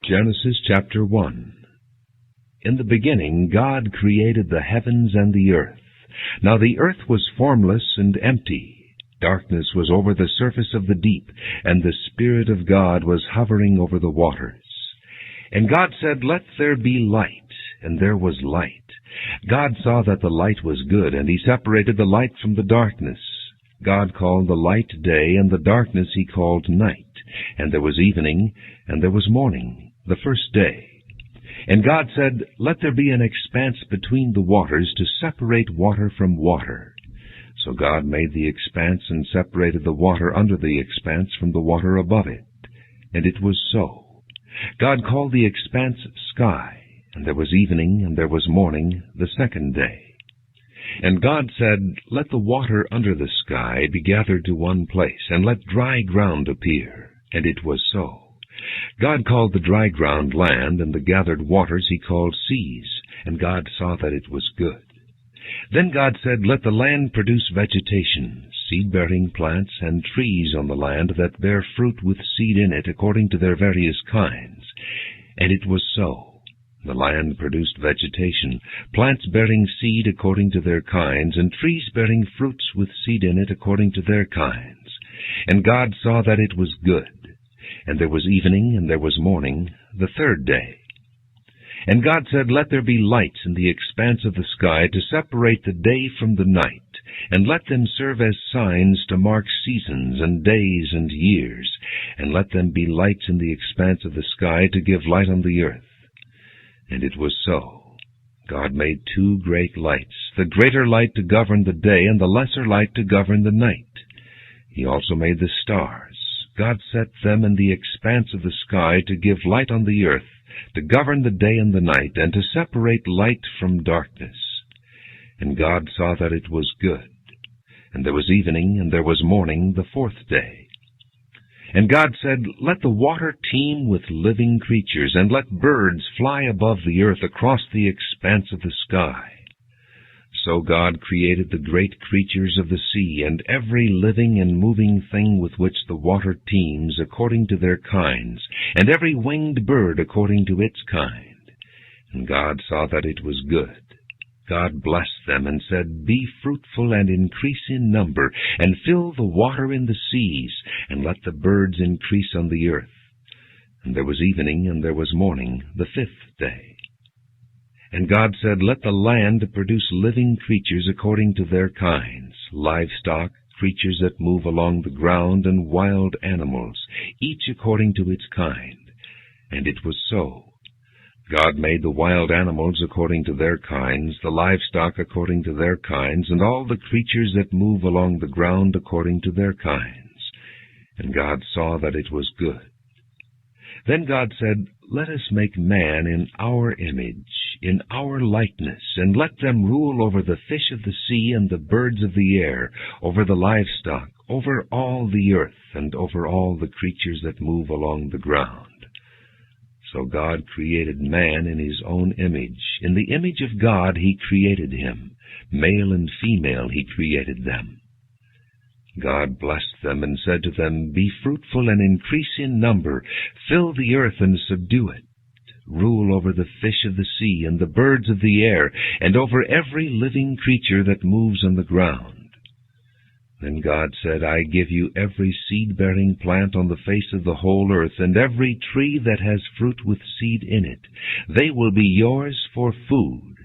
Genesis chapter 1. In the beginning God created the heavens and the earth. Now the earth was formless and empty. Darkness was over the surface of the deep, and the Spirit of God was hovering over the waters. And God said, "Let there be light," and there was light. God saw that the light was good, and he separated the light from the darkness. God called the light day, and the darkness he called night. And there was evening, and there was morning, the first day. And God said, "Let there be an expanse between the waters to separate water from water." So God made the expanse and separated the water under the expanse from the water above it. And it was so. God called the expanse sky. And there was evening, and there was morning, the second day. And God said, "Let the water under the sky be gathered to one place, and let dry ground appear." And it was so. God called the dry ground land, and the gathered waters he called seas. And God saw that it was good. Then God said, "Let the land produce vegetation, seed-bearing plants, and trees on the land that bear fruit with seed in it according to their various kinds." And it was so. The land produced vegetation, plants bearing seed according to their kinds, and trees bearing fruits with seed in it according to their kinds. And God saw that it was good. And there was evening, and there was morning, the third day. And God said, "Let there be lights in the expanse of the sky to separate the day from the night, and let them serve as signs to mark seasons and days and years, and let them be lights in the expanse of the sky to give light on the earth." And it was so. God made two great lights, the greater light to govern the day, and the lesser light to govern the night. He also made the stars. God set them in the expanse of the sky to give light on the earth, to govern the day and the night, and to separate light from darkness. And God saw that it was good. And there was evening, and there was morning, the fourth day. And God said, "Let the water teem with living creatures, and let birds fly above the earth across the expanse of the sky." So God created the great creatures of the sea, and every living and moving thing with which the water teems according to their kinds, and every winged bird according to its kind. And God saw that it was good. God blessed them and said, "Be fruitful and increase in number, and fill the water in the seas, and let the birds increase on the earth." And there was evening, and there was morning, the fifth day. And God said, "Let the land produce living creatures according to their kinds, livestock, creatures that move along the ground, and wild animals, each according to its kind." And it was so. God made the wild animals according to their kinds, the livestock according to their kinds, and all the creatures that move along the ground according to their kinds. And God saw that it was good. Then God said, "Let us make man in our image, in our likeness, and let them rule over the fish of the sea and the birds of the air, over the livestock, over all the earth, and over all the creatures that move along the ground." So God created man in his own image. In the image of God he created him. Male and female he created them. God blessed them and said to them, "Be fruitful and increase in number, fill the earth and subdue it. Rule over the fish of the sea and the birds of the air, and over every living creature that moves on the ground." Then God said, "I give you every seed-bearing plant on the face of the whole earth, and every tree that has fruit with seed in it. They will be yours for food.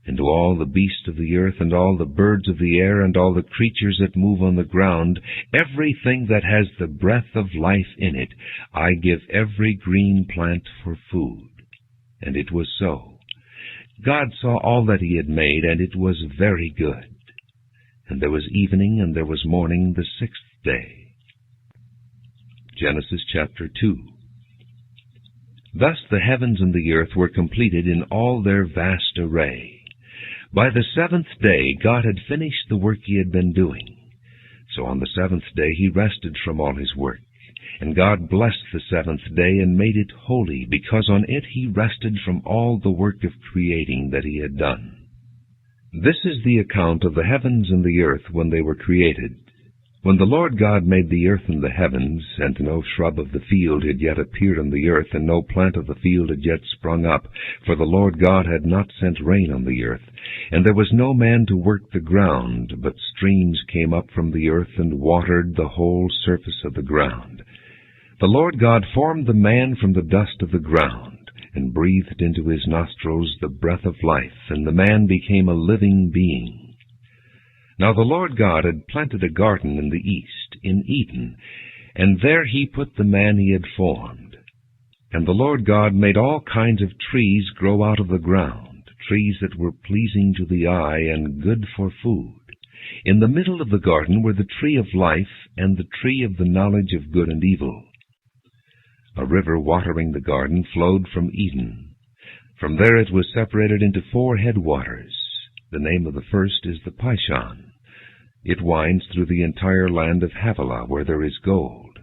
And to all the beasts of the earth, and all the birds of the air, and all the creatures that move on the ground, everything that has the breath of life in it, I give every green plant for food." And it was so. God saw all that he had made, and it was very good. And there was evening, and there was morning, the sixth day. Genesis chapter 2. Thus the heavens and the earth were completed in all their vast array. By the seventh day God had finished the work he had been doing. So on the seventh day he rested from all his work. And God blessed the seventh day and made it holy, because on it he rested from all the work of creating that he had done. This is the account of the heavens and the earth when they were created. When the Lord God made the earth and the heavens, and no shrub of the field had yet appeared on the earth, and no plant of the field had yet sprung up, for the Lord God had not sent rain on the earth, and there was no man to work the ground, but streams came up from the earth and watered the whole surface of the ground. The Lord God formed the man from the dust of the ground, and breathed into his nostrils the breath of life, and the man became a living being. Now the Lord God had planted a garden in the east, in Eden, and there he put the man he had formed. And the Lord God made all kinds of trees grow out of the ground, trees that were pleasing to the eye and good for food. In the middle of the garden were the tree of life and the tree of the knowledge of good and evil. A river watering the garden flowed from Eden. From there it was separated into 4 headwaters. The name of the first is the Pishon. It winds through the entire land of Havilah, where there is gold.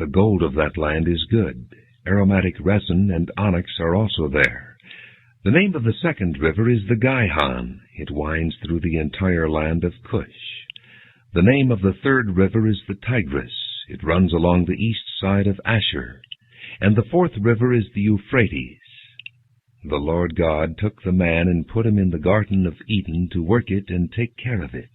The gold of that land is good. Aromatic resin and onyx are also there. The name of the second river is the Gihon. It winds through the entire land of Cush. The name of the third river is the Tigris. It runs along the east side of Asher. And the fourth river is the Euphrates. The Lord God took the man and put him in the Garden of Eden to work it and take care of it.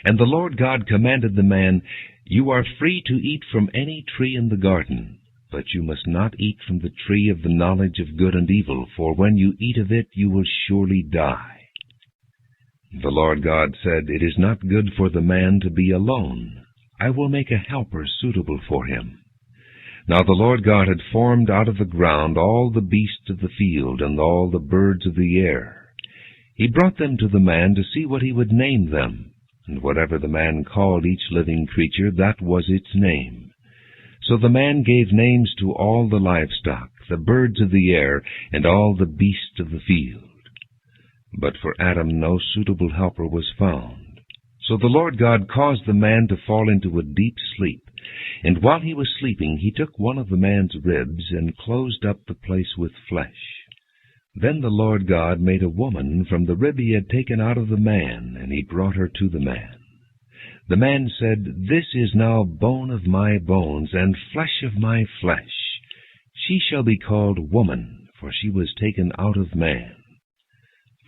And the Lord God commanded the man, "You are free to eat from any tree in the garden, but you must not eat from the tree of the knowledge of good and evil, for when you eat of it you will surely die." The Lord God said, "It is not good for the man to be alone. I will make a helper suitable for him." Now the Lord God had formed out of the ground all the beasts of the field and all the birds of the air. He brought them to the man to see what he would name them. And whatever the man called each living creature, that was its name. So the man gave names to all the livestock, the birds of the air, and all the beasts of the field. But for Adam no suitable helper was found. So the Lord God caused the man to fall into a deep sleep. And while he was sleeping, he took one of the man's ribs and closed up the place with flesh. Then the Lord God made a woman from the rib he had taken out of the man, and he brought her to the man. The man said, "This is now bone of my bones and flesh of my flesh. She shall be called woman, for she was taken out of man."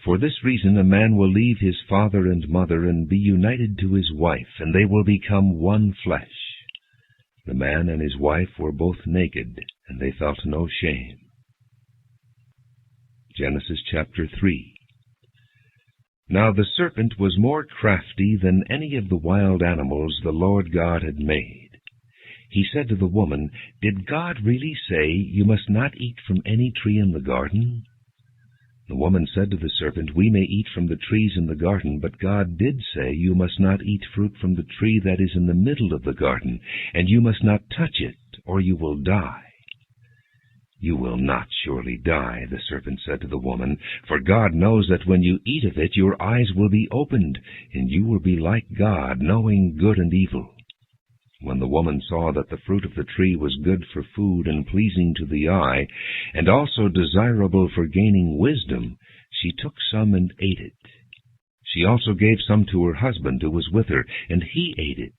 For this reason a man will leave his father and mother and be united to his wife, and they will become one flesh. The man and his wife were both naked, and they felt no shame. Genesis chapter 3. Now the serpent was more crafty than any of the wild animals the Lord God had made. He said to the woman, "Did God really say, 'You must not eat from any tree in the garden'?" The woman said to the serpent, "We may eat from the trees in the garden, but God did say, 'You must not eat fruit from the tree that is in the middle of the garden, and you must not touch it, or you will die.'" "You will not surely die," the serpent said to the woman, "for God knows that when you eat of it your eyes will be opened, and you will be like God, knowing good and evil." When the woman saw that the fruit of the tree was good for food and pleasing to the eye, and also desirable for gaining wisdom, she took some and ate it. She also gave some to her husband who was with her, and he ate it.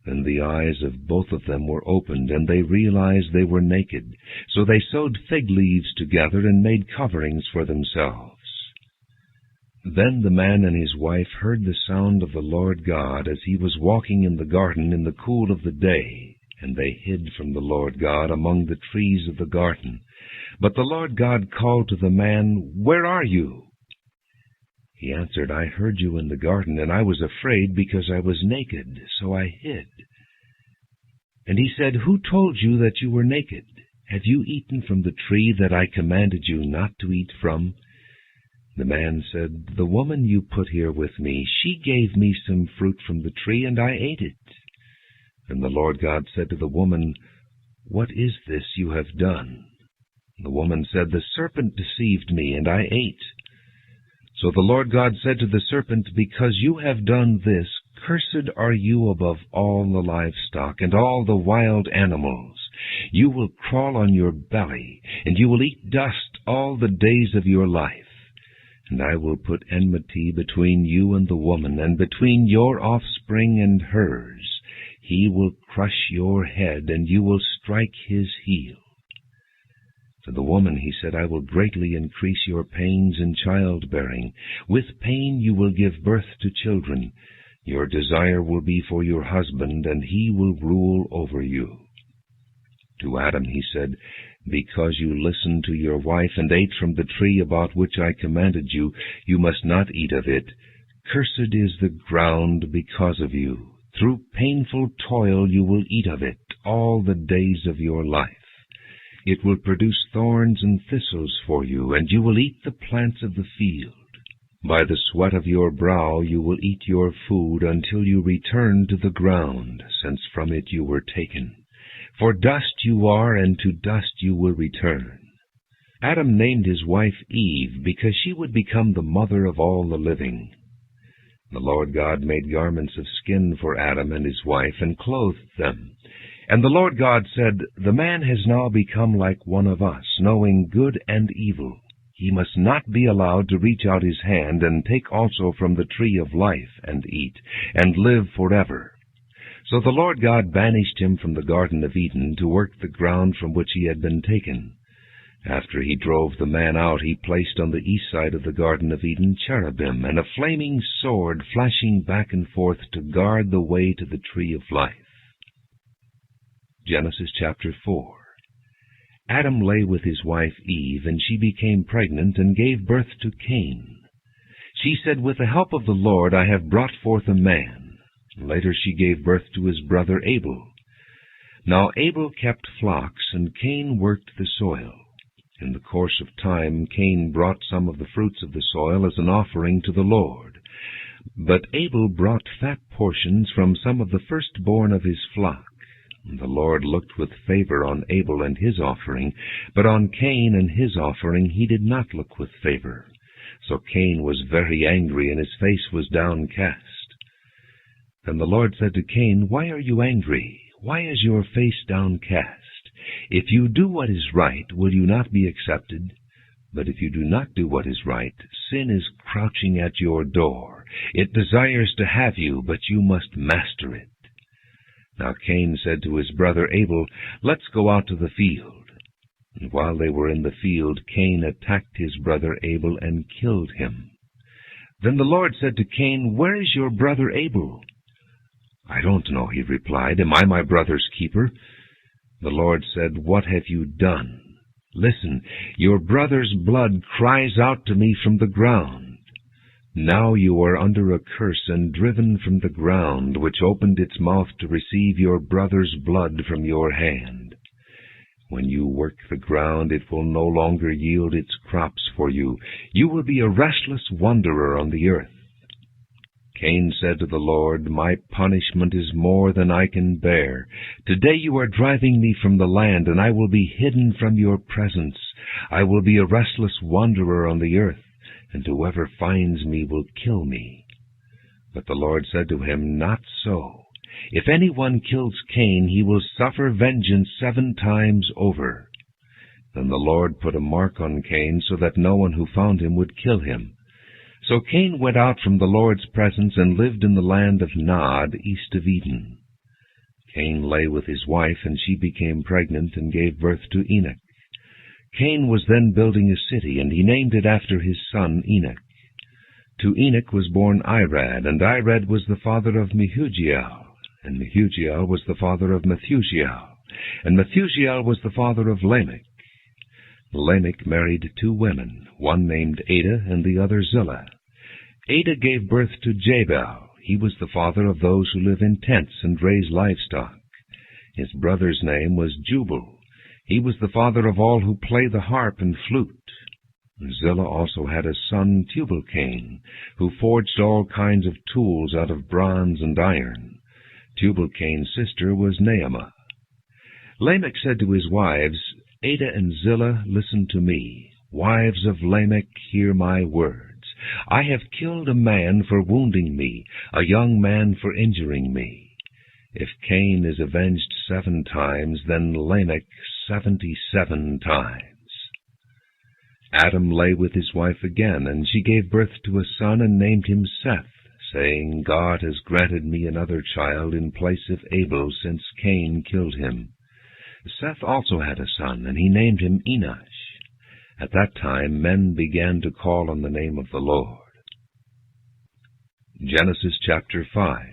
Then the eyes of both of them were opened, and they realized they were naked. So they sewed fig leaves together and made coverings for themselves. Then the man and his wife heard the sound of the Lord God as he was walking in the garden in the cool of the day, and they hid from the Lord God among the trees of the garden. But the Lord God called to the man, "Where are you?" He answered, "I heard you in the garden, and I was afraid because I was naked, so I hid." And he said, "Who told you that you were naked? Have you eaten from the tree that I commanded you not to eat from?" The man said, "The woman you put here with me, she gave me some fruit from the tree, and I ate it." And the Lord God said to the woman, "What is this you have done?" The woman said, "The serpent deceived me, and I ate." So the Lord God said to the serpent, "Because you have done this, cursed are you above all the livestock and all the wild animals. You will crawl on your belly, and you will eat dust all the days of your life. And I will put enmity between you and the woman, and between your offspring and hers. He will crush your head, and you will strike his heel. To the woman he said, I will greatly increase your pains in childbearing. With pain you will give birth to children. Your desire will be for your husband, and he will rule over you. To Adam he said, Because you listened to your wife and ate from the tree about which I commanded you, you must not eat of it. Cursed is the ground because of you. Through painful toil you will eat of it all the days of your life. It will produce thorns and thistles for you, and you will eat the plants of the field. By the sweat of your brow you will eat your food until you return to the ground, since from it you were taken. For dust you are, and to dust you will return. Adam named his wife Eve, because she would become the mother of all the living. The Lord God made garments of skin for Adam and his wife, and clothed them. And the Lord God said, The man has now become like one of us, knowing good and evil. He must not be allowed to reach out his hand and take also from the tree of life and eat, and live forever. So the Lord God banished him from the Garden of Eden to work the ground from which he had been taken. After he drove the man out, he placed on the east side of the Garden of Eden cherubim and a flaming sword flashing back and forth to guard the way to the tree of life. Genesis chapter 4. Adam lay with his wife Eve, and she became pregnant and gave birth to Cain. She said, With the help of the Lord I have brought forth a man. Later she gave birth to his brother Abel. Now Abel kept flocks, and Cain worked the soil. In the course of time Cain brought some of the fruits of the soil as an offering to the Lord. But Abel brought fat portions from some of the firstborn of his flock. The Lord looked with favor on Abel and his offering, but on Cain and his offering he did not look with favor. So Cain was very angry, and his face was downcast. Then the Lord said to Cain, Why are you angry? Why is your face downcast? If you do what is right, will you not be accepted? But if you do not do what is right, sin is crouching at your door. It desires to have you, but you must master it. Now Cain said to his brother Abel, Let's go out to the field. And while they were in the field, Cain attacked his brother Abel and killed him. Then the Lord said to Cain, Where is your brother Abel? I don't know, he replied. Am I my brother's keeper? The Lord said, What have you done? Listen, your brother's blood cries out to me from the ground. Now you are under a curse and driven from the ground, which opened its mouth to receive your brother's blood from your hand. When you work the ground, it will no longer yield its crops for you. You will be a restless wanderer on the earth. Cain said to the Lord, My punishment is more than I can bear. Today you are driving me from the land, and I will be hidden from your presence. I will be a restless wanderer on the earth, and whoever finds me will kill me. But the Lord said to him, Not so. If anyone kills Cain, he will suffer vengeance 7 times over. Then the Lord put a mark on Cain, so that no one who found him would kill him. So Cain went out from the Lord's presence and lived in the land of Nod, east of Eden. Cain lay with his wife, and she became pregnant and gave birth to Enoch. Cain was then building a city, and he named it after his son Enoch. To Enoch was born Irad, and Irad was the father of Mehujael, and Mehujael was the father of Methusael, and Methusael was the father of Lamech. Lamech married 2 women, one named Ada and the other Zillah. Ada gave birth to Jabal. He was the father of those who live in tents and raise livestock. His brother's name was Jubal. He was the father of all who play the harp and flute. Zillah also had a son, Tubal-Cain, who forged all kinds of tools out of bronze and iron. Tubal-Cain's sister was Naamah. Lamech said to his wives, Ada and Zillah, listen to me. Wives of Lamech, hear my words. I have killed a man for wounding me, a young man for injuring me. If Cain is avenged 7 times, then Lamech 77 times. Adam lay with his wife again, and she gave birth to a son and named him Seth, saying, God has granted me another child in place of Abel, since Cain killed him. Seth also had a son, and he named him Enosh. At that time men began to call on the name of the Lord. Genesis chapter 5.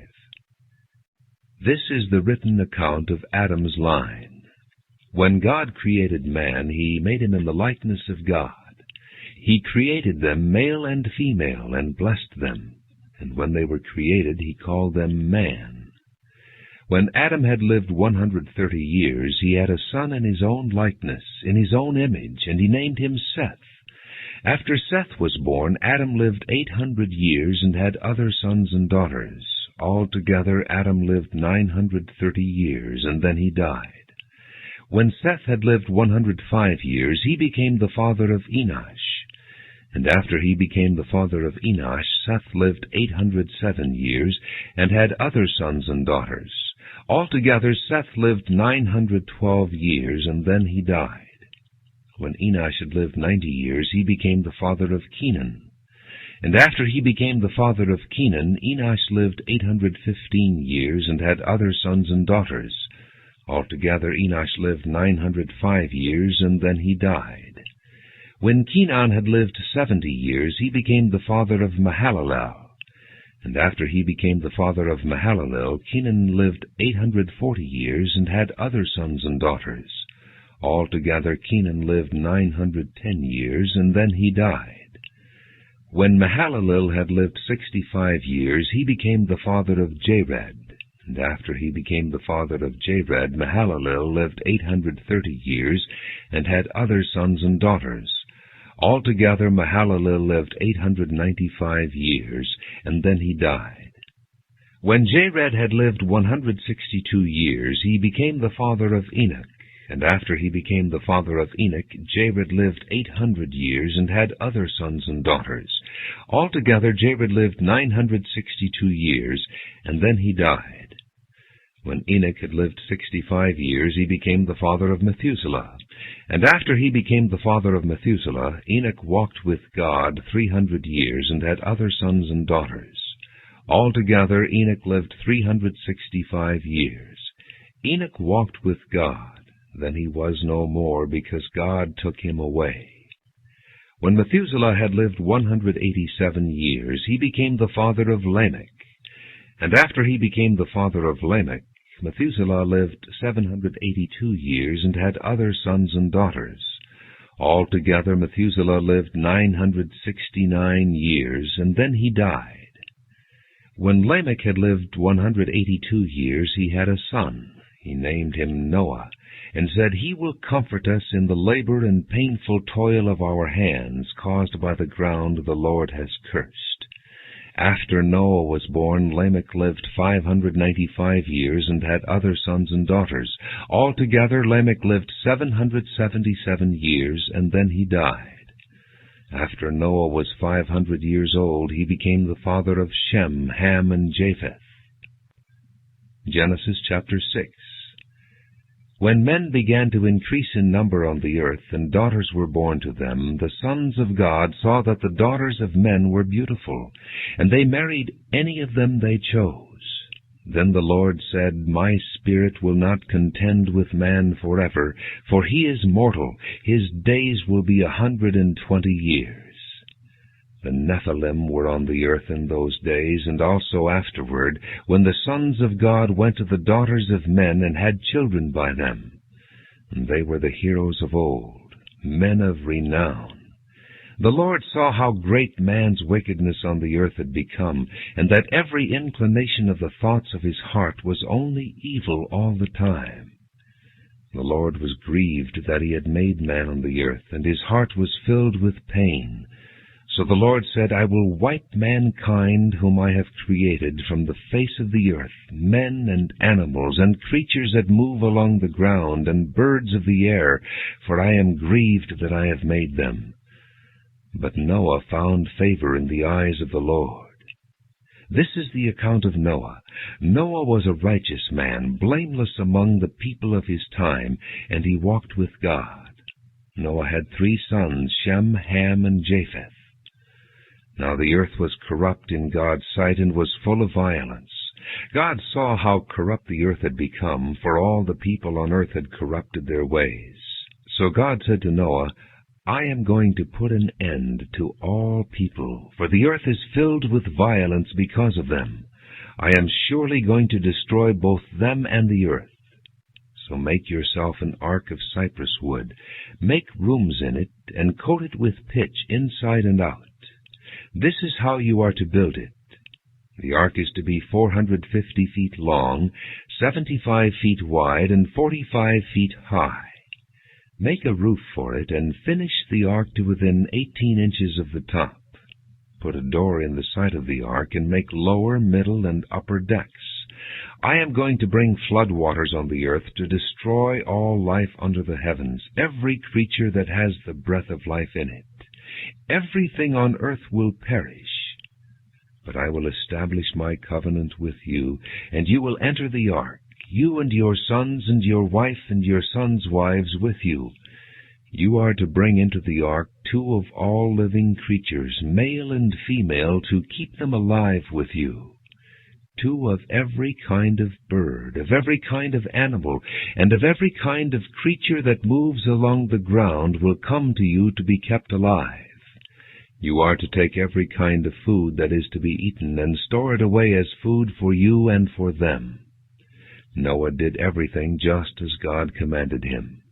This is the written account of Adam's line. When God created man, he made him in the likeness of God. He created them male and female, and blessed them. And when they were created, he called them man. When Adam had lived 130 years, he had a son in his own likeness, in his own image, and he named him Seth. After Seth was born, Adam lived 800 years and had other sons and daughters. Altogether, Adam lived 930 years, and then he died. When Seth had lived 105 years, he became the father of Enosh. And after he became the father of Enosh, Seth lived 807 years, and had other sons and daughters. Altogether, Seth lived 912 years, and then he died. When Enosh had lived 90 years, he became the father of Kenan. And after he became the father of Kenan, Enosh lived 815 years, and had other sons and daughters. Altogether, Enosh lived 905 years, and then he died. When Kenan had lived 70 years, he became the father of Mahalalel. And after he became the father of Mahalalel, Kenan lived 840 years, and had other sons and daughters. Altogether, Kenan lived 910 years, and then he died. When Mahalalel had lived 65 years, he became the father of Jared. And after he became the father of Jared, Mahalalel lived 830 years, and had other sons and daughters. Altogether, Mahalalel lived 895 years, and then he died. When Jared had lived 162 years, he became the father of Enoch. And after he became the father of Enoch, Jared lived 800 years, and had other sons and daughters. Altogether, Jared lived 962 years, and then he died. When Enoch had lived 65 years, he became the father of Methuselah. And after he became the father of Methuselah, Enoch walked with God 300 years, and had other sons and daughters. Altogether, Enoch lived 365 years. Enoch walked with God. Then he was no more, because God took him away. When Methuselah had lived 187 years, he became the father of Lamech. And after he became the father of Lamech, Methuselah lived 782 years, and had other sons and daughters. Altogether, Methuselah lived 969 years, and then he died. When Lamech had lived 182 years, he had a son. He named him Noah, and said, He will comfort us in the labor and painful toil of our hands, caused by the ground the Lord has cursed. After Noah was born, Lamech lived 595 years, and had other sons and daughters. Altogether, Lamech lived 777 years, and then he died. After Noah was 500 years old, he became the father of Shem, Ham, and Japheth. Genesis chapter 6. When men began to increase in number on the earth, and daughters were born to them, the sons of God saw that the daughters of men were beautiful, and they married any of them they chose. Then the Lord said, My spirit will not contend with man forever, for he is mortal. His days will be 120 years. The Nephilim were on the earth in those days, and also afterward, when the sons of God went to the daughters of men and had children by them. And they were the heroes of old, men of renown. The Lord saw how great man's wickedness on the earth had become, and that every inclination of the thoughts of his heart was only evil all the time. The Lord was grieved that he had made man on the earth, and his heart was filled with pain. So the Lord said, I will wipe mankind whom I have created from the face of the earth, men and animals, and creatures that move along the ground, and birds of the air, for I am grieved that I have made them. But Noah found favor in the eyes of the Lord. This is the account of Noah. Noah was a righteous man, blameless among the people of his time, and he walked with God. Noah had 3 sons, Shem, Ham, and Japheth. Now the earth was corrupt in God's sight and was full of violence. God saw how corrupt the earth had become, for all the people on earth had corrupted their ways. So God said to Noah, I am going to put an end to all people, for the earth is filled with violence because of them. I am surely going to destroy both them and the earth. So make yourself an ark of cypress wood. Make rooms in it, and coat it with pitch inside and out. This is how you are to build it. The ark is to be 450 feet long, 75 feet wide, and 45 feet high. Make a roof for it, and finish the ark to within 18 inches of the top. Put a door in the side of the ark, and make lower, middle, and upper decks. I am going to bring flood waters on the earth to destroy all life under the heavens, every creature that has the breath of life in it. Everything on earth will perish. But I will establish my covenant with you, and you will enter the ark, you and your sons and your wife and your sons' wives with you. You are to bring into the ark 2 of all living creatures, male and female, to keep them alive with you. 2 of every kind of bird, of every kind of animal, and of every kind of creature that moves along the ground will come to you to be kept alive. You are to take every kind of food that is to be eaten, and store it away as food for you and for them. Noah did everything just as God commanded him.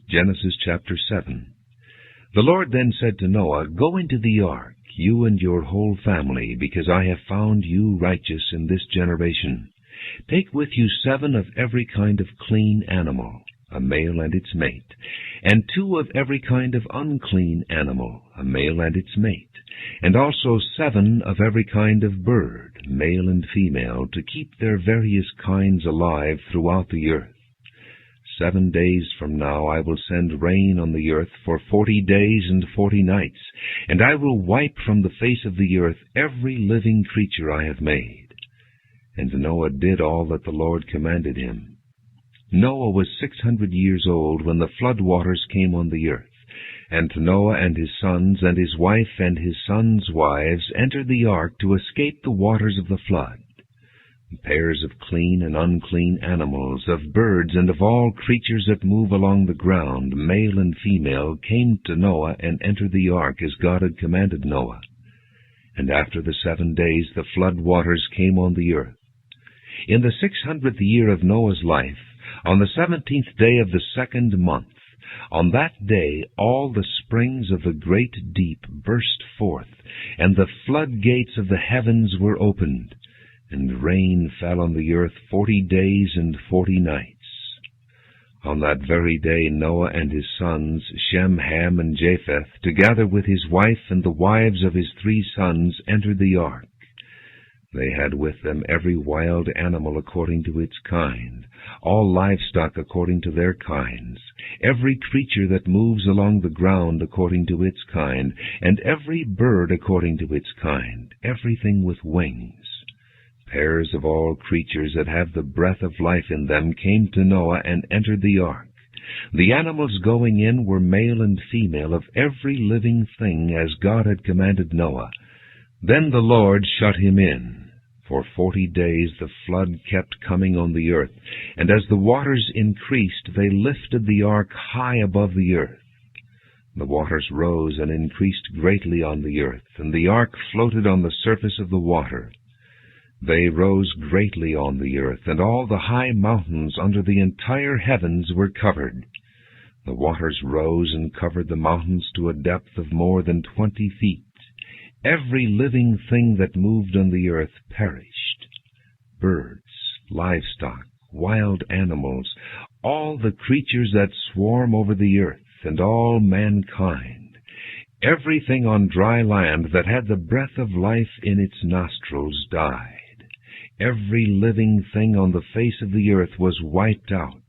Genesis chapter 7. The Lord then said to Noah, Go into the ark, you and your whole family, because I have found you righteous in this generation. Take with you 7 of every kind of clean animal, a male and its mate, and 2 of every kind of unclean animal, a male and its mate, and also 7 of every kind of bird, male and female, to keep their various kinds alive throughout the earth. 7 days from now I will send rain on the earth for 40 days and 40 nights, and I will wipe from the face of the earth every living creature I have made. And Noah did all that the Lord commanded him. Noah was 600 years old when the flood waters came on the earth, and Noah and his sons and his wife and his sons' wives entered the ark to escape the waters of the flood. Pairs of clean and unclean animals, of birds, and of all creatures that move along the ground, male and female, came to Noah and entered the ark as God had commanded Noah. And after the 7 days the flood waters came on the earth. In the 600th year of Noah's life, on the 17th day of the 2nd month, on that day all the springs of the great deep burst forth, and the floodgates of the heavens were opened, and rain fell on the earth 40 days and 40 nights. On that very day Noah and his sons, Shem, Ham, and Japheth, together with his wife and the wives of his 3 sons, entered the ark. They had with them every wild animal according to its kind, all livestock according to their kinds, every creature that moves along the ground according to its kind, and every bird according to its kind, everything with wings. Pairs of all creatures that have the breath of life in them came to Noah and entered the ark. The animals going in were male and female of every living thing as God had commanded Noah. Then the Lord shut him in. For 40 days the flood kept coming on the earth, and as the waters increased, they lifted the ark high above the earth. The waters rose and increased greatly on the earth, and the ark floated on the surface of the water. They rose greatly on the earth, and all the high mountains under the entire heavens were covered. The waters rose and covered the mountains to a depth of more than 20 feet. Every living thing that moved on the earth perished. Birds, livestock, wild animals, all the creatures that swarm over the earth, and all mankind. Everything on dry land that had the breath of life in its nostrils died. Every living thing on the face of the earth was wiped out.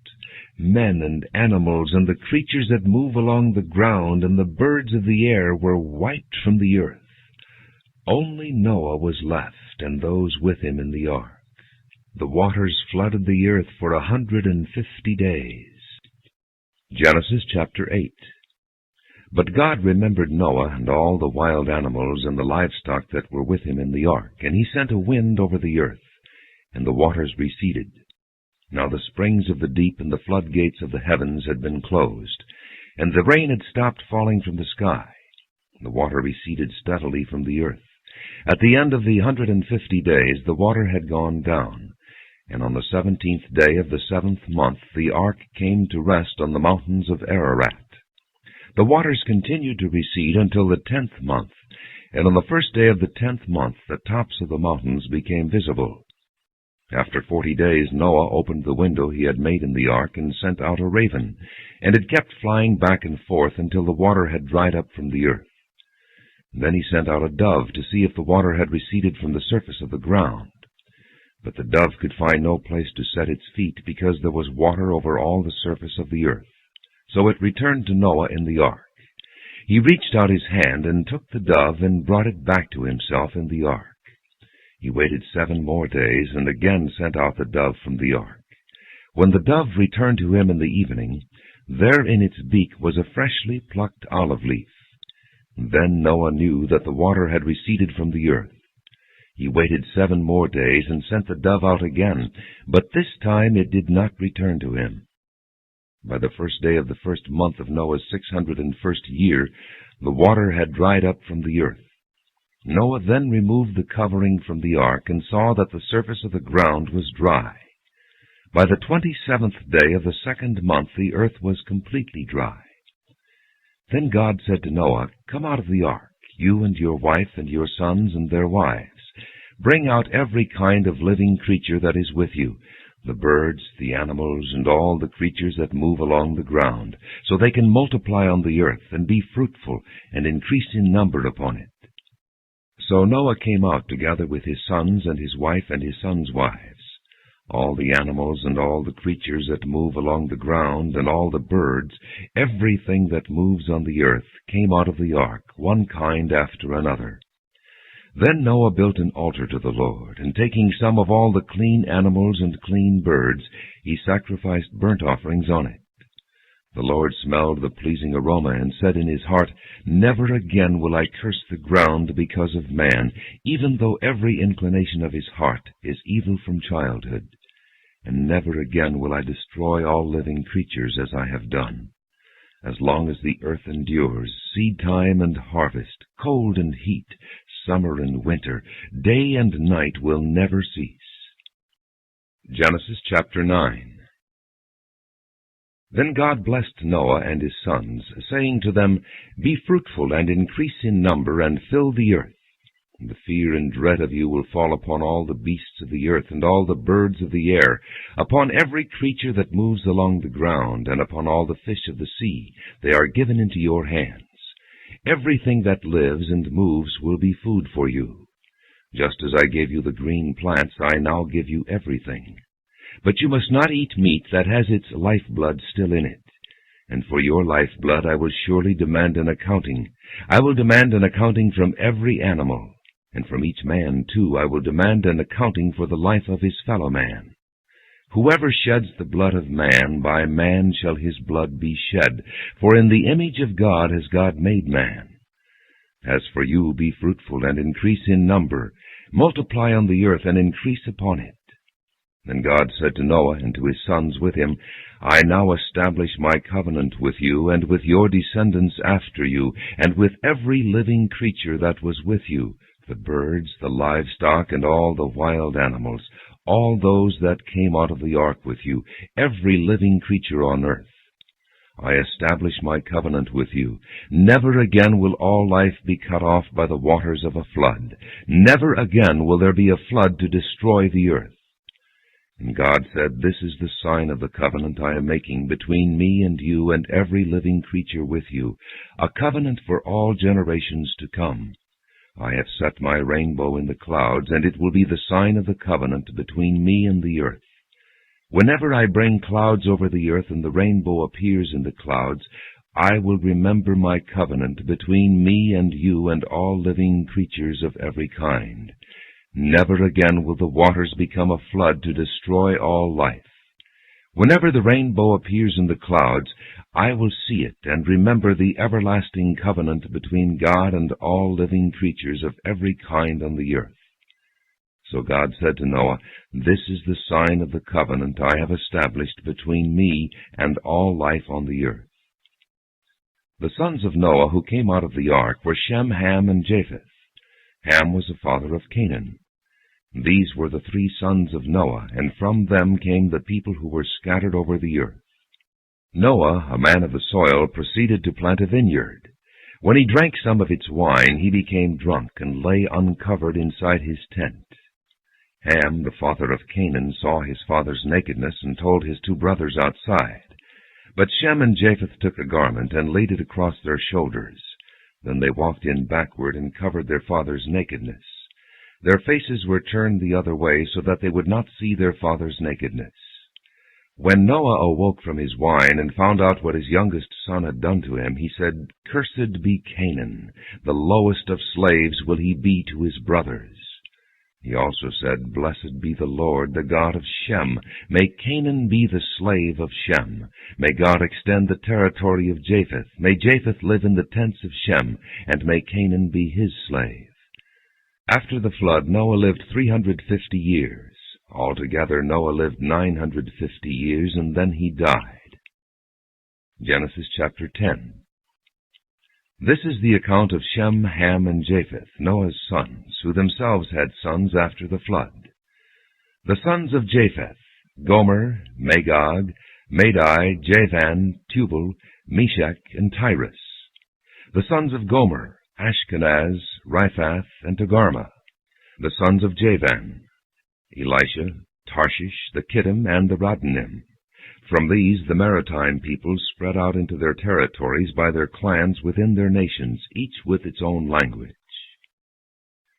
Men and animals and the creatures that move along the ground and the birds of the air were wiped from the earth. Only Noah was left, and those with him in the ark. The waters flooded the earth for 150 days. Genesis chapter 8. But God remembered Noah and all the wild animals and the livestock that were with him in the ark, and he sent a wind over the earth, and the waters receded. Now the springs of the deep and the floodgates of the heavens had been closed, and the rain had stopped falling from the sky. The water receded steadily from the earth. At the end of the 150 days the water had gone down, and on the 17th day of the 7th month the ark came to rest on the mountains of Ararat. The waters continued to recede until the 10th month, and on the first day of the 10th month the tops of the mountains became visible. After 40 days Noah opened the window he had made in the ark and sent out a raven, and it kept flying back and forth until the water had dried up from the earth. Then he sent out a dove to see if the water had receded from the surface of the ground. But the dove could find no place to set its feet, because there was water over all the surface of the earth. So it returned to Noah in the ark. He reached out his hand and took the dove and brought it back to himself in the ark. He waited 7 more days and again sent out the dove from the ark. When the dove returned to him in the evening, there in its beak was a freshly plucked olive leaf. Then Noah knew that the water had receded from the earth. He waited 7 more days and sent the dove out again, but this time it did not return to him. By the first day of the 1st month of Noah's 601st year, the water had dried up from the earth. Noah then removed the covering from the ark and saw that the surface of the ground was dry. By the 27th day of the 2nd month the earth was completely dry. Then God said to Noah, "Come out of the ark, you and your wife and your sons and their wives. Bring out every kind of living creature that is with you, the birds, the animals, and all the creatures that move along the ground, so they can multiply on the earth and be fruitful and increase in number upon it." So Noah came out together with his sons and his wife and his sons' wives. All the animals and all the creatures that move along the ground and all the birds, everything that moves on the earth, came out of the ark, one kind after another. Then Noah built an altar to the Lord, and taking some of all the clean animals and clean birds, he sacrificed burnt offerings on it. The Lord smelled the pleasing aroma and said in his heart, "Never again will I curse the ground because of man, even though every inclination of his heart is evil from childhood. And never again will I destroy all living creatures as I have done. As long as the earth endures, seed time and harvest, cold and heat, summer and winter, day and night will never cease." Genesis chapter 9. Then God blessed Noah and his sons, saying to them, "Be fruitful and increase in number, and fill the earth. The fear and dread of you will fall upon all the beasts of the earth and all the birds of the air, upon every creature that moves along the ground, and upon all the fish of the sea. They are given into your hands. Everything that lives and moves will be food for you. Just as I gave you the green plants, I now give you everything. But you must not eat meat that has its lifeblood still in it. And for your lifeblood I will surely demand an accounting. I will demand an accounting from every animal. And from each man, too, I will demand an accounting for the life of his fellow man. Whoever sheds the blood of man, by man shall his blood be shed. For in the image of God has God made man. As for you, be fruitful and increase in number. Multiply on the earth and increase upon it." Then God said to Noah and to his sons with him, "I now establish my covenant with you and with your descendants after you, and with every living creature that was with you, the birds, the livestock, and all the wild animals, all those that came out of the ark with you, every living creature on earth. I establish my covenant with you. Never again will all life be cut off by the waters of a flood. Never again will there be a flood to destroy the earth." And God said, "This is the sign of the covenant I am making between me and you and every living creature with you, a covenant for all generations to come. I have set my rainbow in the clouds, and it will be the sign of the covenant between me and the earth. Whenever I bring clouds over the earth and the rainbow appears in the clouds, I will remember my covenant between me and you and all living creatures of every kind. Never again will the waters become a flood to destroy all life. Whenever the rainbow appears in the clouds, I will see it and remember the everlasting covenant between God and all living creatures of every kind on the earth. So God said to Noah, This is the sign of the covenant I have established between me and all life on the earth. The sons of Noah who came out of the ark were Shem, Ham, and Japheth. Ham was the father of Canaan. These were the 3 sons of Noah, and from them came the people who were scattered over the earth. Noah, a man of the soil, proceeded to plant a vineyard. When he drank some of its wine, he became drunk and lay uncovered inside his tent. Ham, the father of Canaan, saw his father's nakedness and told his 2 brothers outside. But Shem and Japheth took a garment and laid it across their shoulders. Then they walked in backward and covered their father's nakedness. Their faces were turned the other way so that they would not see their father's nakedness. When Noah awoke from his wine and found out what his youngest son had done to him, he said, Cursed be Canaan, the lowest of slaves will he be to his brothers. He also said, Blessed be the Lord, the God of Shem. May Canaan be the slave of Shem. May God extend the territory of Japheth. May Japheth live in the tents of Shem, and may Canaan be his slave. After the flood, Noah lived 350 years. Altogether, Noah lived 950 years, and then he died. Genesis chapter 10. This is the account of Shem, Ham, and Japheth, Noah's sons, who themselves had sons after the flood. The sons of Japheth, Gomer, Magog, Madai, Javan, Tubal, Meshach, and Tyrus. The sons of Gomer, Ashkenaz, Riphath, and Togarmah. The sons of Javan, Elisha, Tarshish, the Kittim, and the Rodanim. From these the maritime peoples spread out into their territories by their clans within their nations, each with its own language.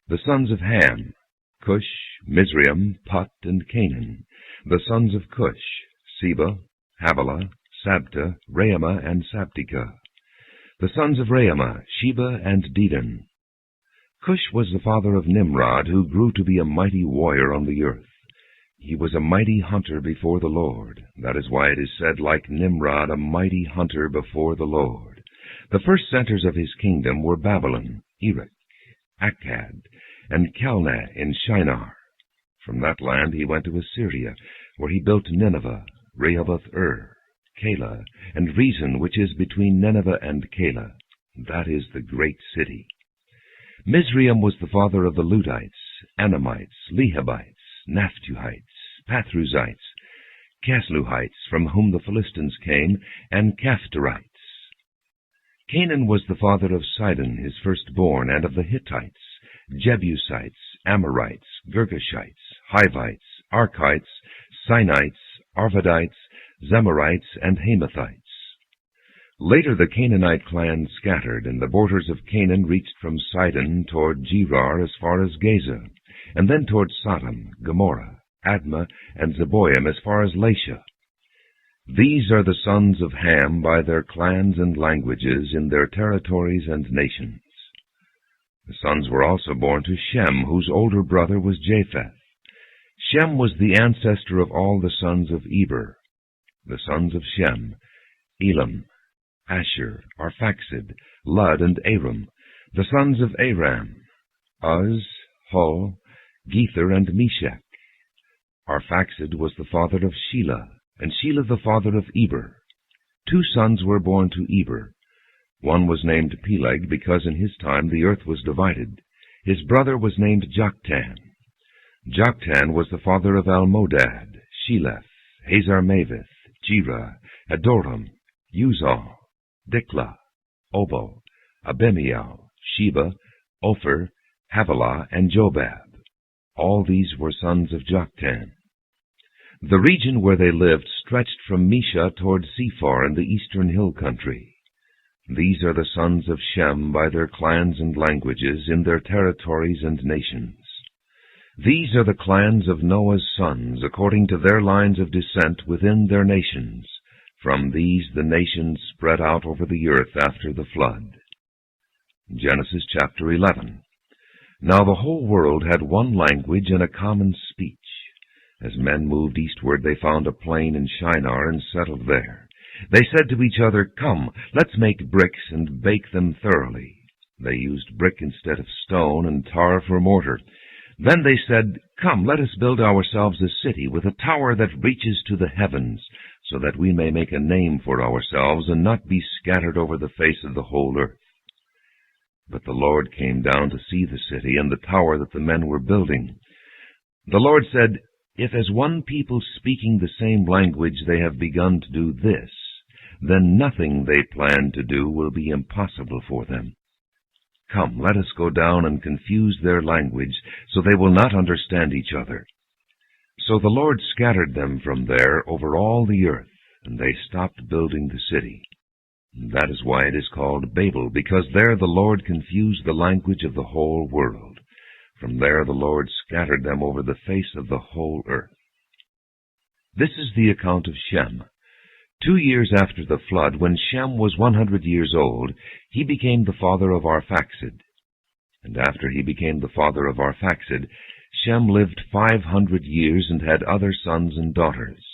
The sons of Ham, Cush, Mizraim, Put, and Canaan. The sons of Cush, Seba, Havilah, Sabta, Raamah, and Sabtika. The sons of Raamah, Sheba, and Dedan. Cush was the father of Nimrod, who grew to be a mighty warrior on the earth. He was a mighty hunter before the Lord. That is why it is said, like Nimrod, a mighty hunter before the Lord. The first centers of his kingdom were Babylon, Erech, Akkad, and Calneh in Shinar. From that land he went to Assyria, where he built Nineveh, Rehoboth-ur, Calah, and Rezin, which is between Nineveh and Calah. That is the great city. Mizraim was the father of the Ludites, Anamites, Lehabites, Naphtuhites, Pathruzites, Casluhites, from whom the Philistines came, and Caphtorites. Canaan was the father of Sidon, his firstborn, and of the Hittites, Jebusites, Amorites, Girgashites, Hivites, Archites, Sinites, Arvadites, Zemarites, and Hamathites. Later the Canaanite clans scattered, and the borders of Canaan reached from Sidon toward Gerar as far as Gaza, and then toward Sodom, Gomorrah, Admah, and Zeboim as far as Lasha. These are the sons of Ham by their clans and languages in their territories and nations. The sons were also born to Shem, whose older brother was Japheth. Shem was the ancestor of all the sons of Eber. The sons of Shem, Elam, Asher, Arphaxad, Lud, and Aram. The sons of Aram, Uz, Hul, Gether, and Meshach. Arphaxad was the father of Shelah, and Shelah the father of Eber. 2 sons were born to Eber. One was named Peleg, because in his time the earth was divided. His brother was named Joktan. Joktan was the father of Almodad, Sheleph, Hazar-Maveth, Jerah, Adoram, Uzal, Diklah, Obal, Abimiel, Sheba, Ophir, Havilah, and Jobab. All these were sons of Joktan. The region where they lived stretched from Mesha toward Sephar in the eastern hill country. These are the sons of Shem by their clans and languages in their territories and nations. These are the clans of Noah's sons according to their lines of descent within their nations. From these the nations spread out over the earth after the flood. Genesis chapter 11. Now the whole world had one language and a common speech. As men moved eastward, they found a plain in Shinar and settled there. They said to each other, "Come, let's make bricks and bake them thoroughly." They used brick instead of stone and tar for mortar. Then they said, "Come, let us build ourselves a city with a tower that reaches to the heavens, so that we may make a name for ourselves and not be scattered over the face of the whole earth." But the Lord came down to see the city and the tower that the men were building. The Lord said, "If as one people speaking the same language they have begun to do this, then nothing they plan to do will be impossible for them. Come, let us go down and confuse their language, so they will not understand each other." So the Lord scattered them from there over all the earth, and they stopped building the city. That is why it is called Babel, because there the Lord confused the language of the whole world. From there the Lord scattered them over the face of the whole earth. This is the account of Shem. 2 years after the flood, when Shem was 100 years old, he became the father of Arphaxad. And after he became the father of Arphaxad, Shem lived 500 years and had other sons and daughters.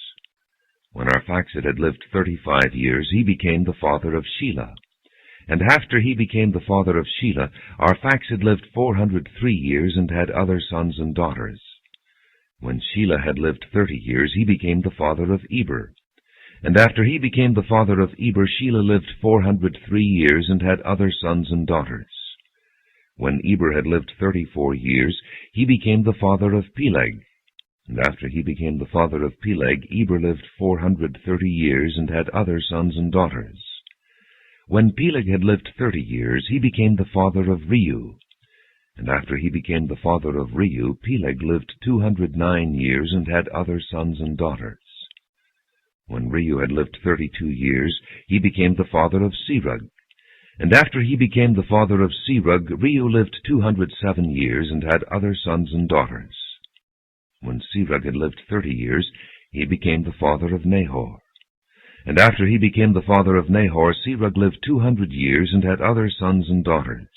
When Arphaxad had lived 35 years, he became the father of Shelah. And after he became the father of Shelah, Arphaxad lived 403 years and had other sons and daughters. When Shelah had lived 30 years, he became the father of Eber. And after he became the father of Eber, Shelah lived 403 years and had other sons and daughters. When Eber had lived 34 years, he became the father of Peleg. And after he became the father of Peleg, Eber lived 430 years and had other sons and daughters. When Peleg had lived 30 years, he became the father of Reu. And after he became the father of Reu, Peleg lived 209 years and had other sons and daughters. When Reu had lived 32 years, he became the father of Serug. And after he became the father of Serug, Reu lived 207 years and had other sons and daughters. When Serug had lived 30 years, he became the father of Nahor. And after he became the father of Nahor, Serug lived 200 years and had other sons and daughters.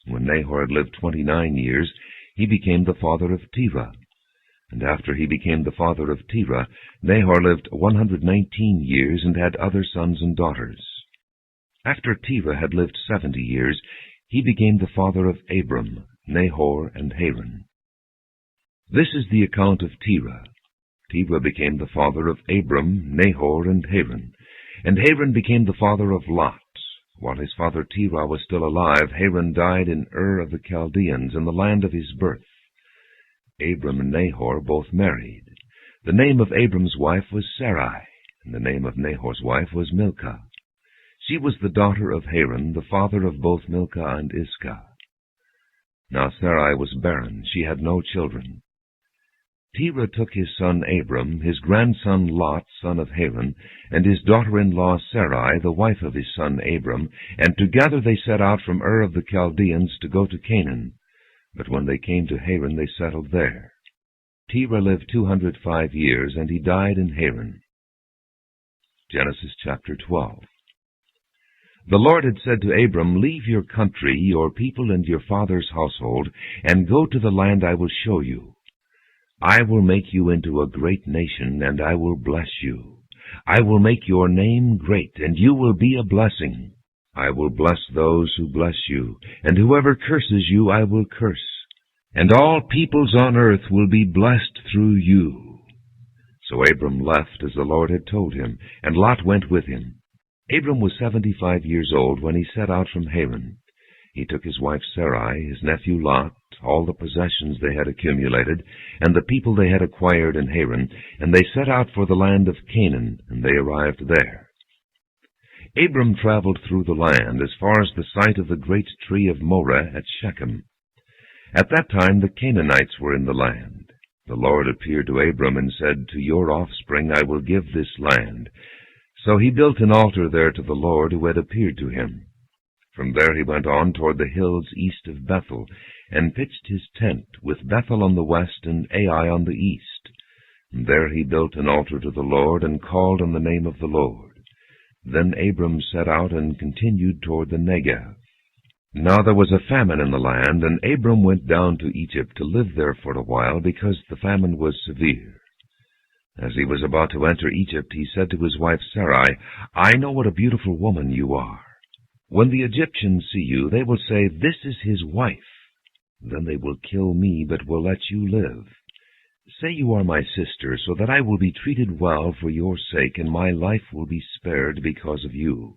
When Nahor had lived 29 years, he became the father of Terah. And after he became the father of Terah, Nahor lived 119 years and had other sons and daughters. After Terah had lived 70 years, he became the father of Abram, Nahor, and Haran. This is the account of Terah. Terah became the father of Abram, Nahor, and Haran. And Haran became the father of Lot. While his father Terah was still alive, Haran died in Ur of the Chaldeans, in the land of his birth. Abram and Nahor both married. The name of Abram's wife was Sarai, and the name of Nahor's wife was Milcah. She was the daughter of Haran, the father of both Milcah and Iscah. Now Sarai was barren, she had no children. Terah took his son Abram, his grandson Lot, son of Haran, and his daughter-in-law Sarai, the wife of his son Abram, and together they set out from Ur of the Chaldeans to go to Canaan. But when they came to Haran, they settled there. Terah lived 205 years, and he died in Haran. Genesis chapter 12. The Lord had said to Abram, "Leave your country, your people, and your father's household, and go to the land I will show you. I will make you into a great nation, and I will bless you. I will make your name great, and you will be a blessing. I will bless those who bless you, and whoever curses you I will curse. And all peoples on earth will be blessed through you." So Abram left as the Lord had told him, and Lot went with him. Abram was 75 years old when he set out from Haran. He took his wife Sarai, his nephew Lot, all the possessions they had accumulated, and the people they had acquired in Haran, and they set out for the land of Canaan, and they arrived there. Abram traveled through the land as far as the site of the great tree of Moreh at Shechem. At that time the Canaanites were in the land. The Lord appeared to Abram and said, "To your offspring I will give this land." So he built an altar there to the Lord who had appeared to him. From there he went on toward the hills east of Bethel, and pitched his tent, with Bethel on the west and Ai on the east. And there he built an altar to the Lord, and called on the name of the Lord. Then Abram set out and continued toward the Negev. Now there was a famine in the land, and Abram went down to Egypt to live there for a while, because the famine was severe. As he was about to enter Egypt, he said to his wife Sarai, "I know what a beautiful woman you are. When the Egyptians see you, they will say, 'This is his wife.' Then they will kill me, but will let you live. Say you are my sister, so that I will be treated well for your sake, and my life will be spared because of you."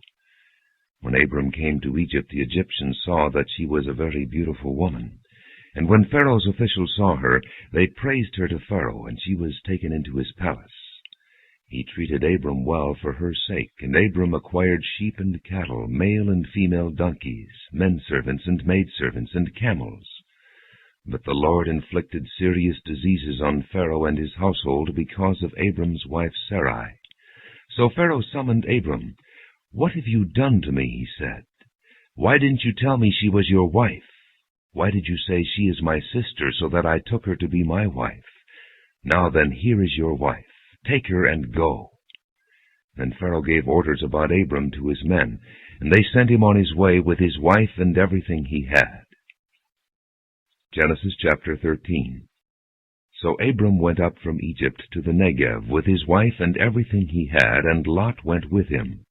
When Abram came to Egypt, the Egyptians saw that she was a very beautiful woman. And when Pharaoh's officials saw her, they praised her to Pharaoh, and she was taken into his palace. He treated Abram well for her sake, and Abram acquired sheep and cattle, male and female donkeys, men-servants and maidservants, and camels. But the Lord inflicted serious diseases on Pharaoh and his household because of Abram's wife Sarai. So Pharaoh summoned Abram. "What have you done to me?" he said. "Why didn't you tell me she was your wife? Why did you say she is my sister, so that I took her to be my wife? Now then, here is your wife. Take her and go." Then Pharaoh gave orders about Abram to his men, and they sent him on his way with his wife and everything he had. Genesis chapter 13. So Abram went up from Egypt to the Negev with his wife and everything he had, and Lot went with him.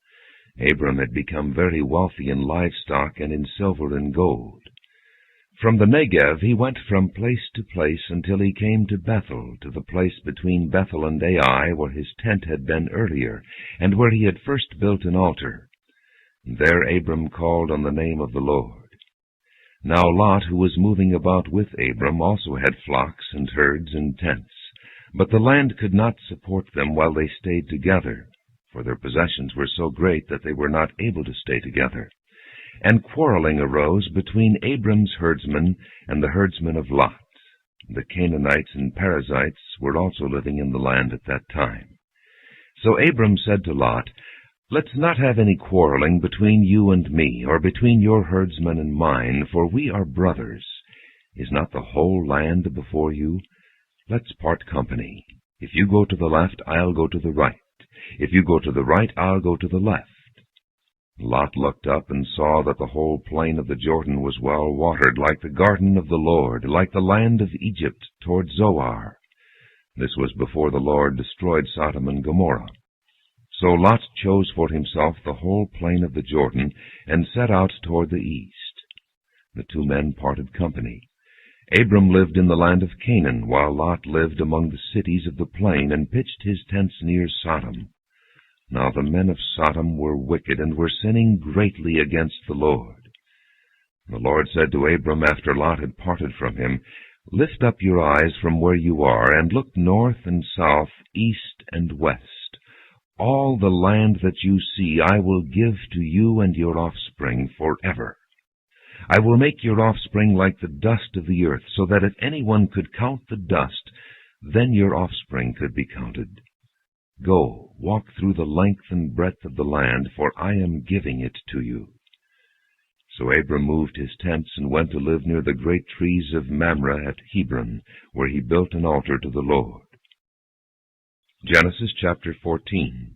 Abram had become very wealthy in livestock and in silver and gold. From the Negev he went from place to place until he came to Bethel, to the place between Bethel and Ai, where his tent had been earlier, and where he had first built an altar. There Abram called on the name of the Lord. Now Lot, who was moving about with Abram, also had flocks and herds and tents, but the land could not support them while they stayed together, for their possessions were so great that they were not able to stay together. And quarreling arose between Abram's herdsmen and the herdsmen of Lot. The Canaanites and Perizzites were also living in the land at that time. So Abram said to Lot, "Let's not have any quarreling between you and me, or between your herdsmen and mine, for we are brothers. Is not the whole land before you? Let's part company. If you go to the left, I'll go to the right. If you go to the right, I'll go to the left." Lot looked up and saw that the whole plain of the Jordan was well watered, like the garden of the Lord, like the land of Egypt toward Zoar. This was before the Lord destroyed Sodom and Gomorrah. So Lot chose for himself the whole plain of the Jordan, and set out toward the east. The two men parted company. Abram lived in the land of Canaan, while Lot lived among the cities of the plain, and pitched his tents near Sodom. Now the men of Sodom were wicked, and were sinning greatly against the Lord. The Lord said to Abram after Lot had parted from him, "Lift up your eyes from where you are, and look north and south, east and west. All the land that you see I will give to you and your offspring forever. I will make your offspring like the dust of the earth, so that if anyone could count the dust, then your offspring could be counted. Go, walk through the length and breadth of the land, for I am giving it to you." So Abram moved his tents and went to live near the great trees of Mamre at Hebron, where he built an altar to the Lord. Genesis chapter 14.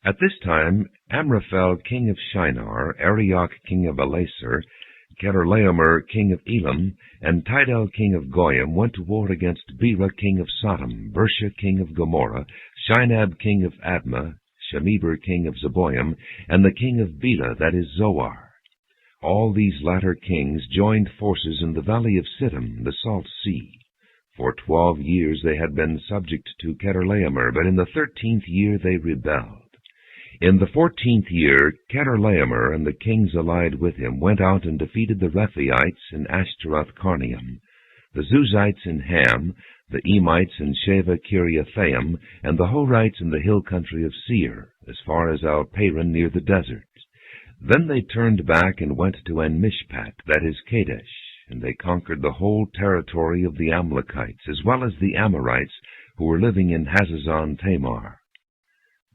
At this time Amraphel king of Shinar, Arioch king of Elasar, Chedorlaomer king of Elam, and Tidal king of Goyim went to war against Bera king of Sodom, Bersha king of Gomorrah, Shinab king of Admah, Shemeber king of Zeboim, and the king of Bela, that is Zoar. All these latter kings joined forces in the valley of Siddim, the salt sea. For 12 years they had been subject to Chedorlaomer, but in the 13th year they rebelled. In the 14th year, Chedorlaomer and the kings allied with him went out and defeated the Rephaites in Ashtaroth-Carnaim, the Zuzites in Ham, the Emites in Sheva Kiriathaim, and the Horites in the hill country of Seir, as far as Al-Paran near the desert. Then they turned back and went to En-Mishpat, that is Kadesh, and they conquered the whole territory of the Amalekites, as well as the Amorites, who were living in Hazazon Tamar.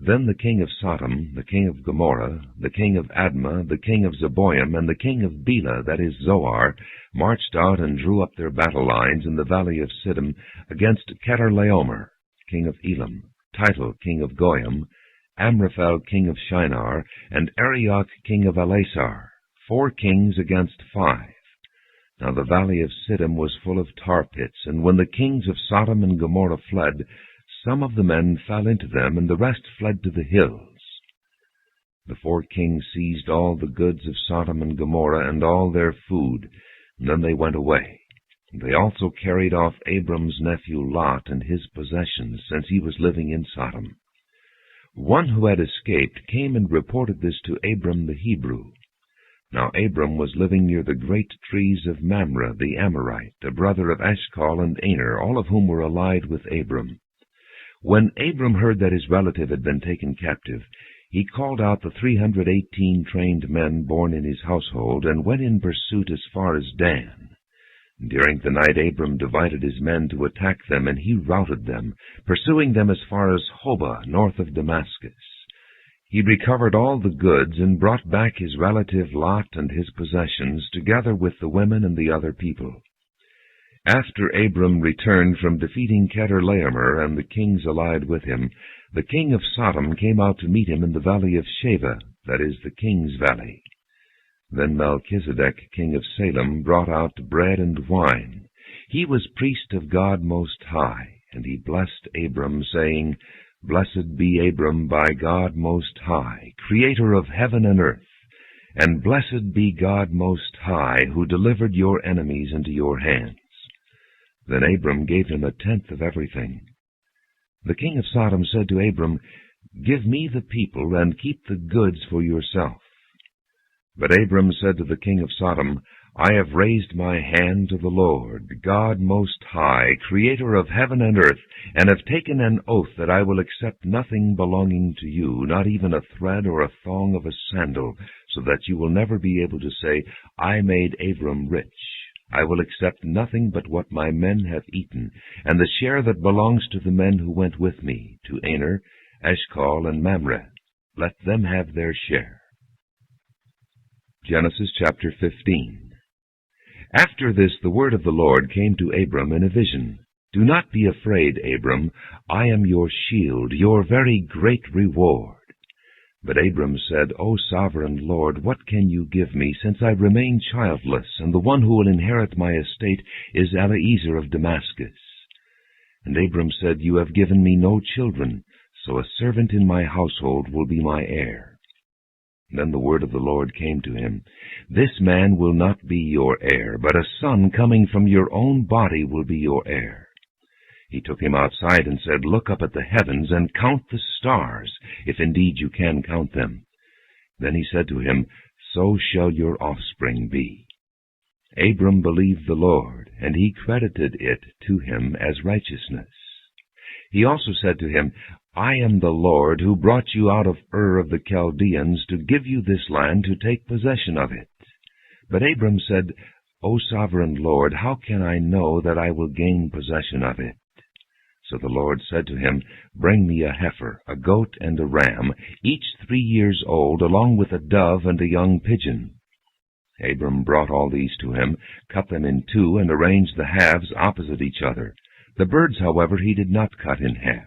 Then the king of Sodom, the king of Gomorrah, the king of Admah, the king of Zeboim, and the king of Bela, that is Zoar, marched out and drew up their battle lines in the valley of Siddim against Chedorlaomer, king of Elam, Tidal, king of Goyim, Amraphel, king of Shinar, and Arioch, king of Elasar, 4 kings against 5. Now the valley of Siddim was full of tar pits, and when the kings of Sodom and Gomorrah fled, some of the men fell into them, and the rest fled to the hills. The 4 kings seized all the goods of Sodom and Gomorrah and all their food, and then they went away. They also carried off Abram's nephew Lot and his possessions, since he was living in Sodom. One who had escaped came and reported this to Abram the Hebrew. Now Abram was living near the great trees of Mamre the Amorite, a brother of Eshcol and Aner, all of whom were allied with Abram. When Abram heard that his relative had been taken captive, he called out the 318 trained men born in his household, and went in pursuit as far as Dan. During the night Abram divided his men to attack them, and he routed them, pursuing them as far as Hobah, north of Damascus. He recovered all the goods, and brought back his relative Lot and his possessions, together with the women and the other people. After Abram returned from defeating Chedorlaomer and the kings allied with him, the king of Sodom came out to meet him in the valley of Sheva, that is, the king's valley. Then Melchizedek, king of Salem, brought out bread and wine. He was priest of God Most High, and he blessed Abram, saying, Blessed be Abram by God Most High, creator of heaven and earth, and blessed be God Most High, who delivered your enemies into your hands. Then Abram gave him 1/10 of everything. The king of Sodom said to Abram, Give me the people, and keep the goods for yourself. But Abram said to the king of Sodom, I have raised my hand to the Lord, God Most High, creator of heaven and earth, and have taken an oath that I will accept nothing belonging to you, not even a thread or a thong of a sandal, so that you will never be able to say, I made Abram rich. I will accept nothing but what my men have eaten, and the share that belongs to the men who went with me, to Aner, Eshcol, and Mamre. Let them have their share. Genesis chapter 15. After this the word of the Lord came to Abram in a vision. Do not be afraid, Abram. I am your shield, your very great reward. But Abram said, O sovereign Lord, what can you give me, since I remain childless, and the one who will inherit my estate is Eliezer of Damascus? And Abram said, You have given me no children, so a servant in my household will be my heir. Then the word of the Lord came to him, This man will not be your heir, but a son coming from your own body will be your heir. He took him outside and said, Look up at the heavens and count the stars, if indeed you can count them. Then he said to him, So shall your offspring be. Abram believed the Lord, and he credited it to him as righteousness. He also said to him, I am the Lord who brought you out of Ur of the Chaldeans to give you this land to take possession of it. But Abram said, O sovereign Lord, how can I know that I will gain possession of it? So the Lord said to him, Bring me a heifer, a goat, and a ram, each 3 years old, along with a dove and a young pigeon. Abram brought all these to him, cut them in 2, and arranged the halves opposite each other. The birds, however, he did not cut in half.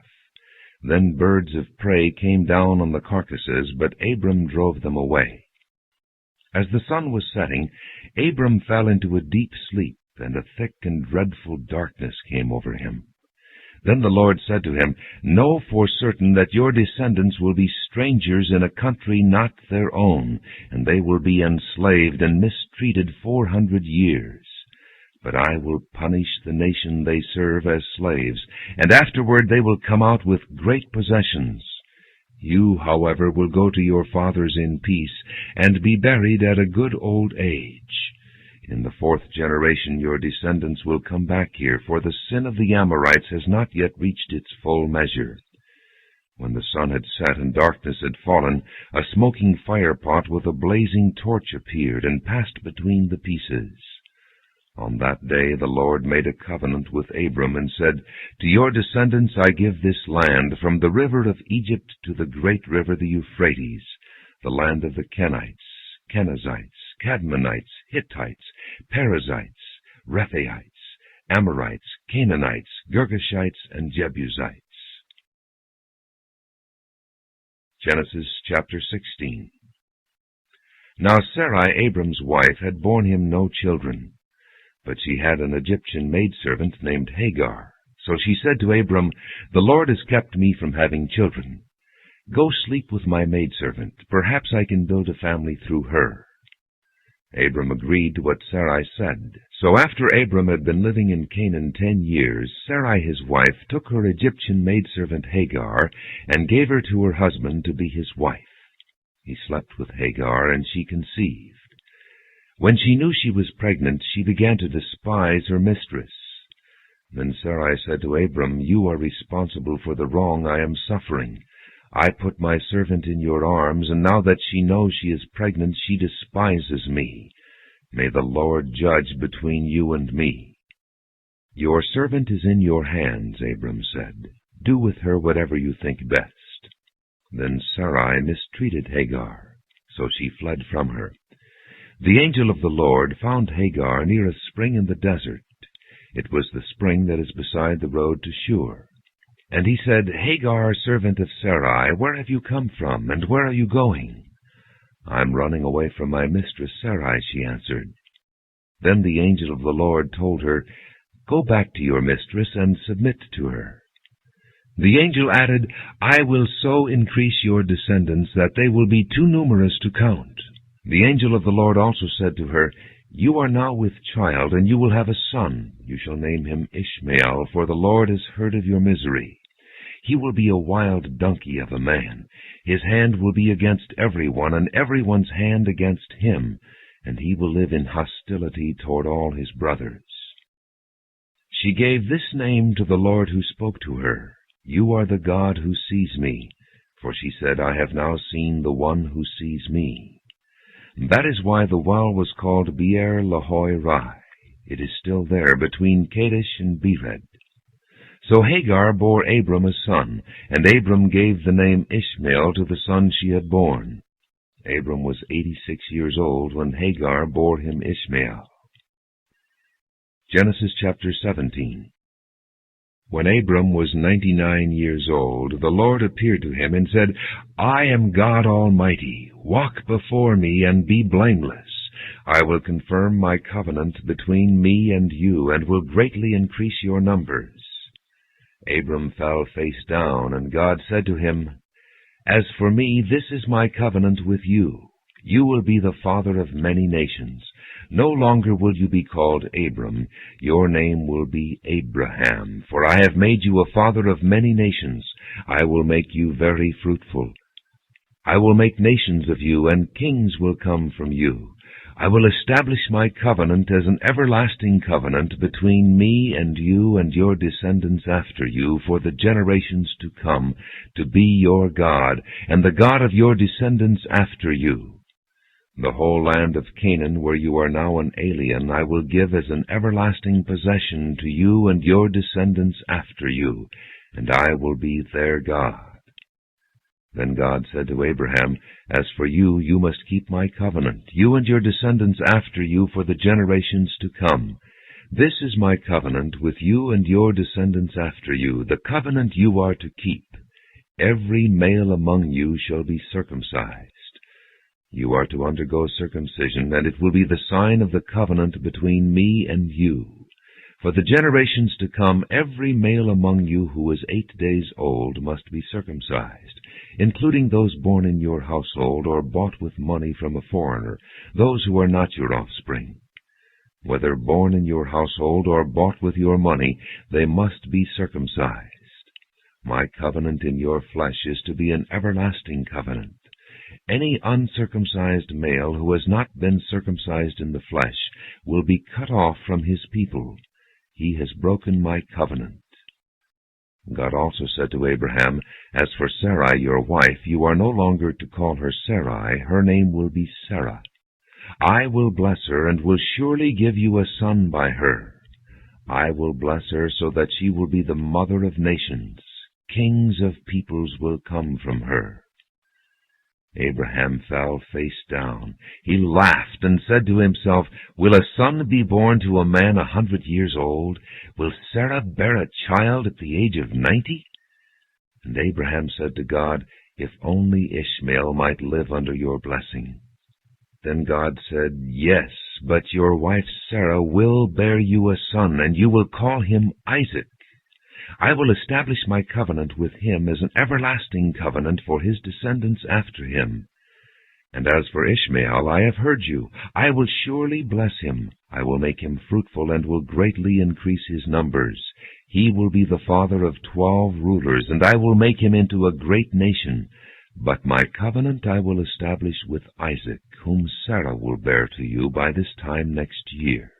Then birds of prey came down on the carcasses, but Abram drove them away. As the sun was setting, Abram fell into a deep sleep, and a thick and dreadful darkness came over him. Then the Lord said to him, Know for certain that your descendants will be strangers in a country not their own, and they will be enslaved and mistreated 400 years. But I will punish the nation they serve as slaves, and afterward they will come out with great possessions. You, however, will go to your fathers in peace, and be buried at a good old age. In the 4th generation your descendants will come back here, for the sin of the Amorites has not yet reached its full measure. When the sun had set and darkness had fallen, a smoking firepot with a blazing torch appeared and passed between the pieces. On that day the Lord made a covenant with Abram and said, To your descendants I give this land, from the river of Egypt to the great river the Euphrates, the land of the Kenites, Kenizzites, Cadmonites, Hittites, Perizzites, Rephaites, Amorites, Canaanites, Girgashites, and Jebusites. Genesis chapter 16. Now Sarai, Abram's wife, had borne him no children, but she had an Egyptian maidservant named Hagar. So she said to Abram, "The Lord has kept me from having children. Go sleep with my maidservant. Perhaps I can build a family through her." Abram agreed to what Sarai said. So after Abram had been living in Canaan 10 years, Sarai his wife took her Egyptian maidservant Hagar and gave her to her husband to be his wife. He slept with Hagar, and she conceived. When she knew she was pregnant, she began to despise her mistress. Then Sarai said to Abram, "You are responsible for the wrong I am suffering. I put my servant in your arms, and now that she knows she is pregnant, she despises me. May the Lord judge between you and me." "Your servant is in your hands," Abram said. "Do with her whatever you think best." Then Sarai mistreated Hagar, so she fled from her. The angel of the Lord found Hagar near a spring in the desert. It was the spring that is beside the road to Shur. And he said, "Hagar, servant of Sarai, where have you come from, and where are you going?" "I'm running away from my mistress Sarai," she answered. Then the angel of the Lord told her, "Go back to your mistress and submit to her." The angel added, "I will so increase your descendants that they will be too numerous to count." The angel of the Lord also said to her, "You are now with child, and you will have a son. You shall name him Ishmael, for the Lord has heard of your misery. He will be a wild donkey of a man. His hand will be against everyone, and everyone's hand against him, and he will live in hostility toward all his brothers." She gave this name to the Lord who spoke to her, "You are the God who sees me," for she said, "I have now seen the one who sees me." That is why the well was called Beer Lahai Rai. It is still there, between Kadesh and Bered. So Hagar bore Abram a son, and Abram gave the name Ishmael to the son she had born. Abram was 86 years old when Hagar bore him Ishmael. Genesis chapter 17. When Abram was 99 years old, the Lord appeared to him and said, "I am God Almighty. Walk before me and be blameless. I will confirm my covenant between me and you, and will greatly increase your numbers." Abram fell face down, and God said to him, "As for me, this is my covenant with you. You will be the father of many nations. No longer will you be called Abram. Your name will be Abraham, for I have made you a father of many nations. I will make you very fruitful. I will make nations of you, and kings will come from you. I will establish my covenant as an everlasting covenant between me and you and your descendants after you for the generations to come, to be your God, and the God of your descendants after you. The whole land of Canaan, where you are now an alien, I will give as an everlasting possession to you and your descendants after you, and I will be their God." Then God said to Abraham, "As for you, you must keep my covenant, you and your descendants after you for the generations to come. This is my covenant with you and your descendants after you, the covenant you are to keep. Every male among you shall be circumcised. You are to undergo circumcision, and it will be the sign of the covenant between me and you. For the generations to come, every male among you who is 8 days old must be circumcised, including those born in your household or bought with money from a foreigner, those who are not your offspring. Whether born in your household or bought with your money, they must be circumcised. My covenant in your flesh is to be an everlasting covenant. Any uncircumcised male who has not been circumcised in the flesh will be cut off from his people. He has broken my covenant." God also said to Abraham, "As for Sarai, your wife, you are no longer to call her Sarai. Her name will be Sarah. I will bless her, and will surely give you a son by her. I will bless her so that she will be the mother of nations. Kings of peoples will come from her." Abraham fell face down. He laughed and said to himself, "Will a son be born to a man 100 years old? Will Sarah bear a child at the age of 90? And Abraham said to God, "If only Ishmael might live under your blessing." Then God said, "Yes, but your wife Sarah will bear you a son, and you will call him Isaac. I will establish my covenant with him as an everlasting covenant for his descendants after him. And as for Ishmael, I have heard you. I will surely bless him. I will make him fruitful and will greatly increase his numbers. He will be the father of 12 rulers, and I will make him into a great nation. But my covenant I will establish with Isaac, whom Sarah will bear to you by this time next year."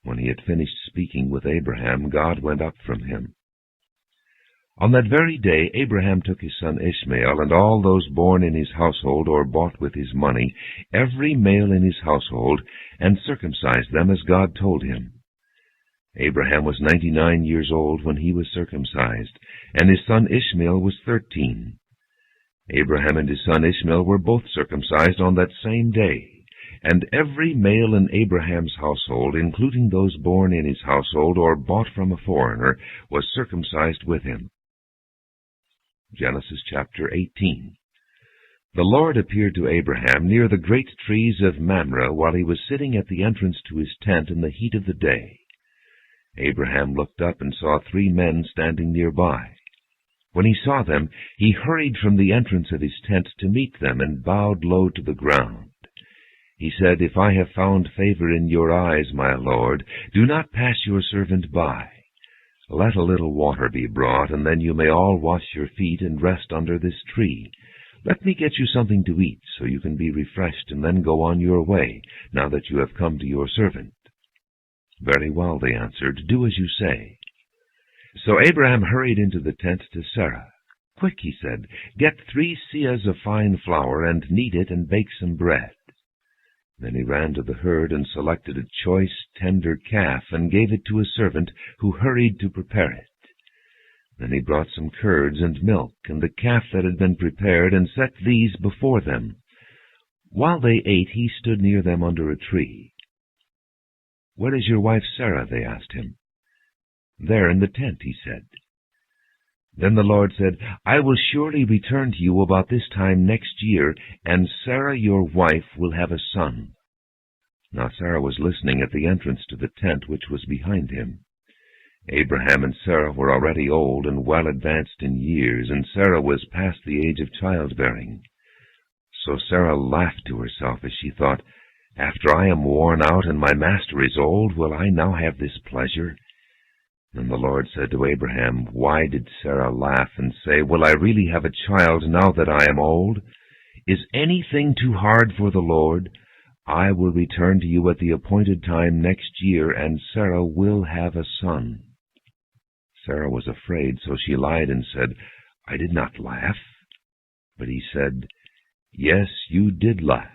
When he had finished speaking with Abraham, God went up from him. On that very day Abraham took his son Ishmael, and all those born in his household or bought with his money, every male in his household, and circumcised them as God told him. Abraham was 99 years old when he was circumcised, and his son Ishmael was 13. Abraham and his son Ishmael were both circumcised on that same day, and every male in Abraham's household, including those born in his household or bought from a foreigner, was circumcised with him. Genesis chapter 18. The Lord appeared to Abraham near the great trees of Mamre while he was sitting at the entrance to his tent in the heat of the day. Abraham looked up and saw 3 men standing nearby. When he saw them, he hurried from the entrance of his tent to meet them and bowed low to the ground. He said, "If I have found favor in your eyes, my Lord, do not pass your servant by. Let a little water be brought, and then you may all wash your feet and rest under this tree. Let me get you something to eat, so you can be refreshed, and then go on your way, now that you have come to your servant." "Very well," they answered, "do as you say." So Abraham hurried into the tent to Sarah. "Quick," he said, "get 3 seahs of fine flour, and knead it, and bake some bread." Then he ran to the herd and selected a choice, tender calf, and gave it to a servant, who hurried to prepare it. Then he brought some curds and milk, and the calf that had been prepared, and set these before them. While they ate, he stood near them under a tree. "Where is your wife Sarah?" they asked him. "There in the tent," he said. Then the Lord said, "I will surely return to you about this time next year, and Sarah your wife will have a son." Now Sarah was listening at the entrance to the tent which was behind him. Abraham and Sarah were already old and well advanced in years, and Sarah was past the age of childbearing. So Sarah laughed to herself as she thought, "After I am worn out and my master is old, will I now have this pleasure?" Then the Lord said to Abraham, "Why did Sarah laugh and say, 'Will I really have a child now that I am old?' Is anything too hard for the Lord? I will return to you at the appointed time next year, and Sarah will have a son." Sarah was afraid, so she lied and said, "I did not laugh." But he said, "Yes, you did laugh."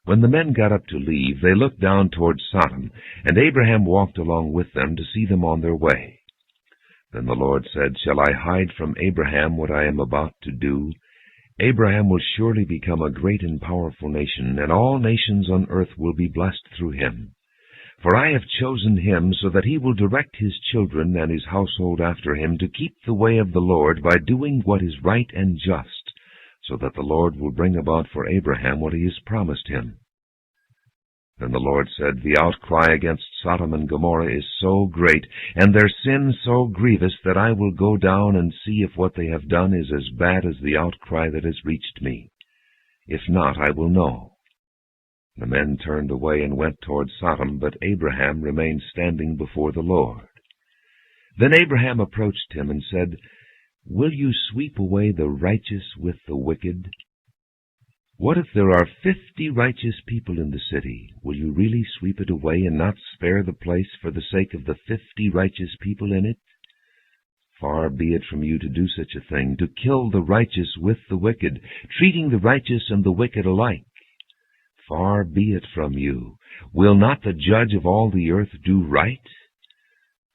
When the men got up to leave, they looked down toward Sodom, and Abraham walked along with them to see them on their way. Then the Lord said, "Shall I hide from Abraham what I am about to do? Abraham will surely become a great and powerful nation, and all nations on earth will be blessed through him. For I have chosen him so that he will direct his children and his household after him to keep the way of the Lord by doing what is right and just, so that the Lord will bring about for Abraham what he has promised him." Then the Lord said, "The outcry against Sodom and Gomorrah is so great, and their sin so grievous, that I will go down and see if what they have done is as bad as the outcry that has reached me. If not, I will know." The men turned away and went toward Sodom, but Abraham remained standing before the Lord. Then Abraham approached him and said, "Will you sweep away the righteous with the wicked? What if there are 50 righteous people in the city? Will you really sweep it away and not spare the place for the sake of the 50 righteous people in it? Far be it from you to do such a thing, to kill the righteous with the wicked, treating the righteous and the wicked alike. Far be it from you. Will not the judge of all the earth do right?"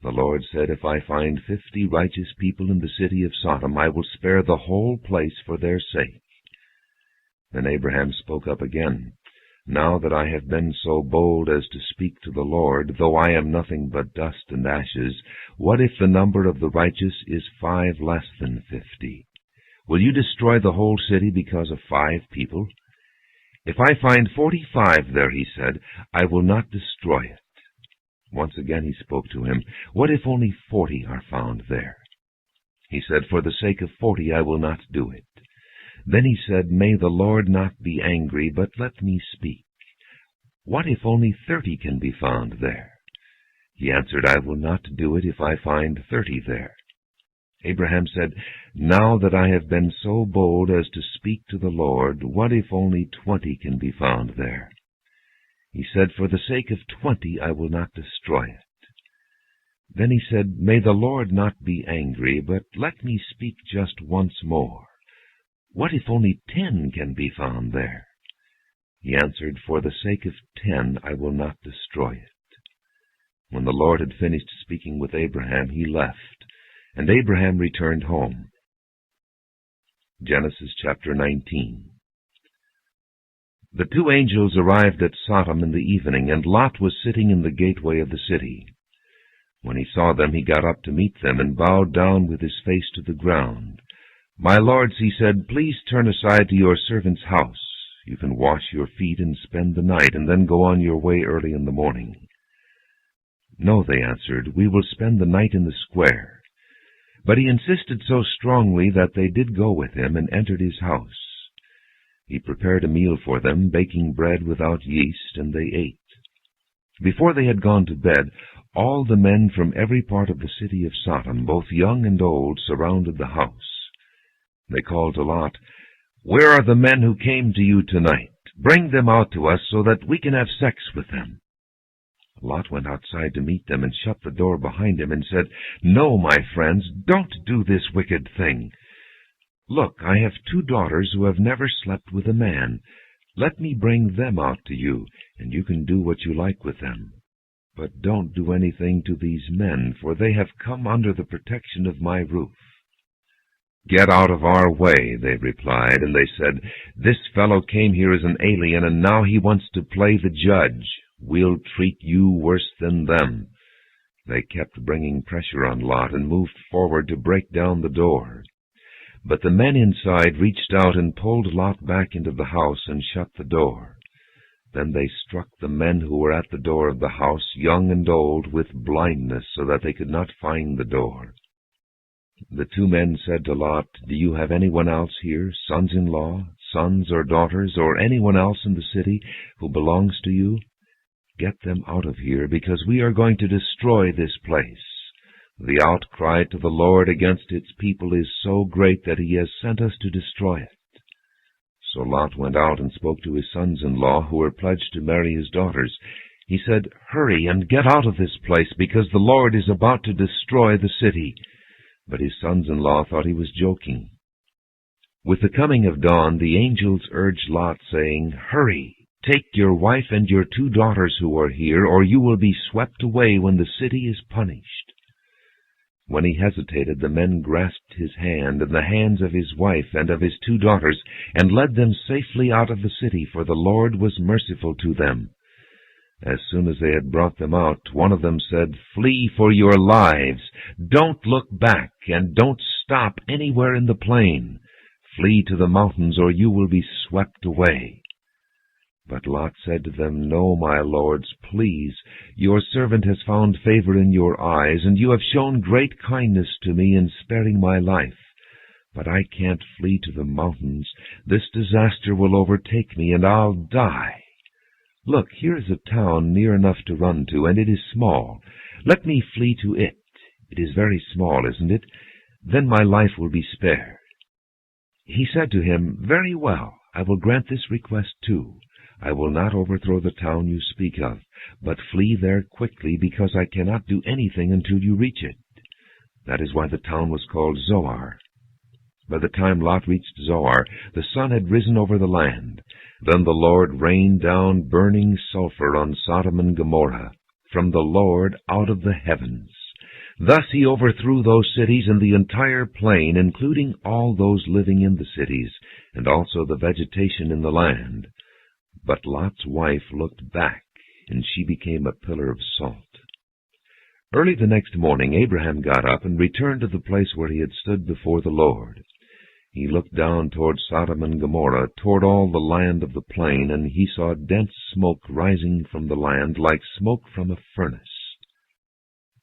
The Lord said, "If I find 50 righteous people in the city of Sodom, I will spare the whole place for their sake." Then Abraham spoke up again, "Now that I have been so bold as to speak to the Lord, though I am nothing but dust and ashes, what if the number of the righteous is 5 less than 50? Will you destroy the whole city because of 5 people? If I find 45 there, he said, I will not destroy it. Once again he spoke to him, What if only 40 are found there? He said, For the sake of 40 I will not do it. Then he said, May the Lord not be angry, but let me speak. What if only 30 can be found there? He answered, I will not do it if I find 30 there. Abraham said, Now that I have been so bold as to speak to the Lord, what if only 20 can be found there? He said, For the sake of 20 I will not destroy it. Then he said, May the Lord not be angry, but let me speak just once more. What if only 10 can be found there? He answered, For the sake of 10 I will not destroy it. When the Lord had finished speaking with Abraham, he left, and Abraham returned home. Genesis chapter 19. The two angels arrived at Sodom in the evening, and Lot was sitting in the gateway of the city. When he saw them, he got up to meet them, and bowed down with his face to the ground. My lords, he said, please turn aside to your servant's house. You can wash your feet and spend the night, and then go on your way early in the morning. No, they answered, we will spend the night in the square. But he insisted so strongly that they did go with him and entered his house. He prepared a meal for them, baking bread without yeast, and they ate. Before they had gone to bed, all the men from every part of the city of Sodom, both young and old, surrounded the house. They called to Lot, Where are the men who came to you tonight? Bring them out to us so that we can have sex with them. Lot went outside to meet them and shut the door behind him and said, No, my friends, don't do this wicked thing. Look, I have 2 daughters who have never slept with a man. Let me bring them out to you, and you can do what you like with them. But don't do anything to these men, for they have come under the protection of my roof. Get out of our way, they replied, and they said, This fellow came here as an alien, and now he wants to play the judge. We'll treat you worse than them. They kept bringing pressure on Lot and moved forward to break down the door. But the men inside reached out and pulled Lot back into the house and shut the door. Then they struck the men who were at the door of the house, young and old, with blindness, so that they could not find the door. The 2 men said to Lot, Do you have anyone else here, sons-in-law, sons or daughters, or anyone else in the city who belongs to you? Get them out of here, because we are going to destroy this place. The outcry to the Lord against its people is so great that he has sent us to destroy it. So Lot went out and spoke to his sons-in-law, who were pledged to marry his daughters. He said, Hurry and get out of this place, because the Lord is about to destroy the city. But his sons-in-law thought he was joking. With the coming of dawn, the angels urged Lot, saying, Hurry, take your wife and your 2 daughters who are here, or you will be swept away when the city is punished. When he hesitated, the men grasped his hand and the hands of his wife and of his 2 daughters, and led them safely out of the city, for the Lord was merciful to them. As soon as they had brought them out, one of them said, Flee for your lives. Don't look back, and don't stop anywhere in the plain. Flee to the mountains, or you will be swept away. But Lot said to them, No, my lords, please. Your servant has found favor in your eyes, and you have shown great kindness to me in sparing my life. But I can't flee to the mountains. This disaster will overtake me, and I'll die. Look, here is a town near enough to run to, and it is small. Let me flee to it. It is very small, isn't it? Then my life will be spared. He said to him, Very well, I will grant this request too. I will not overthrow the town you speak of, but flee there quickly, because I cannot do anything until you reach it. That is why the town was called Zoar. By the time Lot reached Zoar, the sun had risen over the land. Then the Lord rained down burning sulfur on Sodom and Gomorrah, from the Lord out of the heavens. Thus he overthrew those cities and the entire plain, including all those living in the cities, and also the vegetation in the land. But Lot's wife looked back, and she became a pillar of salt. Early the next morning Abraham got up and returned to the place where he had stood before the Lord. He looked down toward Sodom and Gomorrah, toward all the land of the plain, and he saw dense smoke rising from the land like smoke from a furnace.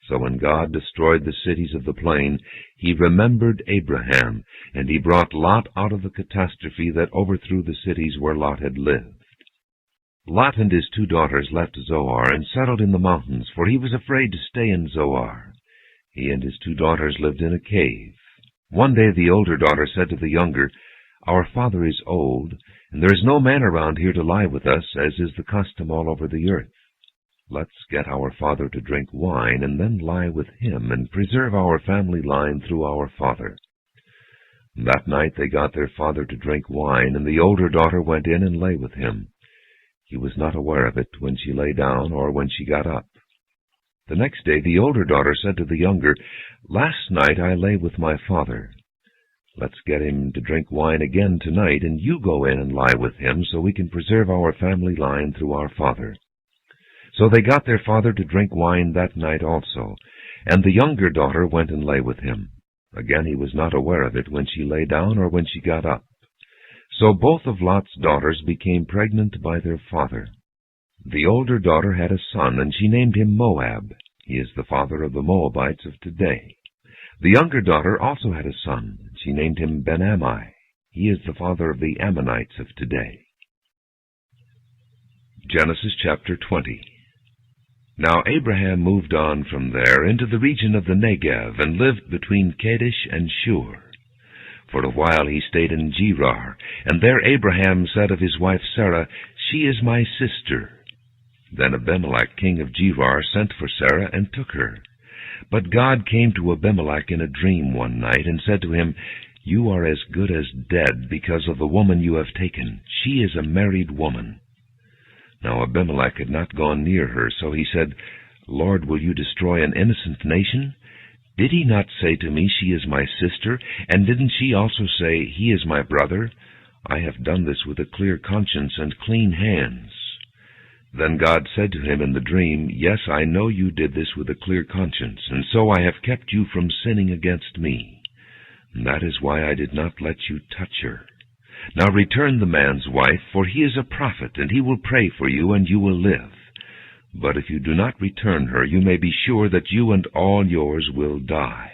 So when God destroyed the cities of the plain, he remembered Abraham, and he brought Lot out of the catastrophe that overthrew the cities where Lot had lived. Lot and his 2 daughters left Zoar and settled in the mountains, for he was afraid to stay in Zoar. He and his 2 daughters lived in a cave. One day the older daughter said to the younger, "Our father is old, and there is no man around here to lie with us, as is the custom all over the earth. Let's get our father to drink wine, and then lie with him, and preserve our family line through our father." That night they got their father to drink wine, and the older daughter went in and lay with him. He was not aware of it when she lay down or when she got up. The next day the older daughter said to the younger, "Last night I lay with my father. Let's get him to drink wine again tonight, and you go in and lie with him, so we can preserve our family line through our father." So they got their father to drink wine that night also, and the younger daughter went and lay with him. Again he was not aware of it when she lay down or when she got up. So both of Lot's daughters became pregnant by their father. The older daughter had a son, and she named him Moab. He is the father of the Moabites of today. The younger daughter also had a son, and she named him Ben-Ammi. He is the father of the Ammonites of today. Genesis chapter 20. Now Abraham moved on from there into the region of the Negev, and lived between Kadesh and Shur. For a while he stayed in Gerar, and there Abraham said of his wife Sarah, "She is my sister." Then Abimelech king of Gerar sent for Sarah and took her. But God came to Abimelech in a dream one night, and said to him, "You are as good as dead because of the woman you have taken. She is a married woman." Now Abimelech had not gone near her, so he said, "Lord, will you destroy an innocent nation? Did he not say to me, 'She is my sister'? And didn't she also say, 'He is my brother'? I have done this with a clear conscience and clean hands." Then God said to him in the dream, "Yes, I know you did this with a clear conscience, and so I have kept you from sinning against me. And that is why I did not let you touch her. Now return the man's wife, for he is a prophet, and he will pray for you, and you will live. But if you do not return her, you may be sure that you and all yours will die."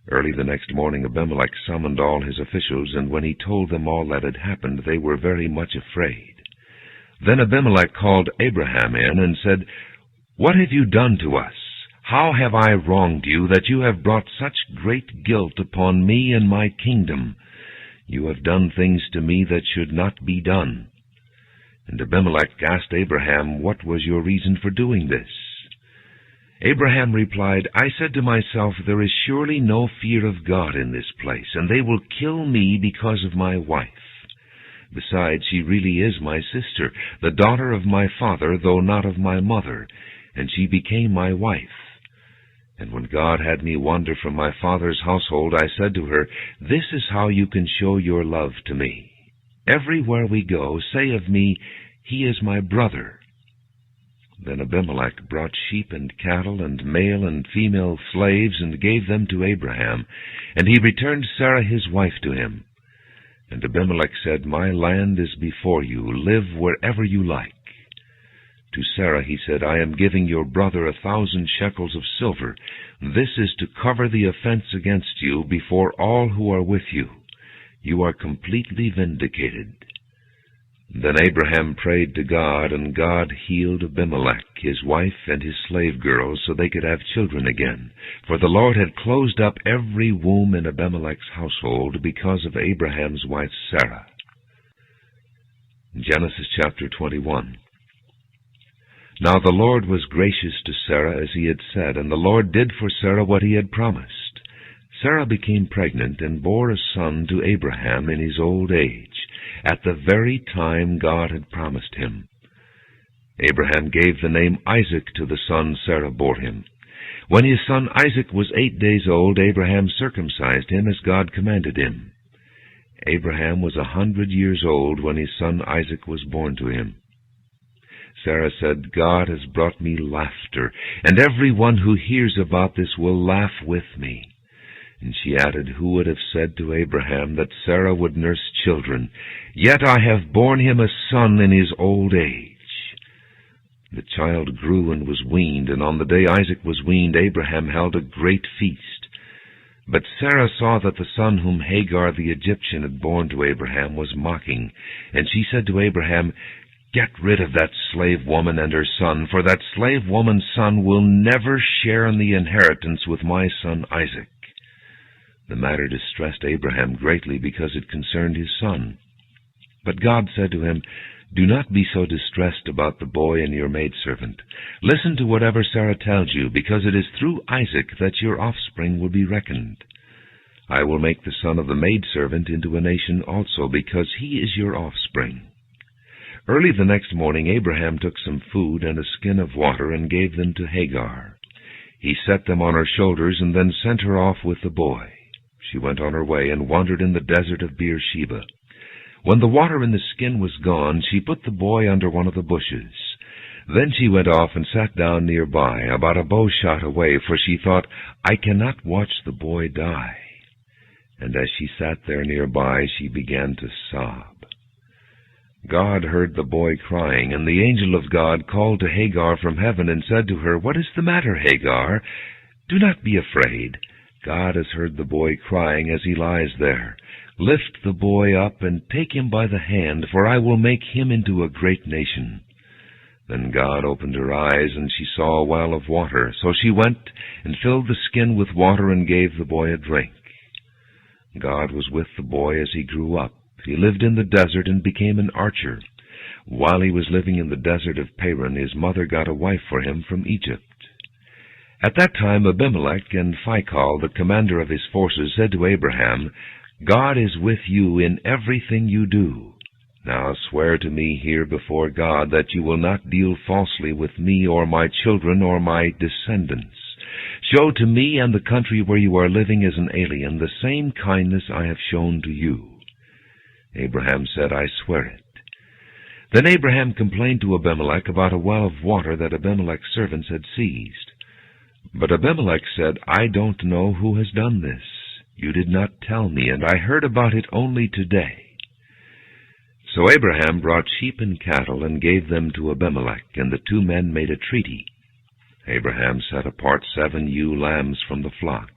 Early the next morning Abimelech summoned all his officials, and when he told them all that had happened, they were very much afraid. Then Abimelech called Abraham in and said, "What have you done to us? How have I wronged you, that you have brought such great guilt upon me and my kingdom? You have done things to me that should not be done." And Abimelech asked Abraham, "What was your reason for doing this?" Abraham replied, "I said to myself, there is surely no fear of God in this place, and they will kill me because of my wife. Besides, she really is my sister, the daughter of my father, though not of my mother, and she became my wife. And when God had me wander from my father's household, I said to her, 'This is how you can show your love to me. Everywhere we go, say of me, "He is my brother."'" Then Abimelech brought sheep and cattle and male and female slaves and gave them to Abraham, and he returned Sarah his wife to him. And Abimelech said, "My land is before you. Live wherever you like." To Sarah he said, "I am giving your brother 1,000 shekels of silver. This is to cover the offense against you before all who are with you. You are completely vindicated." Then Abraham prayed to God, and God healed Abimelech, his wife, and his slave girls, so they could have children again. For the Lord had closed up every womb in Abimelech's household because of Abraham's wife Sarah. Genesis chapter 21. Now the Lord was gracious to Sarah as he had said, and the Lord did for Sarah what he had promised. Sarah became pregnant and bore a son to Abraham in his old age, at the very time God had promised him. Abraham gave the name Isaac to the son Sarah bore him. When his son Isaac was 8 days old, Abraham circumcised him as God commanded him. Abraham was 100 years old when his son Isaac was born to him. Sarah said, "God has brought me laughter, and everyone who hears about this will laugh with me." And she added, "Who would have said to Abraham that Sarah would nurse children? Yet I have borne him a son in his old age." The child grew and was weaned, and on the day Isaac was weaned, Abraham held a great feast. But Sarah saw that the son whom Hagar the Egyptian had borne to Abraham was mocking, and she said to Abraham, "Get rid of that slave woman and her son, for that slave woman's son will never share in the inheritance with my son Isaac." The matter distressed Abraham greatly because it concerned his son. But God said to him, "Do not be so distressed about the boy and your maidservant. Listen to whatever Sarah tells you, because it is through Isaac that your offspring will be reckoned. I will make the son of the maidservant into a nation also, because he is your offspring." Early the next morning Abraham took some food and a skin of water and gave them to Hagar. He set them on her shoulders and then sent her off with the boy. She went on her way and wandered in the desert of Beersheba. When the water in the skin was gone, she put the boy under one of the bushes. Then she went off and sat down nearby, about a bow shot away, for she thought, "I cannot watch the boy die." And as she sat there nearby, she began to sob. God heard the boy crying, and the angel of God called to Hagar from heaven and said to her, "What is the matter, Hagar? Do not be afraid. God has heard the boy crying as he lies there. Lift the boy up and take him by the hand, for I will make him into a great nation." Then God opened her eyes, and she saw a well of water. So she went and filled the skin with water and gave the boy a drink. God was with the boy as he grew up. He lived in the desert and became an archer. While he was living in the desert of Paran, his mother got a wife for him from Egypt. At that time Abimelech and Phicol, the commander of his forces, said to Abraham, "God is with you in everything you do. Now swear to me here before God that you will not deal falsely with me or my children or my descendants. Show to me and the country where you are living as an alien the same kindness I have shown to you." Abraham said, "I swear it." Then Abraham complained to Abimelech about a well of water that Abimelech's servants had seized. But Abimelech said, "I don't know who has done this. You did not tell me, and I heard about it only today." So Abraham brought sheep and cattle and gave them to Abimelech, and the two men made a treaty. Abraham set apart 7 ewe lambs from the flock.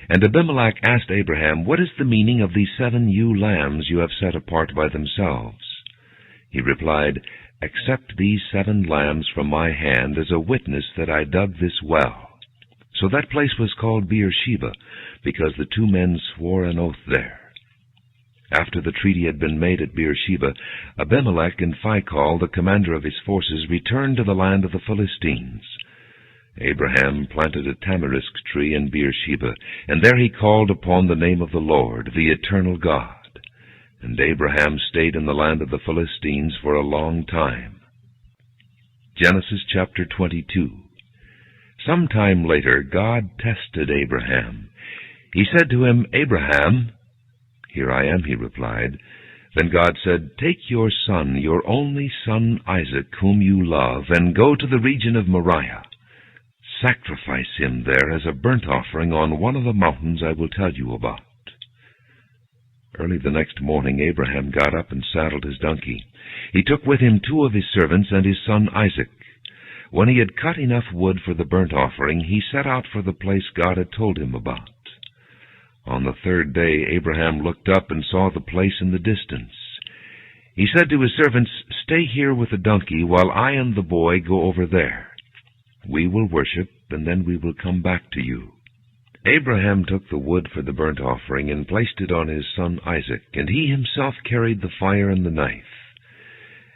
And Abimelech asked Abraham, "What is the meaning of these 7 ewe lambs you have set apart by themselves?" He replied, "Accept these 7 lambs from my hand as a witness that I dug this well." So that place was called Beersheba, because the two men swore an oath there. After the treaty had been made at Beersheba, Abimelech and Phicol, the commander of his forces, returned to the land of the Philistines. Abraham planted a tamarisk tree in Beersheba, and there he called upon the name of the Lord, the eternal God. And Abraham stayed in the land of the Philistines for a long time. Genesis chapter 22. Some time later, God tested Abraham. He said to him, "Abraham." "Here I am," he replied. Then God said, "Take your son, your only son Isaac, whom you love, and go to the region of Moriah. Sacrifice him there as a burnt offering on one of the mountains I will tell you about." Early the next morning Abraham got up and saddled his donkey. He took with him 2 of his servants and his son Isaac. When he had cut enough wood for the burnt offering, he set out for the place God had told him about. On the 3rd day Abraham looked up and saw the place in the distance. He said to his servants, "Stay here with the donkey while I and the boy go over there. We will worship, and then we will come back to you." Abraham took the wood for the burnt offering and placed it on his son Isaac, and he himself carried the fire and the knife.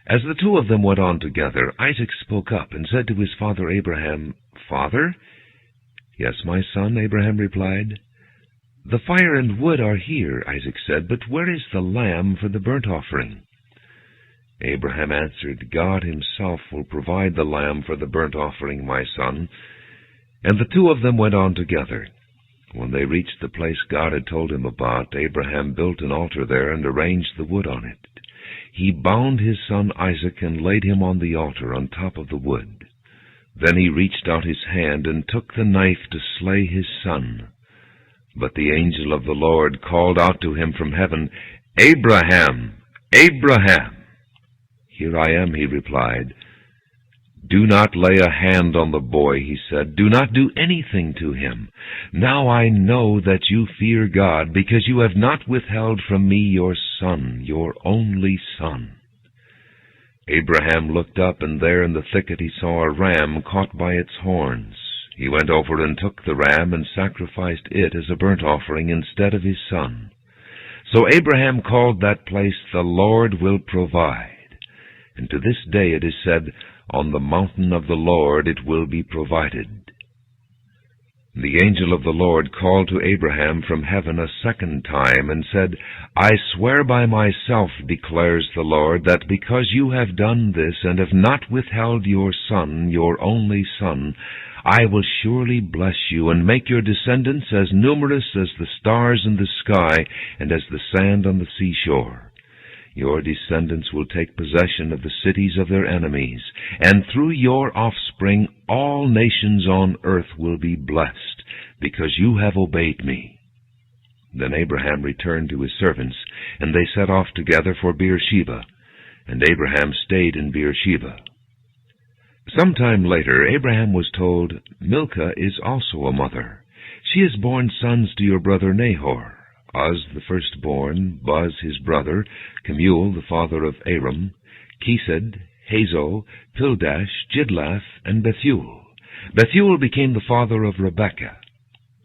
As the 2 of them went on together, Isaac spoke up and said to his father Abraham, "Father?" "Yes, my son," Abraham replied. "The fire and wood are here," Isaac said, "but where is the lamb for the burnt offering?" Abraham answered, "God himself will provide the lamb for the burnt offering, my son." And the 2 of them went on together. When they reached the place God had told him about, Abraham built an altar there and arranged the wood on it. He bound his son Isaac and laid him on the altar on top of the wood. Then he reached out his hand and took the knife to slay his son. But the angel of the Lord called out to him from heaven, "Abraham, Abraham!" "Here I am," he replied. "Do not lay a hand on the boy," he said. "Do not do anything to him. Now I know that you fear God, because you have not withheld from me your son, your only son." Abraham looked up, and there in the thicket he saw a ram caught by its horns. He went over and took the ram and sacrificed it as a burnt offering instead of his son. So Abraham called that place, "The Lord will provide." And to this day it is said, "On the mountain of the Lord it will be provided." The angel of the Lord called to Abraham from heaven a second time and said, "I swear by myself, declares the Lord, that because you have done this and have not withheld your son, your only son, I will surely bless you and make your descendants as numerous as the stars in the sky and as the sand on the seashore. Your descendants will take possession of the cities of their enemies, and through your offspring all nations on earth will be blessed, because you have obeyed me." Then Abraham returned to his servants, and they set off together for Beersheba, and Abraham stayed in Beersheba. Some time later, Abraham was told, "Milcah is also a mother. She has borne sons to your brother Nahor, Uz the firstborn, Buz his brother, Kemuel the father of Aram, Kesed, Hazo, Pildash, Jidlaph, and Bethuel. Bethuel became the father of Rebekah.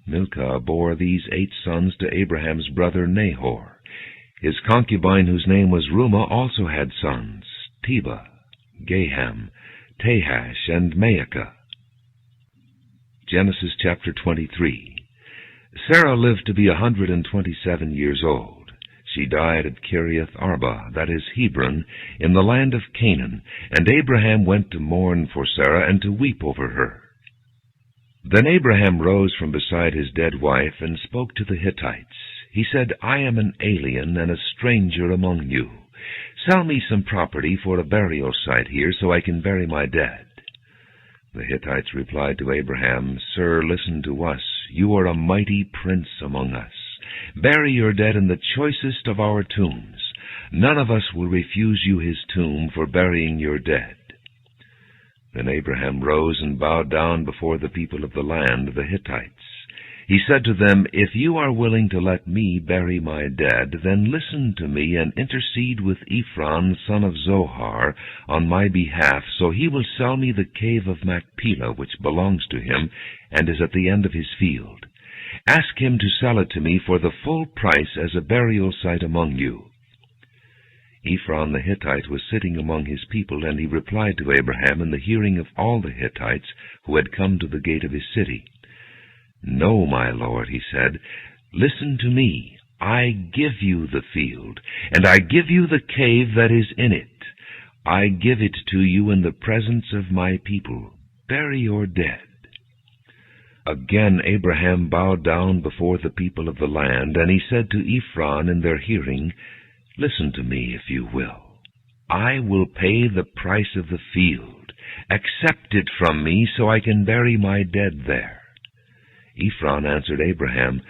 Milcah bore these 8 sons to Abraham's brother Nahor. His concubine, whose name was Reumah, also had sons, Tebah, Gaham, Tahash, and Maacah. Genesis chapter 23. Sarah lived to be 127 years old. She died at Kiriath Arba, that is Hebron, in the land of Canaan, and Abraham went to mourn for Sarah and to weep over her. Then Abraham rose from beside his dead wife and spoke to the Hittites. He said, "I am an alien and a stranger among you. Sell me some property for a burial site here, so I can bury my dead." The Hittites replied to Abraham, "Sir, listen to us. You are a mighty prince among us. Bury your dead in the choicest of our tombs. None of us will refuse you his tomb for burying your dead." Then Abraham rose and bowed down before the people of the land, the Hittites. He said to them, "If you are willing to let me bury my dead, then listen to me and intercede with Ephron, son of Zohar, on my behalf, so he will sell me the cave of Machpelah, which belongs to him, and is at the end of his field. Ask him to sell it to me for the full price as a burial site among you." Ephron the Hittite was sitting among his people, and he replied to Abraham in the hearing of all the Hittites who had come to the gate of his city. "No, my lord," he said, "listen to me. I give you the field, and I give you the cave that is in it. I give it to you in the presence of my people. Bury your dead." Again Abraham bowed down before the people of the land, and he said to Ephron in their hearing, "Listen to me, if you will. I will pay the price of the field. Accept it from me, so I can bury my dead there." Ephron answered Abraham,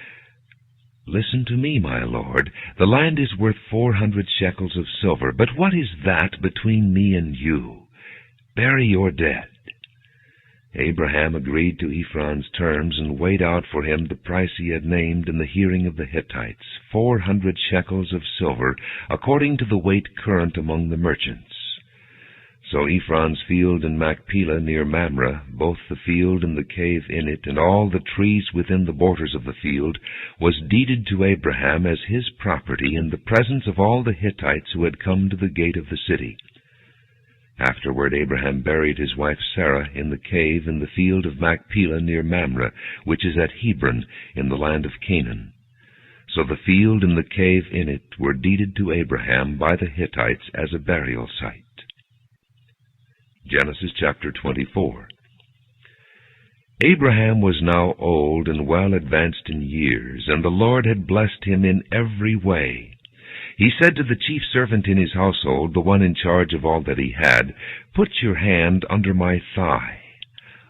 "Listen to me, my lord. The land is worth 400 shekels of silver, but what is that between me and you? Bury your dead." Abraham agreed to Ephron's terms and weighed out for him the price he had named in the hearing of the Hittites, 400 shekels of silver, according to the weight current among the merchants. So Ephron's field in Machpelah near Mamre, both the field and the cave in it, and all the trees within the borders of the field, was deeded to Abraham as his property in the presence of all the Hittites who had come to the gate of the city. Afterward Abraham buried his wife Sarah in the cave in the field of Machpelah near Mamre, which is at Hebron in the land of Canaan. So the field and the cave in it were deeded to Abraham by the Hittites as a burial site. Genesis chapter 24. Abraham was now old and well advanced in years, and the Lord had blessed him in every way. He said to the chief servant in his household, the one in charge of all that he had, "Put your hand under my thigh."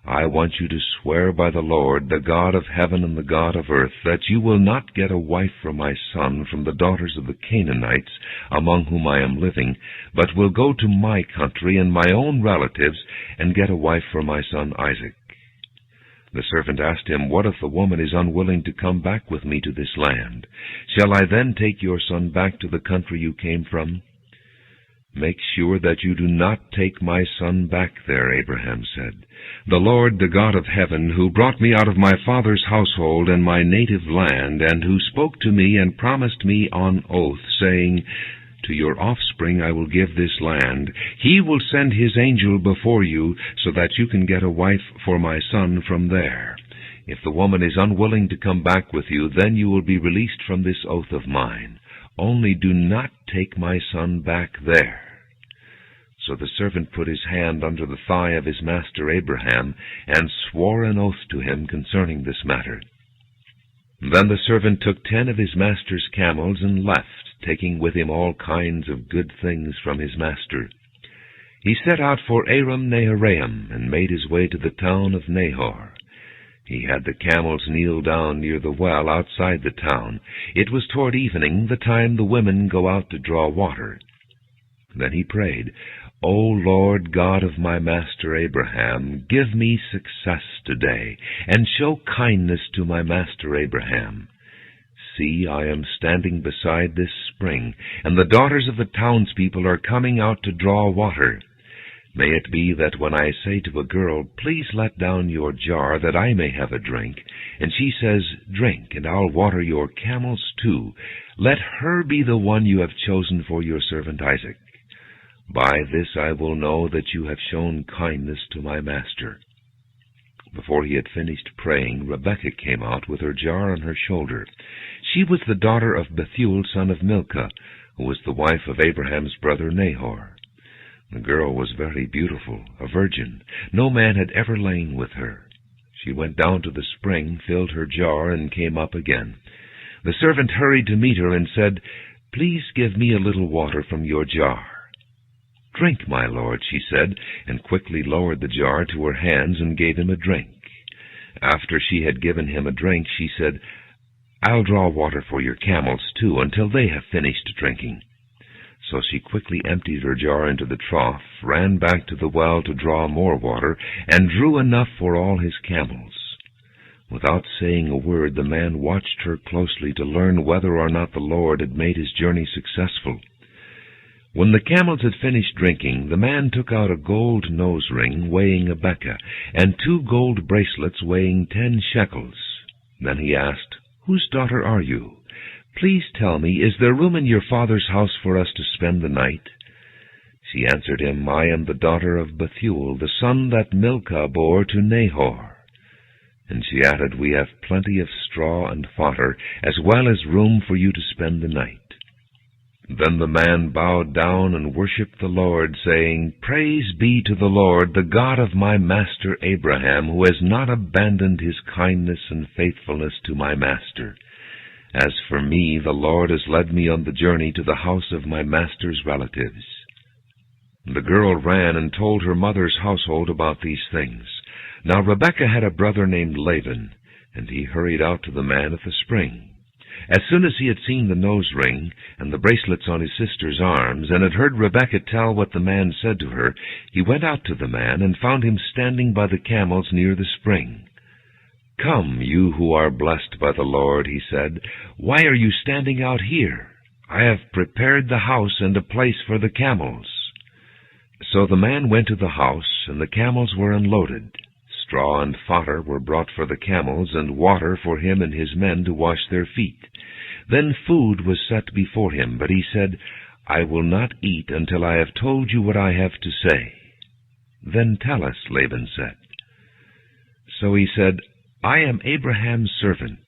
I want you to swear by the Lord, the God of heaven and the God of earth, that you will not get a wife for my son from the daughters of the Canaanites, among whom I am living, but will go to my country and my own relatives, and get a wife for my son Isaac. The servant asked him, What if the woman is unwilling to come back with me to this land? Shall I then take your son back to the country you came from? Make sure that you do not take my son back there, Abraham said. The Lord, the God of heaven, who brought me out of my father's household and my native land, and who spoke to me and promised me on oath, saying, To your offspring I will give this land. He will send his angel before you, so that you can get a wife for my son from there. If the woman is unwilling to come back with you, then you will be released from this oath of mine. Only do not take my son back there. So the servant put his hand under the thigh of his master Abraham, and swore an oath to him concerning this matter. Then the servant took 10 of his master's camels and left, taking with him all kinds of good things from his master. He set out for Aram Naharaim, and made his way to the town of Nahor. He had the camels kneel down near the well outside the town. It was toward evening, the time the women go out to draw water. Then he prayed, O Lord God of my master Abraham, give me success today, and show kindness to my master Abraham. See, I am standing beside this spring, and the daughters of the townspeople are coming out to draw water. May it be that when I say to a girl, Please let down your jar, that I may have a drink, and she says, Drink, and I'll water your camels too, let her be the one you have chosen for your servant Isaac. By this I will know that you have shown kindness to my master. Before he had finished praying, Rebekah came out with her jar on her shoulder. She was the daughter of Bethuel, son of Milcah, who was the wife of Abraham's brother Nahor. The girl was very beautiful, a virgin. No man had ever lain with her. She went down to the spring, filled her jar, and came up again. The servant hurried to meet her and said, Please give me a little water from your jar. Drink, my lord, she said, and quickly lowered the jar to her hands and gave him a drink. After she had given him a drink, she said, I'll draw water for your camels, too, until they have finished drinking. So she quickly emptied her jar into the trough, ran back to the well to draw more water, and drew enough for all his camels. Without saying a word, the man watched her closely to learn whether or not the Lord had made his journey successful. When the camels had finished drinking, the man took out a gold nose ring weighing a beka, and 2 gold bracelets weighing 10 shekels. Then he asked, Whose daughter are you? Please tell me, is there room in your father's house for us to spend the night? She answered him, I am the daughter of Bethuel, the son that Milcah bore to Nahor. And she added, We have plenty of straw and fodder, as well as room for you to spend the night. Then the man bowed down and worshipped the Lord, saying, Praise be to the Lord, the God of my master Abraham, who has not abandoned his kindness and faithfulness to my master. As for me, the Lord has led me on the journey to the house of my master's relatives. The girl ran and told her mother's household about these things. Now Rebekah had a brother named Laban, and he hurried out to the man at the spring. As soon as he had seen the nose ring and the bracelets on his sister's arms, and had heard Rebekah tell what the man said to her, he went out to the man and found him standing by the camels near the spring. Come, you who are blessed by the Lord, he said, why are you standing out here? I have prepared the house and a place for the camels. So the man went to the house, and the camels were unloaded. Straw and fodder were brought for the camels, and water for him and his men to wash their feet. Then food was set before him, but he said, I will not eat until I have told you what I have to say. Then tell us, Laban said. So he said, I am Abraham's servant.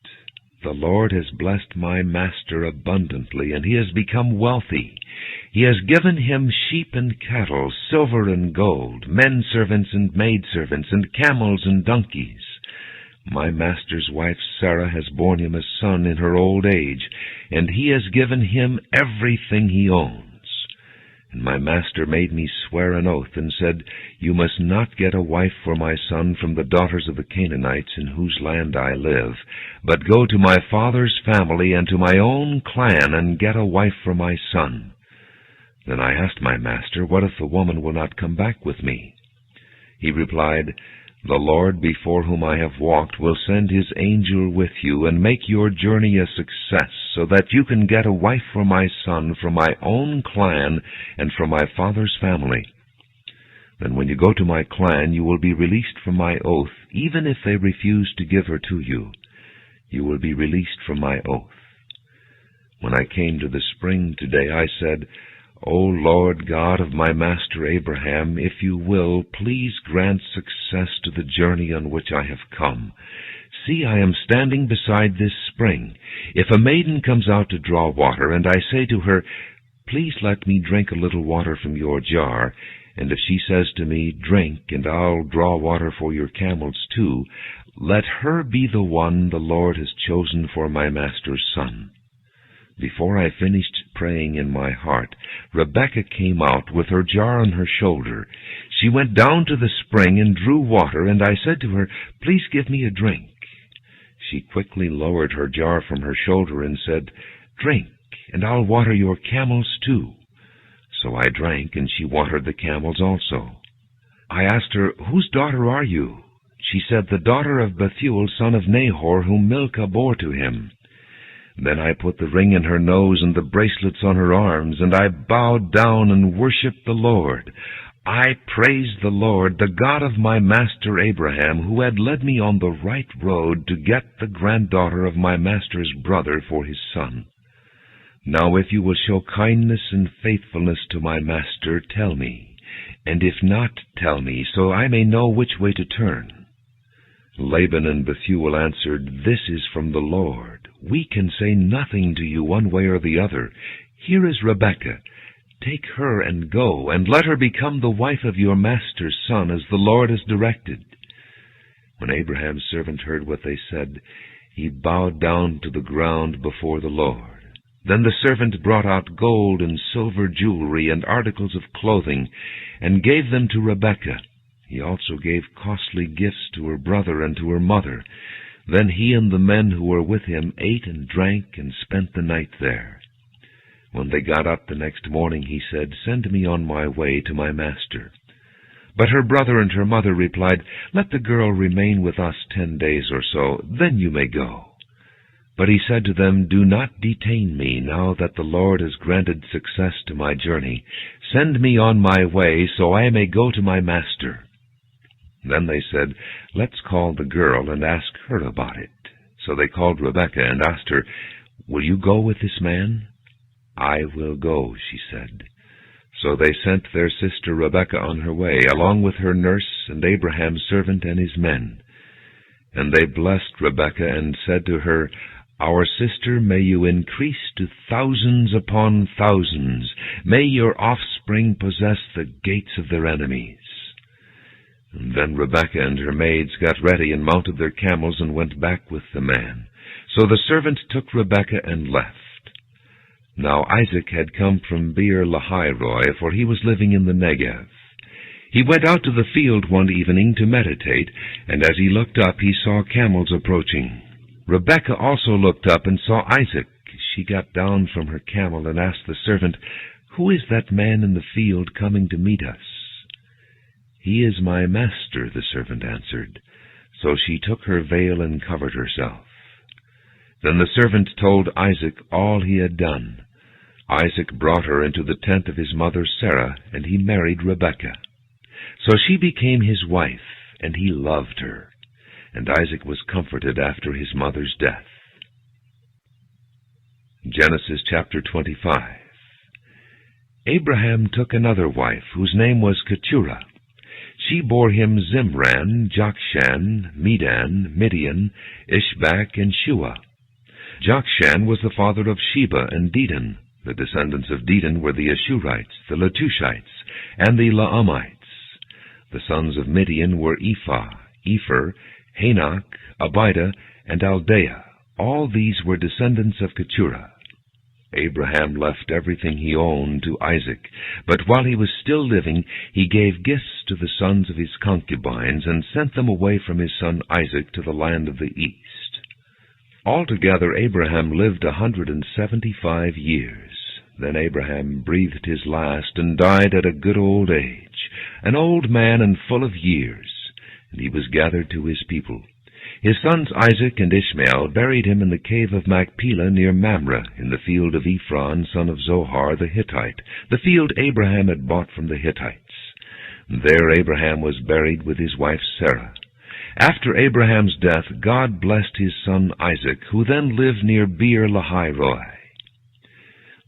The Lord has blessed my master abundantly, and he has become wealthy. He has given him sheep and cattle, silver and gold, men servants and maidservants, and camels and donkeys. My master's wife Sarah has borne him a son in her old age, and he has given him everything he owns. And my master made me swear an oath, and said, You must not get a wife for my son from the daughters of the Canaanites in whose land I live, but go to my father's family and to my own clan, and get a wife for my son. Then I asked my master, What if the woman will not come back with me? He replied, The Lord before whom I have walked will send his angel with you, and make your journey a success, so that you can get a wife for my son from my own clan and from my father's family. Then when you go to my clan, you will be released from my oath, even if they refuse to give her to you. You will be released from my oath. When I came to the spring today, I said, O Lord God of my master Abraham, if you will, please grant success to the journey on which I have come. See, I am standing beside this spring. If a maiden comes out to draw water, and I say to her, Please let me drink a little water from your jar, and if she says to me, Drink, and I'll draw water for your camels too, let her be the one the Lord has chosen for my master's son. Before I finished praying in my heart, Rebekah came out with her jar on her shoulder. She went down to the spring and drew water, and I said to her, Please give me a drink. She quickly lowered her jar from her shoulder and said, Drink, and I'll water your camels too. So I drank, and she watered the camels also. I asked her, Whose daughter are you? She said, The daughter of Bethuel, son of Nahor, whom Milcah bore to him. Then I put the ring in her nose and the bracelets on her arms, and I bowed down and worshipped the Lord. I praised the Lord, the God of my master Abraham, who had led me on the right road to get the granddaughter of my master's brother for his son. Now if you will show kindness and faithfulness to my master, tell me, and if not, tell me, so I may know which way to turn. Laban and Bethuel answered, This is from the Lord. We can say nothing to you one way or the other. Here is Rebekah. Take her and go, and let her become the wife of your master's son, as the Lord has directed. When Abraham's servant heard what they said, he bowed down to the ground before the Lord. Then the servant brought out gold and silver jewelry and articles of clothing, and gave them to Rebekah. He also gave costly gifts to her brother and to her mother. Then he and the men who were with him ate and drank and spent the night there. When they got up the next morning, he said, Send me on my way to my master. But her brother and her mother replied, Let the girl remain with us 10 days or so, then you may go. But he said to them, Do not detain me, now that the Lord has granted success to my journey. Send me on my way, so I may go to my master. Then they said, Let's call the girl and ask her about it. So they called Rebekah and asked her, Will you go with this man? I will go, she said. So they sent their sister Rebekah on her way, along with her nurse and Abraham's servant and his men. And they blessed Rebekah and said to her, Our sister, may you increase to thousands upon thousands. May your offspring possess the gates of their enemies. And then Rebekah and her maids got ready and mounted their camels and went back with the man. So the servant took Rebekah and left. Now Isaac had come from Beer-lahai-roi, for he was living in the Negev. He went out to the field one evening to meditate, and as he looked up he saw camels approaching. Rebekah also looked up and saw Isaac. She got down from her camel and asked the servant, Who is that man in the field coming to meet us? He is my master, the servant answered. So she took her veil and covered herself. Then the servant told Isaac all he had done. Isaac brought her into the tent of his mother Sarah, and he married Rebekah. So she became his wife, and he loved her. And Isaac was comforted after his mother's death. Genesis chapter 25. Abraham took another wife, whose name was Keturah. She bore him Zimran, Jokshan, Medan, Midian, Ishbak, and Shua. Jokshan was the father of Sheba and Dedan. The descendants of Dedan were the Ashurites, the Letushites, and the Laamites. The sons of Midian were Ephah, Epher, Hanok, Abida, and Aldeah. All these were descendants of Keturah. Abraham left everything he owned to Isaac, but while he was still living, he gave gifts to the sons of his concubines and sent them away from his son Isaac to the land of the east. Altogether, Abraham lived 175 years. Then Abraham breathed his last and died at a good old age, an old man and full of years, and he was gathered to his people. His sons Isaac and Ishmael buried him in the cave of Machpelah near Mamre, in the field of Ephron, son of Zohar the Hittite, the field Abraham had bought from the Hittites. There Abraham was buried with his wife Sarah. After Abraham's death, God blessed his son Isaac, who then lived near Beer-lahai-roi.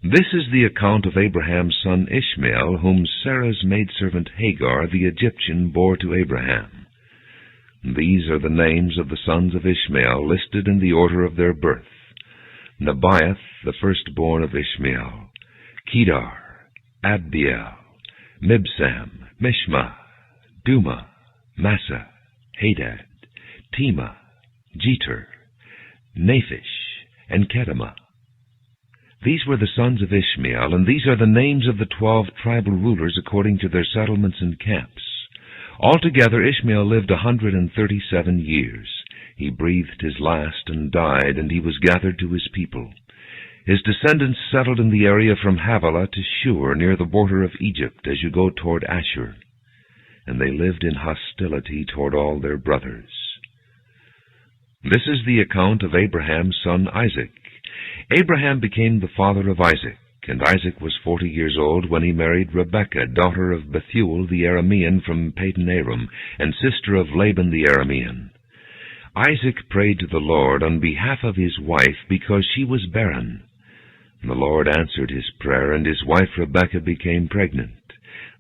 This is the account of Abraham's son Ishmael, whom Sarah's maidservant Hagar the Egyptian bore to Abraham. These are the names of the sons of Ishmael, listed in the order of their birth. Nebaioth, the firstborn of Ishmael, Kedar, Adbeel, Mibsam, Mishma, Duma, Massa, Hadad, Tema, Jeter, Naphish, and Kedemah. These were the sons of Ishmael, and these are the names of the 12 tribal rulers according to their settlements and camps. Altogether Ishmael lived 137 years. He breathed his last and died, and he was gathered to his people. His descendants settled in the area from Havilah to Shur, near the border of Egypt, as you go toward Ashur. And they lived in hostility toward all their brothers. This is the account of Abraham's son Isaac. Abraham became the father of Isaac, and Isaac was 40 years old when he married Rebekah, daughter of Bethuel the Aramean from Padan-aram, and sister of Laban the Aramean. Isaac prayed to the Lord on behalf of his wife because she was barren. The Lord answered his prayer, and his wife Rebekah became pregnant.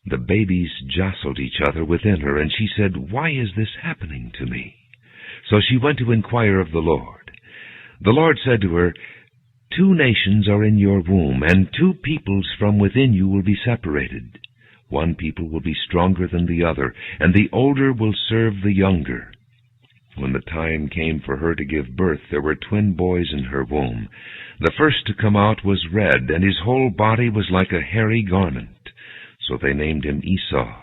The babies jostled each other within her, and she said, "Why is this happening to me?" So she went to inquire of the Lord. The Lord said to her, "2 nations are in your womb, and 2 peoples from within you will be separated. One people will be stronger than the other, and the older will serve the younger." When the time came for her to give birth, there were 2 boys in her womb. The first to come out was red, and his whole body was like a hairy garment. So they named him Esau.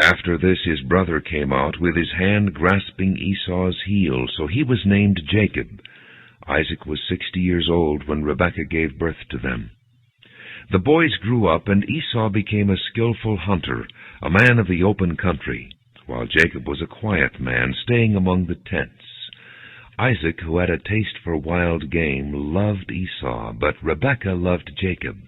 After this his brother came out with his hand grasping Esau's heel, so he was named Jacob. Isaac was 60 years old when Rebekah gave birth to them. The boys grew up, and Esau became a skillful hunter, a man of the open country, while Jacob was a quiet man, staying among the tents. Isaac, who had a taste for wild game, loved Esau, but Rebekah loved Jacob.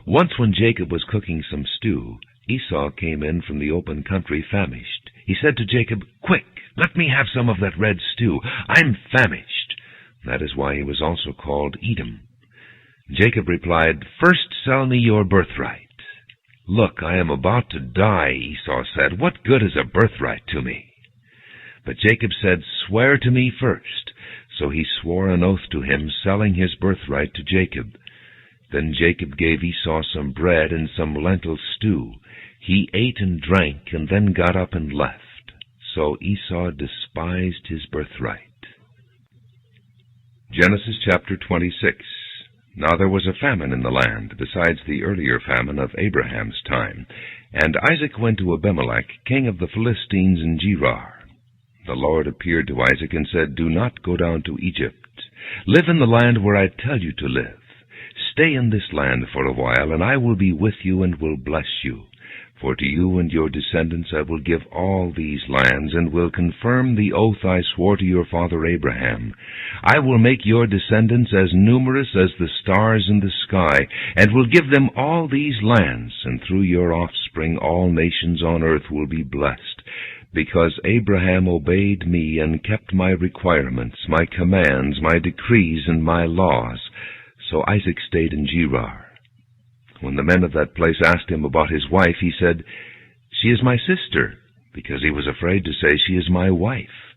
Once when Jacob was cooking some stew, Esau came in from the open country famished. He said to Jacob, "Quick, let me have some of that red stew. I'm famished." That is why he was also called Edom. Jacob replied, "First sell me your birthright." "Look, I am about to die," Esau said. "What good is a birthright to me?" But Jacob said, "Swear to me first." So he swore an oath to him, selling his birthright to Jacob. Then Jacob gave Esau some bread and some lentil stew. He ate and drank, and then got up and left. So Esau despised his birthright. Genesis chapter 26. Now there was a famine in the land, besides the earlier famine of Abraham's time. And Isaac went to Abimelech, king of the Philistines in Gerar. The Lord appeared to Isaac and said, "Do not go down to Egypt. Live in the land where I tell you to live. Stay in this land for a while, and I will be with you and will bless you. For to you and your descendants I will give all these lands, and will confirm the oath I swore to your father Abraham. I will make your descendants as numerous as the stars in the sky, and will give them all these lands, and through your offspring all nations on earth will be blessed, because Abraham obeyed me and kept my requirements, my commands, my decrees, and my laws." So Isaac stayed in Gerar. When the men of that place asked him about his wife, he said, "She is my sister," because he was afraid to say, "She is my wife."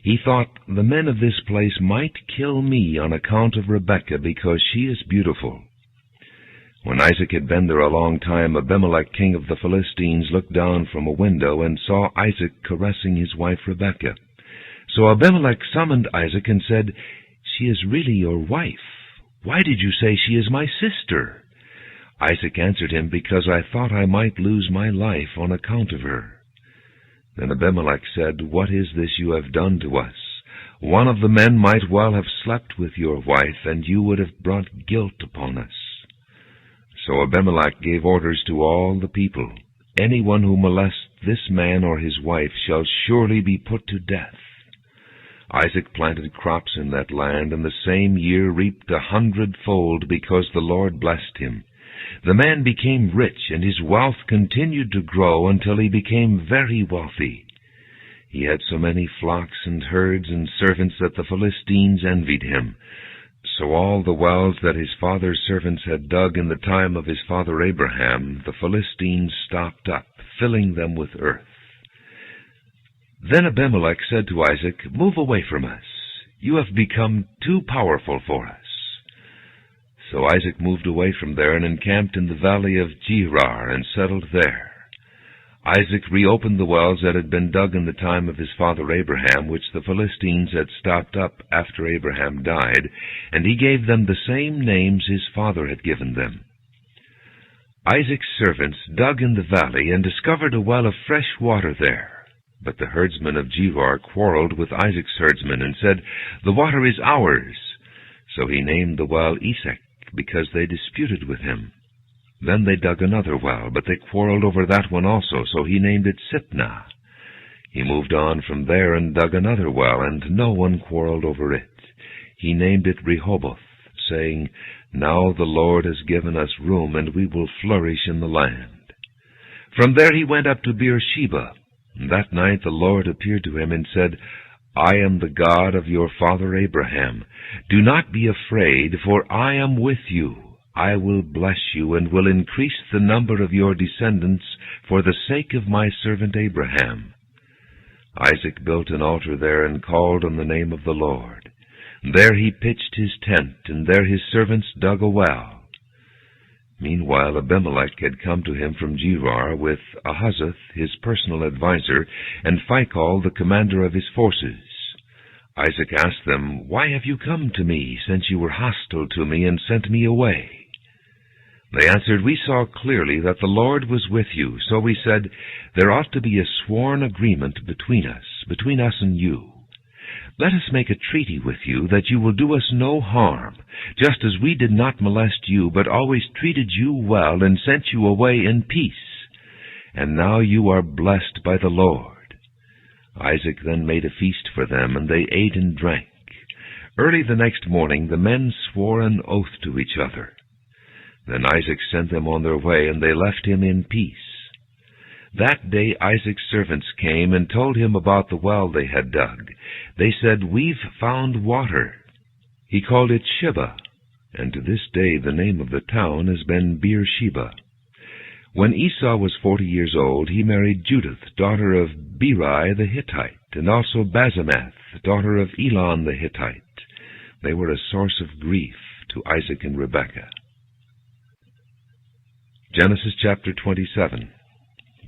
He thought, "The men of this place might kill me on account of Rebekah, because she is beautiful." When Isaac had been there a long time, Abimelech, king of the Philistines, looked down from a window and saw Isaac caressing his wife Rebekah. So Abimelech summoned Isaac and said, "She is really your wife. Why did you say she is my sister?" Isaac answered him, "Because I thought I might lose my life on account of her." Then Abimelech said, "What is this you have done to us? One of the men might well have slept with your wife, and you would have brought guilt upon us." So Abimelech gave orders to all the people, "Anyone who molests this man or his wife shall surely be put to death." Isaac planted crops in that land, and the same year reaped 100-fold, because the Lord blessed him. The man became rich, and his wealth continued to grow until he became very wealthy. He had so many flocks and herds and servants that the Philistines envied him. So all the wells that his father's servants had dug in the time of his father Abraham, the Philistines stopped up, filling them with earth. Then Abimelech said to Isaac, "Move away from us. You have become too powerful for us." So Isaac moved away from there and encamped in the valley of Gerar and settled there. Isaac reopened the wells that had been dug in the time of his father Abraham, which the Philistines had stopped up after Abraham died, and he gave them the same names his father had given them. Isaac's servants dug in the valley and discovered a well of fresh water there. But the herdsmen of Gerar quarreled with Isaac's herdsmen and said, "The water is ours." So he named the well Esek, because they disputed with him. Then they dug another well, but they quarreled over that one also, so he named it Sipnah. He moved on from there and dug another well, and no one quarreled over it. He named it Rehoboth, saying, "Now the Lord has given us room, and we will flourish in the land." From there he went up to Beersheba. That night the Lord appeared to him and said, "I am the God of your father Abraham. Do not be afraid, for I am with you. I will bless you and will increase the number of your descendants for the sake of my servant Abraham." Isaac built an altar there and called on the name of the Lord. There he pitched his tent, and there his servants dug a well. Meanwhile Abimelech had come to him from Gerar with Ahuzzath, his personal adviser, and Phicol, the commander of his forces. Isaac asked them, "Why have you come to me, since you were hostile to me and sent me away?" They answered, "We saw clearly that the Lord was with you, so we said, there ought to be a sworn agreement between us and you. Let us make a treaty with you that you will do us no harm, just as we did not molest you, but always treated you well and sent you away in peace. And now you are blessed by the Lord." Isaac then made a feast for them, and they ate and drank. Early the next morning the men swore an oath to each other. Then Isaac sent them on their way, and they left him in peace. That day Isaac's servants came and told him about the well they had dug. They said, "We've found water." He called it Sheba, and to this day the name of the town has been Beersheba. When Esau was 40 years old, he married Judith, daughter of Beeri the Hittite, and also Basemath, daughter of Elon the Hittite. They were a source of grief to Isaac and Rebekah. Genesis chapter 27.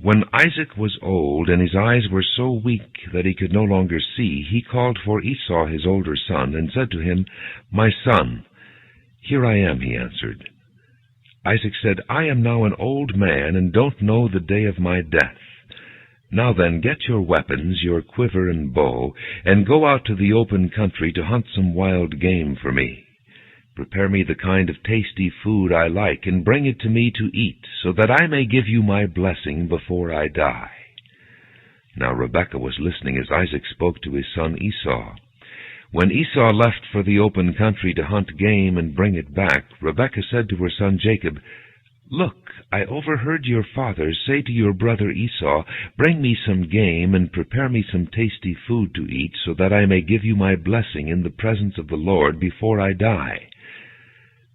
When Isaac was old, and his eyes were so weak that he could no longer see, he called for Esau his older son, and said to him, "My son." "Here I am," he answered. Isaac said, "I am now an old man, and don't know the day of my death. Now then, get your weapons, your quiver and bow, and go out to the open country to hunt some wild game for me. Prepare me the kind of tasty food I like, and bring it to me to eat, so that I may give you my blessing before I die." Now Rebekah was listening as Isaac spoke to his son Esau. When Esau left for the open country to hunt game and bring it back, Rebekah said to her son Jacob, "Look, I overheard your father say to your brother Esau, 'Bring me some game and prepare me some tasty food to eat, so that I may give you my blessing in the presence of the Lord before I die.'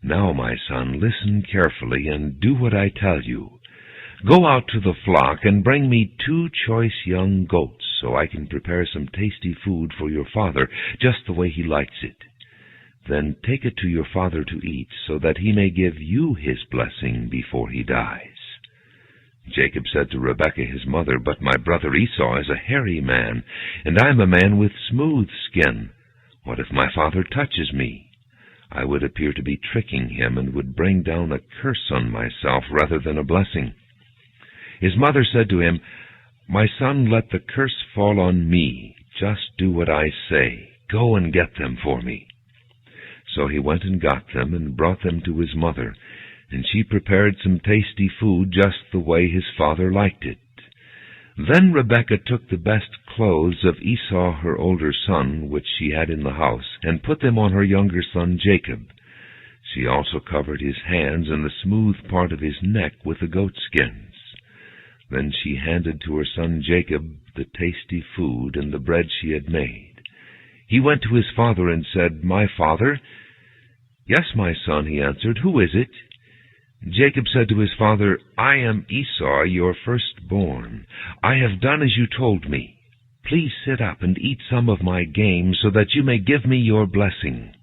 Now, my son, listen carefully and do what I tell you. Go out to the flock and bring me 2 choice young goats, so I can prepare some tasty food for your father, just the way he likes it. Then take it to your father to eat, so that he may give you his blessing before he dies." Jacob said to Rebekah his mother, "But my brother Esau is a hairy man, and I am a man with smooth skin. What if my father touches me? I would appear to be tricking him and would bring down a curse on myself rather than a blessing. His mother said to him, "My son, let the curse fall on me. Just do what I say. Go and get them for me." So he went and got them and brought them to his mother, and she prepared some tasty food just the way his father liked it. Then Rebekah took the best clothes of Esau, her older son, which she had in the house, and put them on her younger son Jacob. She also covered his hands and the smooth part of his neck with the goatskins. Then she handed to her son Jacob the tasty food and the bread she had made. He went to his father and said, "My father?" "Yes, my son," he answered. "Who is it?" Jacob said to his father, "I am Esau, your firstborn. I have done as you told me. Please sit up and eat some of my game, so that you may give me your blessing."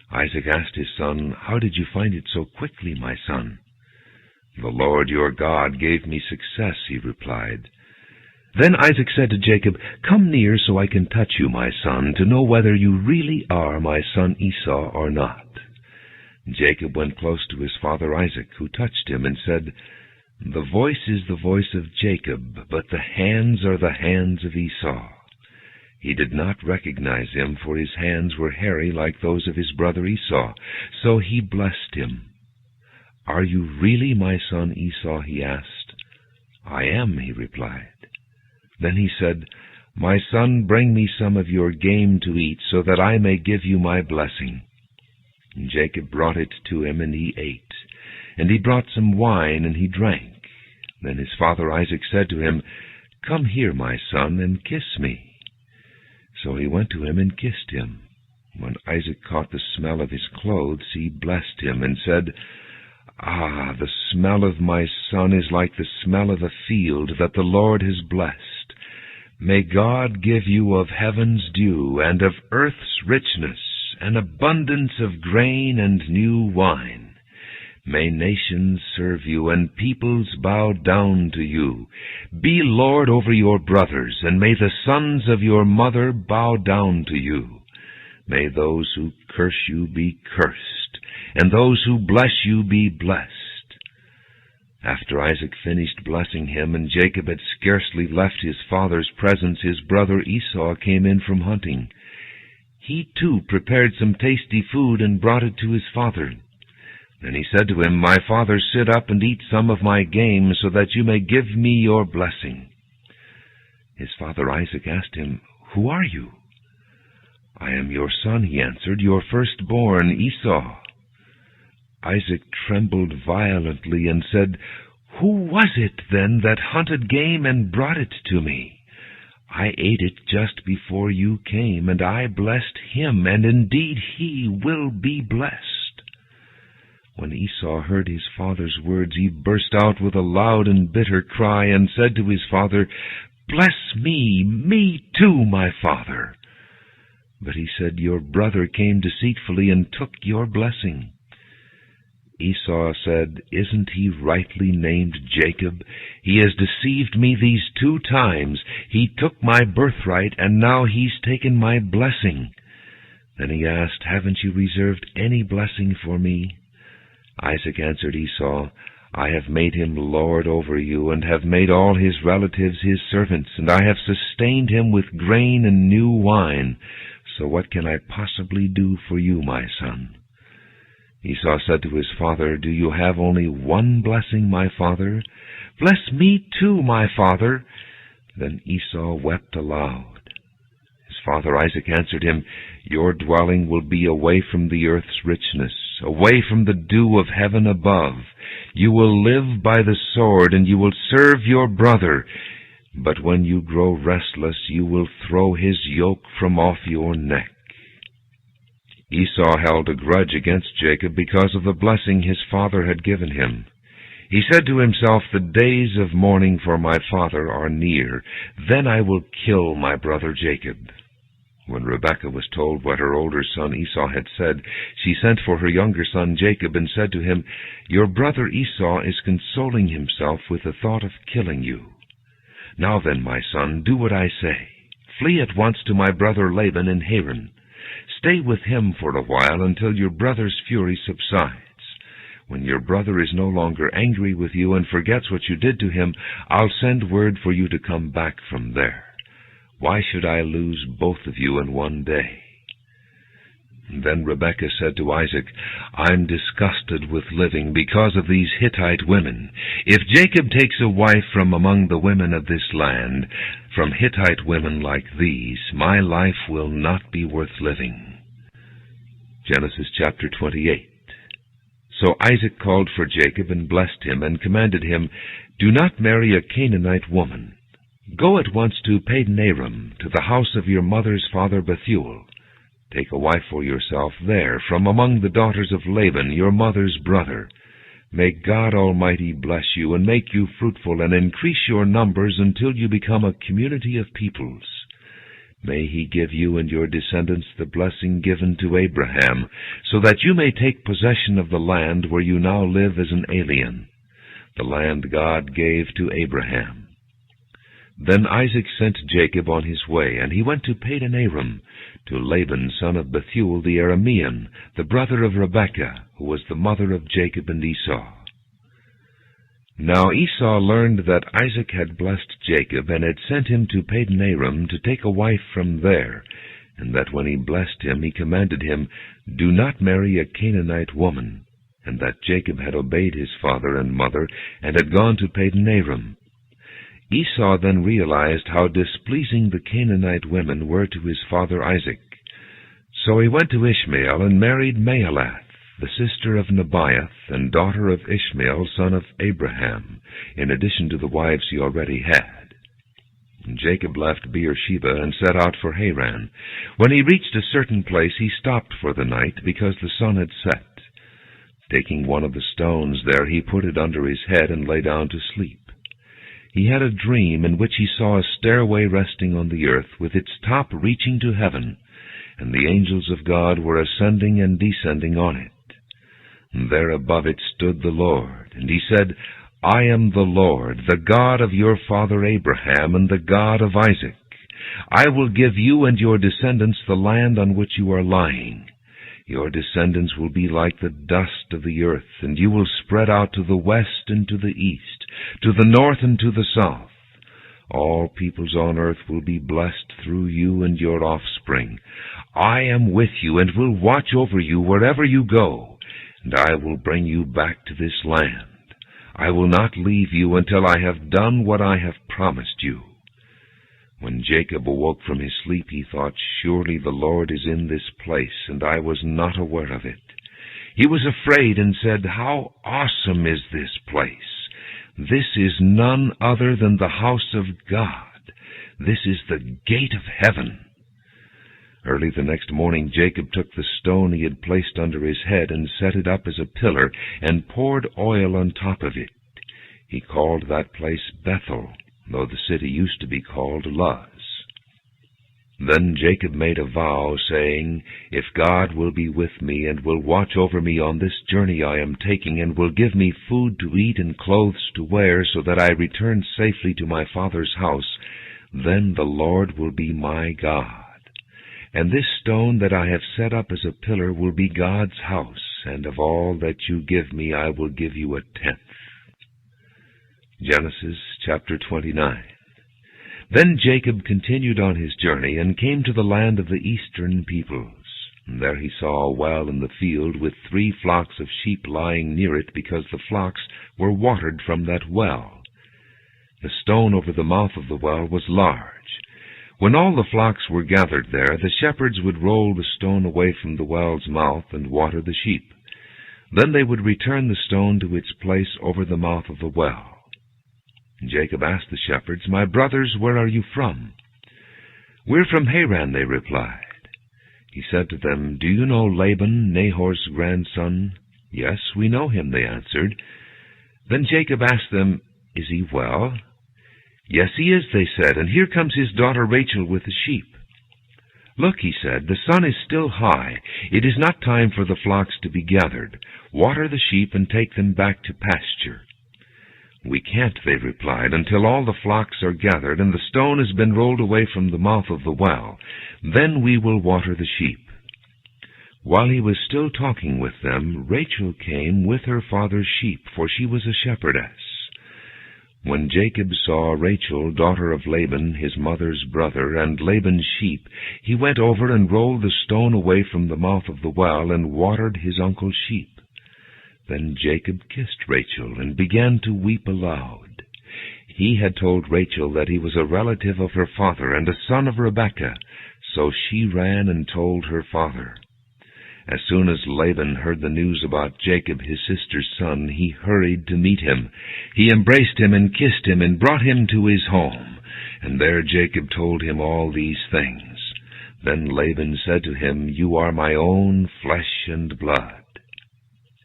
Isaac asked his son, "How did you find it so quickly, my son?" "The Lord your God gave me success," he replied. Then Isaac said to Jacob, "Come near so I can touch you, my son, to know whether you really are my son Esau or not." Jacob went close to his father Isaac, who touched him and said, "The voice is the voice of Jacob, but the hands are the hands of Esau." He did not recognize him, for his hands were hairy like those of his brother Esau, so he blessed him. "Are you really my son Esau?" he asked. "I am," he replied. Then he said, "My son, bring me some of your game to eat, so that I may give you my blessing." And Jacob brought it to him, and he ate. And he brought some wine, and he drank. Then his father Isaac said to him, "Come here, my son, and kiss me." So he went to him and kissed him. When Isaac caught the smell of his clothes, he blessed him, and said, "Ah, the smell of my son is like the smell of a field that the Lord has blessed. May God give you of heaven's dew and of earth's richness, an abundance of grain and new wine. May nations serve you, and peoples bow down to you. Be Lord over your brothers, and may the sons of your mother bow down to you. May those who curse you be cursed, and those who bless you be blessed." After Isaac finished blessing him, and Jacob had scarcely left his father's presence, his brother Esau came in from hunting. He too prepared some tasty food and brought it to his father. Then he said to him, "My father, sit up and eat some of my game, so that you may give me your blessing." His father Isaac asked him, "Who are you?" "I am your son," he answered, "your firstborn, Esau." Isaac trembled violently and said, "Who was it, then, that hunted game and brought it to me? I ate it just before you came, and I blessed him, and indeed he will be blessed." When Esau heard his father's words, he burst out with a loud and bitter cry, and said to his father, "Bless me, me too, my father." But he said, "Your brother came deceitfully and took your blessing." Esau said, "Isn't he rightly named Jacob? He has deceived me these 2 times. He took my birthright, and now he's taken my blessing." Then he asked, "Haven't you reserved any blessing for me?" Isaac answered Esau, "I have made him lord over you, and have made all his relatives his servants, and I have sustained him with grain and new wine. So what can I possibly do for you, my son?" Esau said to his father, "Do you have only one blessing, my father? Bless me too, my father." Then Esau wept aloud. His father Isaac answered him, "Your dwelling will be away from the earth's richness, away from the dew of heaven above. You will live by the sword, and you will serve your brother. But when you grow restless, you will throw his yoke from off your neck." Esau held a grudge against Jacob because of the blessing his father had given him. He said to himself, "The days of mourning for my father are near. Then I will kill my brother Jacob." When Rebekah was told what her older son Esau had said, she sent for her younger son Jacob and said to him, "Your brother Esau is consoling himself with the thought of killing you. Now then, my son, do what I say. Flee at once to my brother Laban in Haran. Stay with him for a while until your brother's fury subsides. When your brother is no longer angry with you and forgets what you did to him, I'll send word for you to come back from there. Why should I lose both of you in one day?" Then Rebekah said to Isaac, "I'm disgusted with living because of these Hittite women. If Jacob takes a wife from among the women of this land, from Hittite women like these, my life will not be worth living." Genesis chapter 28. So Isaac called for Jacob and blessed him and commanded him, "Do not marry a Canaanite woman. Go at once to Padan-aram, to the house of your mother's father Bethuel. Take a wife for yourself there, from among the daughters of Laban, your mother's brother. May God Almighty bless you and make you fruitful and increase your numbers until you become a community of peoples. May he give you and your descendants the blessing given to Abraham, so that you may take possession of the land where you now live as an alien, the land God gave to Abraham." Then Isaac sent Jacob on his way, and he went to Padan-aram, to Laban son of Bethuel the Aramean, the brother of Rebekah, who was the mother of Jacob and Esau. Now Esau learned that Isaac had blessed Jacob, and had sent him to Padan-aram to take a wife from there, and that when he blessed him, he commanded him, "Do not marry a Canaanite woman," and that Jacob had obeyed his father and mother, and had gone to Padan-aram. Esau then realized how displeasing the Canaanite women were to his father Isaac. So he went to Ishmael and married Mahalath, the sister of Nebaioth, and daughter of Ishmael, son of Abraham, in addition to the wives he already had. And Jacob left Beersheba and set out for Haran. When he reached a certain place, he stopped for the night, because the sun had set. Taking one of the stones there, he put it under his head and lay down to sleep. He had a dream in which he saw a stairway resting on the earth, with its top reaching to heaven, and the angels of God were ascending and descending on it. And there above it stood the Lord, and he said, "I am the Lord, the God of your father Abraham, and the God of Isaac. I will give you and your descendants the land on which you are lying. Your descendants will be like the dust of the earth, and you will spread out to the west and to the east, to the north and to the south. All peoples on earth will be blessed through you and your offspring. I am with you and will watch over you wherever you go, and I will bring you back to this land. I will not leave you until I have done what I have promised you." When Jacob awoke from his sleep, he thought, "Surely the Lord is in this place, and I was not aware of it." He was afraid and said, "How awesome is this place! This is none other than the house of God. This is the gate of heaven." Early the next morning Jacob took the stone he had placed under his head and set it up as a pillar, and poured oil on top of it. He called that place Bethel, though the city used to be called Luz. Then Jacob made a vow, saying, "If God will be with me, and will watch over me on this journey I am taking, and will give me food to eat and clothes to wear, so that I return safely to my father's house, then the Lord will be my God. And this stone that I have set up as a pillar will be God's house, and of all that you give me I will give you a tenth." Genesis chapter 29. Then Jacob continued on his journey, and came to the land of the eastern peoples. And there he saw a well in the field, with 3 flocks of sheep lying near it, because the flocks were watered from that well. The stone over the mouth of the well was large. When all the flocks were gathered there, the shepherds would roll the stone away from the well's mouth and water the sheep. Then they would return the stone to its place over the mouth of the well. Jacob asked the shepherds, "My brothers, where are you from?" "We're from Haran," they replied. He said to them, "Do you know Laban, Nahor's grandson?" "Yes, we know him," they answered. Then Jacob asked them, "Is he well?" "Yes, he is," they said, "and here comes his daughter Rachel with the sheep." "Look," he said, "the sun is still high. It is not time for the flocks to be gathered. Water the sheep and take them back to pasture." "We can't," they replied, "until all the flocks are gathered and the stone has been rolled away from the mouth of the well. Then we will water the sheep." While he was still talking with them, Rachel came with her father's sheep, for she was a shepherdess. When Jacob saw Rachel, daughter of Laban, his mother's brother, and Laban's sheep, he went over and rolled the stone away from the mouth of the well, and watered his uncle's sheep. Then Jacob kissed Rachel, and began to weep aloud. He had told Rachel that he was a relative of her father, and a son of Rebekah, so she ran and told her father. As soon as Laban heard the news about Jacob, his sister's son, he hurried to meet him. He embraced him and kissed him and brought him to his home. And there Jacob told him all these things. Then Laban said to him, "You are my own flesh and blood."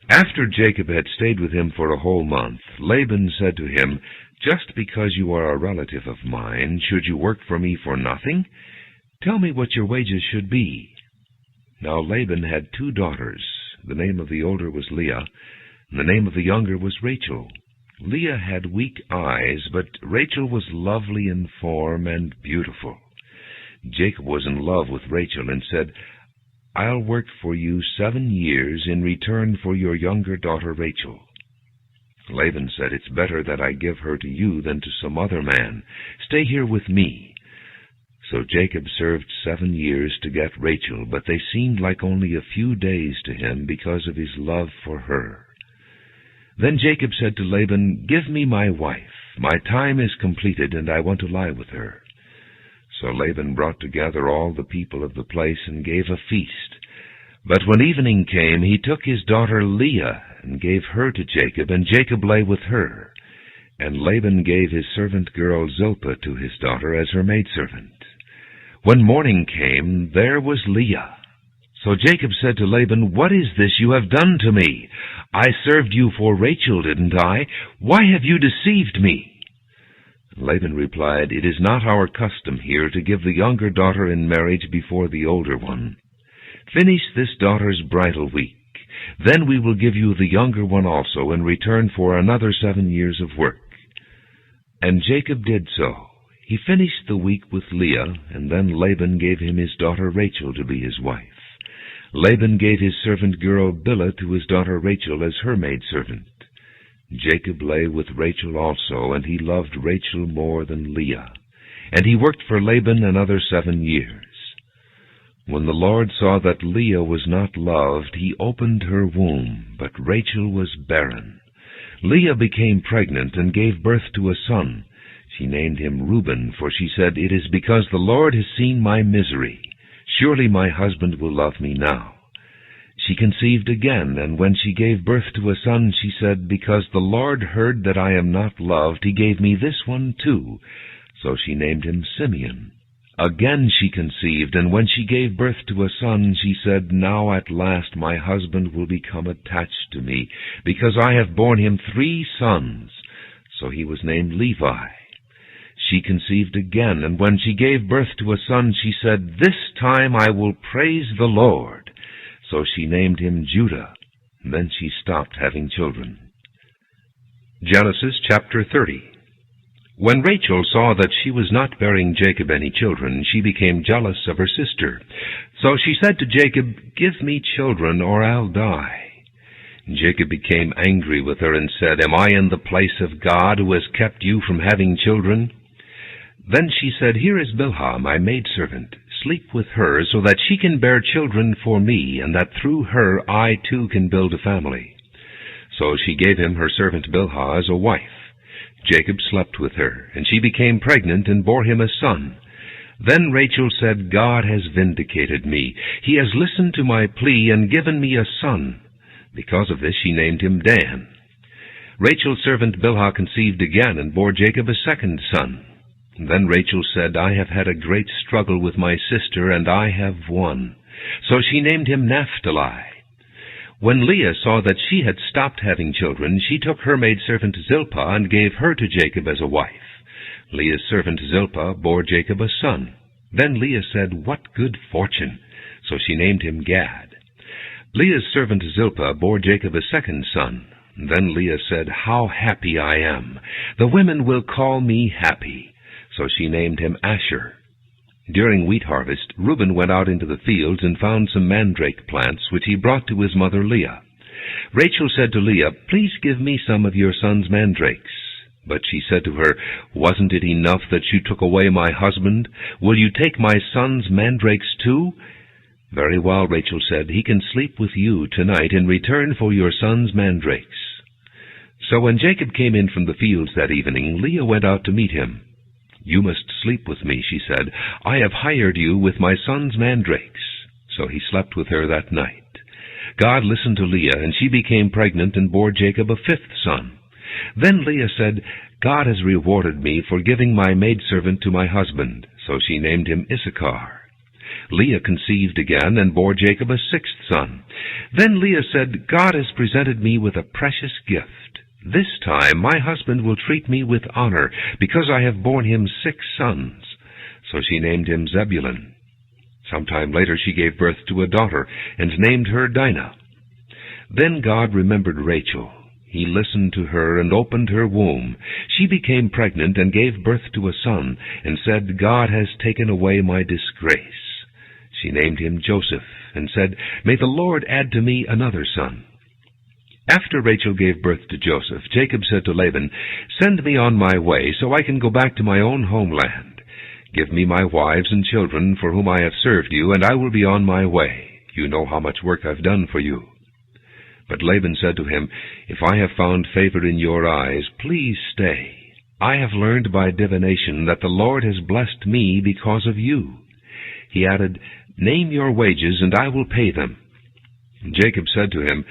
After Jacob had stayed with him for a whole month, Laban said to him, "Just because you are a relative of mine, should you work for me for nothing? Tell me what your wages should be." Now Laban had 2 daughters. The name of the older was Leah, and the name of the younger was Rachel. Leah had weak eyes, but Rachel was lovely in form and beautiful. Jacob was in love with Rachel and said, "I'll work for you 7 years in return for your younger daughter Rachel." Laban said, "It's better that I give her to you than to some other man. Stay here with me." So Jacob served 7 years to get Rachel, but they seemed like only a few days to him because of his love for her. Then Jacob said to Laban, "Give me my wife. My time is completed, and I want to lie with her." So Laban brought together all the people of the place and gave a feast. But when evening came, he took his daughter Leah and gave her to Jacob, and Jacob lay with her. And Laban gave his servant girl Zilpah to his daughter as her maidservant. When morning came, there was Leah. So Jacob said to Laban, "What is this you have done to me? I served you for Rachel, didn't I? Why have you deceived me?" Laban replied, "It is not our custom here to give the younger daughter in marriage before the older one. Finish this daughter's bridal week. Then we will give you the younger one also in return for another 7 years of work." And Jacob did so. He finished the week with Leah, and then Laban gave him his daughter Rachel to be his wife. Laban gave his servant girl Bilhah to his daughter Rachel as her maidservant. Jacob lay with Rachel also, and he loved Rachel more than Leah. And he worked for Laban another 7 years. When the Lord saw that Leah was not loved, he opened her womb, but Rachel was barren. Leah became pregnant and gave birth to a son. She named him Reuben, for she said, "It is because the Lord has seen my misery. Surely my husband will love me now." She conceived again, and when she gave birth to a son, she said, "Because the Lord heard that I am not loved, he gave me this one too." So she named him Simeon. Again she conceived, and when she gave birth to a son, she said, "Now at last my husband will become attached to me, because I have borne him 3 sons." So he was named Levi. She conceived again, and when she gave birth to a son, she said, "This time I will praise the Lord." So she named him Judah. Then she stopped having children. Genesis chapter 30. When Rachel saw that she was not bearing Jacob any children, she became jealous of her sister. So she said to Jacob, "Give me children, or I'll die." Jacob became angry with her and said, "Am I in the place of God, who has kept you from having children?" Then she said, "Here is Bilhah, my maidservant. Sleep with her, so that she can bear children for me, and that through her I too can build a family." So she gave him her servant Bilhah as a wife. Jacob slept with her, and she became pregnant and bore him a son. Then Rachel said, "God has vindicated me. He has listened to my plea and given me a son." Because of this she named him Dan. Rachel's servant Bilhah conceived again and bore Jacob a second son. Then Rachel said, "I have had a great struggle with my sister, and I have won." So she named him Naphtali. When Leah saw that she had stopped having children, she took her maidservant Zilpah and gave her to Jacob as a wife. Leah's servant Zilpah bore Jacob a son. Then Leah said, "What good fortune!" So she named him Gad. Leah's servant Zilpah bore Jacob a second son. Then Leah said, "How happy I am! The women will call me happy." So she named him Asher. During wheat harvest, Reuben went out into the fields and found some mandrake plants, which he brought to his mother Leah. Rachel said to Leah, "Please give me some of your son's mandrakes." But she said to her, "Wasn't it enough that you took away my husband? Will you take my son's mandrakes too?" "Very well," Rachel said, "he can sleep with you tonight in return for your son's mandrakes." So when Jacob came in from the fields that evening, Leah went out to meet him. "You must sleep with me," she said. "I have hired you with my son's mandrakes." So he slept with her that night. God listened to Leah, and she became pregnant and bore Jacob a fifth son. Then Leah said, "God has rewarded me for giving my maidservant to my husband." So she named him Issachar. Leah conceived again and bore Jacob a sixth son. Then Leah said, "God has presented me with a precious gift. This time my husband will treat me with honor, because I have borne him 6 sons. So she named him Zebulun. Sometime later she gave birth to a daughter, and named her Dinah. Then God remembered Rachel. He listened to her and opened her womb. She became pregnant and gave birth to a son, and said, "God has taken away my disgrace." She named him Joseph, and said, "May the Lord add to me another son." After Rachel gave birth to Joseph, Jacob said to Laban, "Send me on my way, so I can go back to my own homeland. Give me my wives and children, for whom I have served you, and I will be on my way. You know how much work I've done for you." But Laban said to him, "If I have found favor in your eyes, please stay. I have learned by divination that the Lord has blessed me because of you." He added, "Name your wages, and I will pay them." Jacob said to him,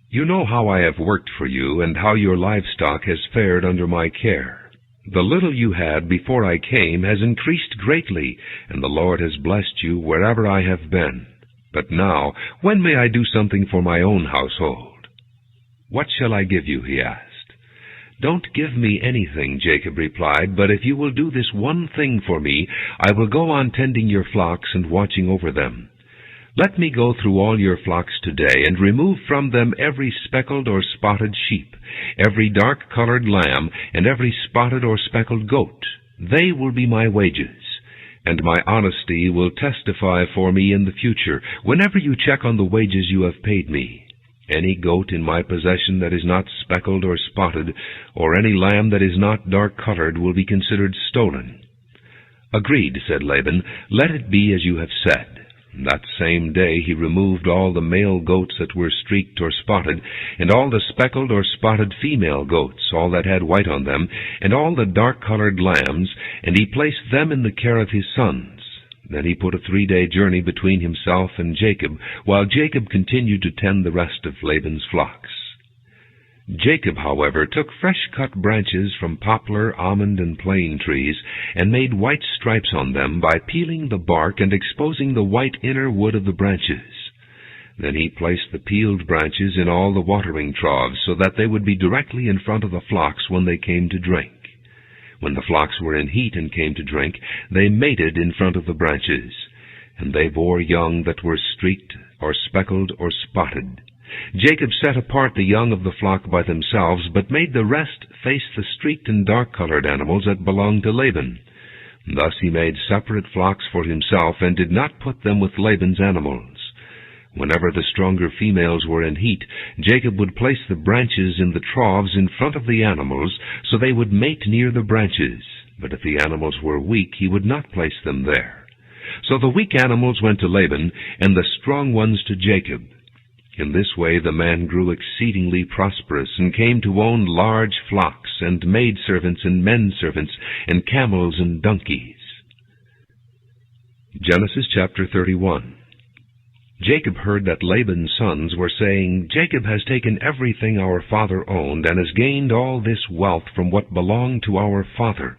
"You know how I have worked for you, and how your livestock has fared under my care. The little you had before I came has increased greatly, and the Lord has blessed you wherever I have been. But now, when may I do something for my own household?" "What shall I give you?" he asked. "Don't give me anything," Jacob replied, "but if you will do this one thing for me, I will go on tending your flocks and watching over them. Let me go through all your flocks today, and remove from them every speckled or spotted sheep, every dark-colored lamb, and every spotted or speckled goat. They will be my wages. And my honesty will testify for me in the future, whenever you check on the wages you have paid me. Any goat in my possession that is not speckled or spotted, or any lamb that is not dark-colored, will be considered stolen." "Agreed," said Laban. "Let it be as you have said." That same day he removed all the male goats that were streaked or spotted, and all the speckled or spotted female goats, all that had white on them, and all the dark-colored lambs, and he placed them in the care of his sons. Then he put a 3-day journey between himself and Jacob, while Jacob continued to tend the rest of Laban's flocks. Jacob, however, took fresh-cut branches from poplar, almond, and plane trees, and made white stripes on them by peeling the bark and exposing the white inner wood of the branches. Then he placed the peeled branches in all the watering troughs, so that they would be directly in front of the flocks when they came to drink. When the flocks were in heat and came to drink, they mated in front of the branches, and they bore young that were streaked or speckled or spotted. Jacob set apart the young of the flock by themselves, but made the rest face the streaked and dark-colored animals that belonged to Laban. Thus he made separate flocks for himself, and did not put them with Laban's animals. Whenever the stronger females were in heat, Jacob would place the branches in the troughs in front of the animals, so they would mate near the branches. But if the animals were weak, he would not place them there. So the weak animals went to Laban, and the strong ones to Jacob. In this way the man grew exceedingly prosperous, and came to own large flocks, and maidservants and menservants, and camels and donkeys. Genesis chapter 31. Jacob heard that Laban's sons were saying, "Jacob has taken everything our father owned, and has gained all this wealth from what belonged to our father."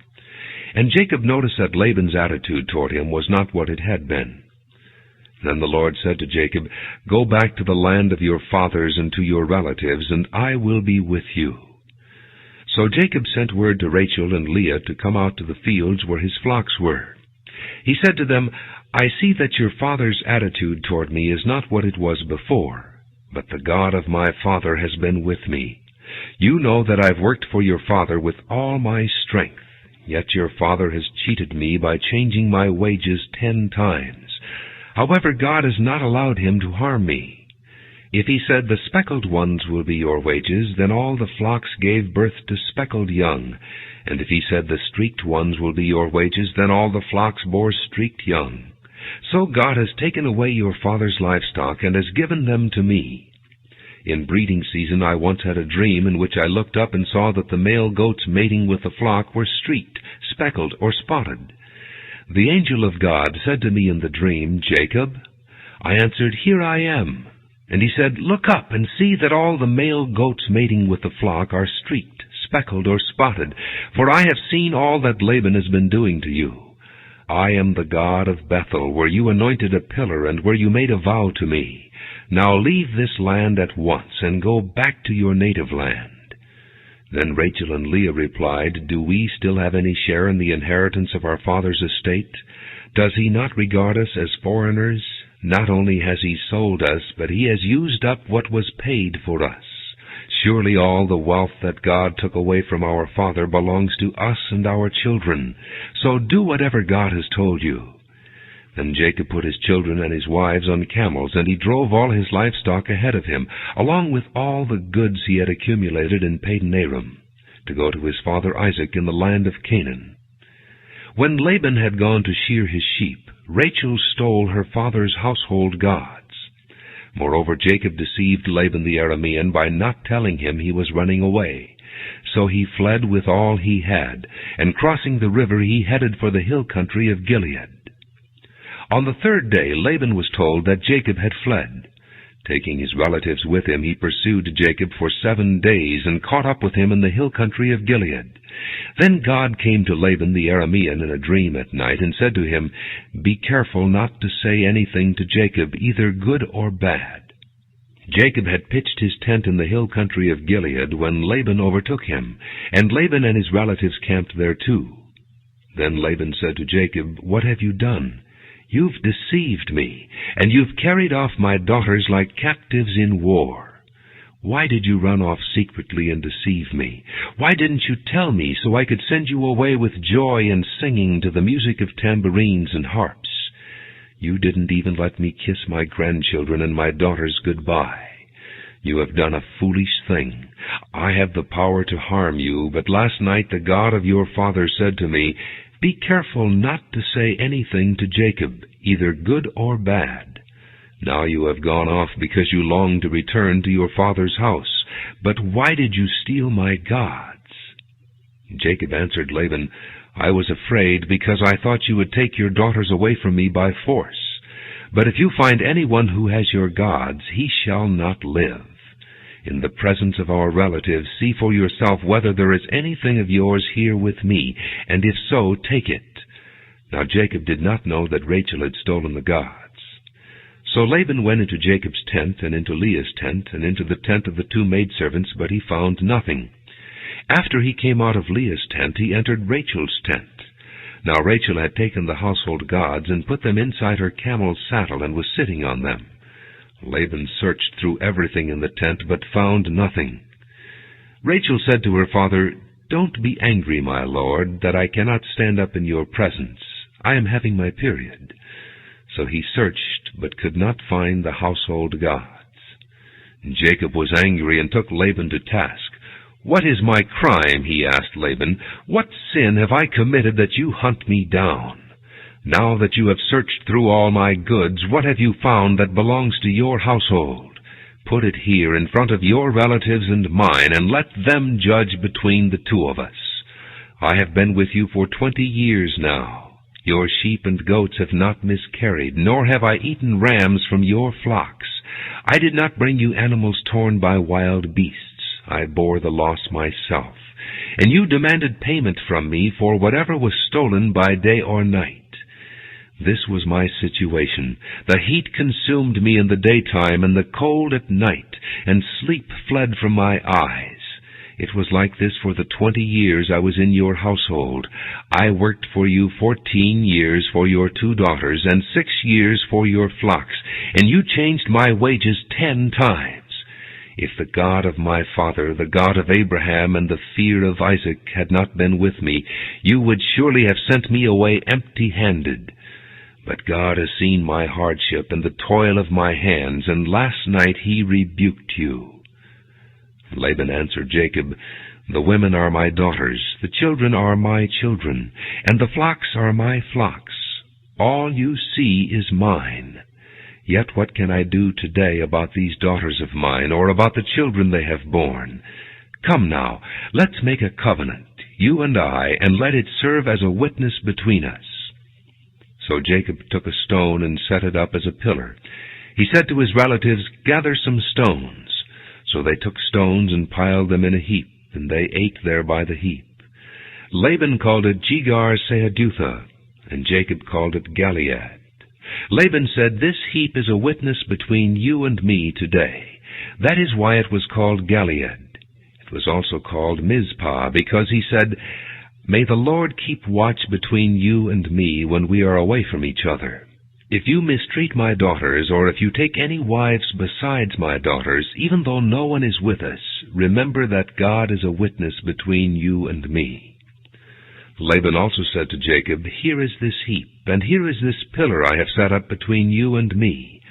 And Jacob noticed that Laban's attitude toward him was not what it had been. Then the Lord said to Jacob, "Go back to the land of your fathers and to your relatives, and I will be with you." So Jacob sent word to Rachel and Leah to come out to the fields where his flocks were. He said to them, "I see that your father's attitude toward me is not what it was before, but the God of my father has been with me. You know that I've worked for your father with all my strength. Yet your father has cheated me by changing my wages 10 times. However, God has not allowed him to harm me. If he said, the speckled ones will be your wages, then all the flocks gave birth to speckled young. And if he said, the streaked ones will be your wages, then all the flocks bore streaked young. So God has taken away your father's livestock and has given them to me. In breeding season I once had a dream in which I looked up and saw that the male goats mating with the flock were streaked, speckled, or spotted. The angel of God said to me in the dream, Jacob. I answered, Here I am. And he said, Look up and see that all the male goats mating with the flock are streaked, speckled, or spotted, for I have seen all that Laban has been doing to you. I am the God of Bethel, where you anointed a pillar and where you made a vow to me. Now leave this land at once and go back to your native land. Then Rachel and Leah replied, Do we still have any share in the inheritance of our father's estate? Does he not regard us as foreigners? Not only has he sold us, but he has used up what was paid for us. Surely all the wealth that God took away from our father belongs to us and our children. So do whatever God has told you. Then Jacob put his children and his wives on camels, and he drove all his livestock ahead of him, along with all the goods he had accumulated in Padan Aram, to go to his father Isaac in the land of Canaan. When Laban had gone to shear his sheep, Rachel stole her father's household gods. Moreover, Jacob deceived Laban the Aramean by not telling him he was running away. So he fled with all he had, and crossing the river he headed for the hill country of Gilead. On the third day Laban was told that Jacob had fled. Taking his relatives with him, he pursued Jacob for 7 days and caught up with him in the hill country of Gilead. Then God came to Laban the Aramean in a dream at night and said to him, Be careful not to say anything to Jacob, either good or bad. Jacob had pitched his tent in the hill country of Gilead when Laban overtook him, and Laban and his relatives camped there too. Then Laban said to Jacob, What have you done? You've deceived me, and you've carried off my daughters like captives in war. Why did you run off secretly and deceive me? Why didn't you tell me so I could send you away with joy and singing to the music of tambourines and harps? You didn't even let me kiss my grandchildren and my daughters goodbye. You have done a foolish thing. I have the power to harm you, but last night the God of your father said to me, Be careful not to say anything to Jacob, either good or bad. Now you have gone off because you long to return to your father's house. But why did you steal my gods? Jacob answered Laban, I was afraid because I thought you would take your daughters away from me by force. But if you find anyone who has your gods, he shall not live. In the presence of our relatives, see for yourself whether there is anything of yours here with me, and if so, take it. Now Jacob did not know that Rachel had stolen the gods. So Laban went into Jacob's tent, and into Leah's tent, and into the tent of the 2 maidservants, but he found nothing. After he came out of Leah's tent, he entered Rachel's tent. Now Rachel had taken the household gods and put them inside her camel's saddle, and was sitting on them. Laban searched through everything in the tent, but found nothing. Rachel said to her father, Don't be angry, my lord, that I cannot stand up in your presence. I am having my period. So he searched, but could not find the household gods. Jacob was angry and took Laban to task. What is my crime, he asked Laban. What sin have I committed that you hunt me down? Now that you have searched through all my goods, what have you found that belongs to your household? Put it here in front of your relatives and mine, and let them judge between the 2 of us. I have been with you for 20 years now. Your sheep and goats have not miscarried, nor have I eaten rams from your flocks. I did not bring you animals torn by wild beasts. I bore the loss myself. And you demanded payment from me for whatever was stolen by day or night. This was my situation. The heat consumed me in the daytime, and the cold at night, and sleep fled from my eyes. It was like this for the 20 years I was in your household. I worked for you 14 years for your 2 daughters, and 6 years for your flocks, and you changed my wages 10 times. If the God of my father, the God of Abraham, and the fear of Isaac had not been with me, you would surely have sent me away empty-handed. But God has seen my hardship and the toil of my hands, and last night he rebuked you." Laban answered Jacob, "The women are my daughters, the children are my children, and the flocks are my flocks. All you see is mine. Yet what can I do today about these daughters of mine, or about the children they have borne? Come now, let's make a covenant, you and I, and let it serve as a witness between us." So Jacob took a stone and set it up as a pillar. He said to his relatives, "Gather some stones." So they took stones and piled them in a heap, and they ate there by the heap. Laban called it Jegar-Sahadutha, and Jacob called it Galeed. Laban said, "This heap is a witness between you and me today." That is why it was called Galeed. It was also called Mizpah, because he said, "May the Lord keep watch between you and me when we are away from each other. If you mistreat my daughters, or if you take any wives besides my daughters, even though no one is with us, remember that God is a witness between you and me." Laban also said to Jacob, "Here is this heap, and here is this pillar I have set up between you and me.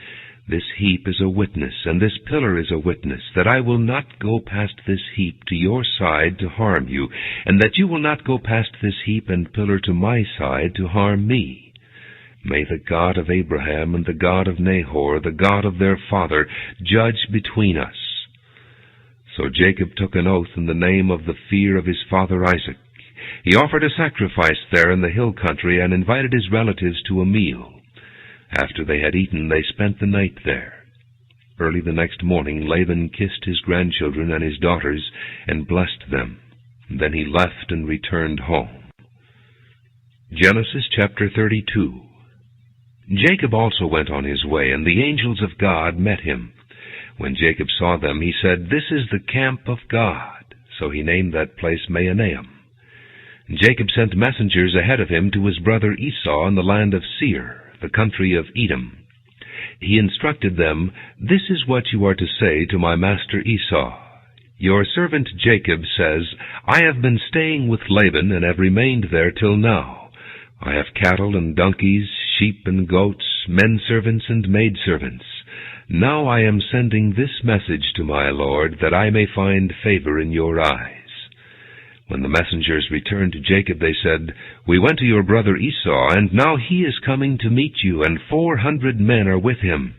This heap is a witness, and this pillar is a witness, that I will not go past this heap to your side to harm you, and that you will not go past this heap and pillar to my side to harm me. May the God of Abraham and the God of Nahor, the God of their father, judge between us." So Jacob took an oath in the name of the fear of his father Isaac. He offered a sacrifice there in the hill country and invited his relatives to a meal. After they had eaten, they spent the night there. Early the next morning, Laban kissed his grandchildren and his daughters and blessed them. Then he left and returned home. Genesis chapter 32. Jacob also went on his way, and the angels of God met him. When Jacob saw them, he said, "This is the camp of God." So he named that place Mahanaim. Jacob sent messengers ahead of him to his brother Esau in the land of Seir, the country of Edom. He instructed them, "This is what you are to say to my master Esau. Your servant Jacob says, I have been staying with Laban and have remained there till now. I have cattle and donkeys, sheep and goats, men servants and maid servants. Now I am sending this message to my lord, that I may find favor in your eyes." When the messengers returned to Jacob, they said, "We went to your brother Esau, and now he is coming to meet you, and 400 men are with him."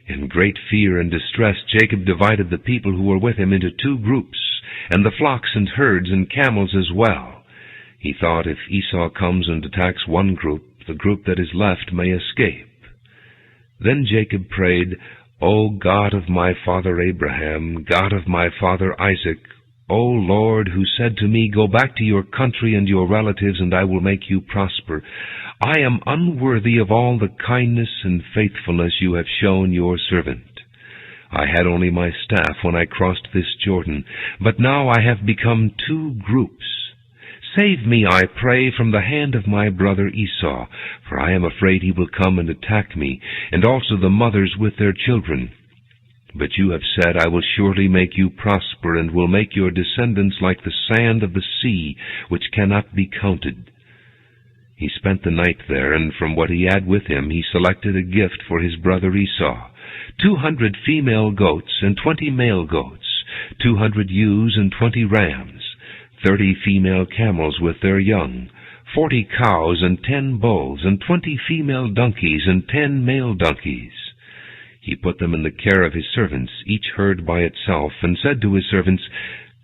In great fear and distress, Jacob divided the people who were with him into 2 groups, and the flocks and herds and camels as well. He thought, if Esau comes and attacks one group, the group that is left may escape. Then Jacob prayed, "O God of my father Abraham, God of my father Isaac, O Lord, who said to me, 'Go back to your country and your relatives, and I will make you prosper,' I am unworthy of all the kindness and faithfulness you have shown your servant. I had only my staff when I crossed this Jordan, but now I have become 2 groups. Save me, I pray, from the hand of my brother Esau, for I am afraid he will come and attack me, and also the mothers with their children. But you have said, I will surely make you prosper, and will make your descendants like the sand of the sea, which cannot be counted." He spent the night there, and from what he had with him he selected a gift for his brother Esau, 200 female goats and 20 male goats, 200 ewes and 20 rams, 30 female camels with their young, 40 cows and 10 bulls, and 20 female donkeys and 10 male donkeys. He put them in the care of his servants, each herd by itself, and said to his servants,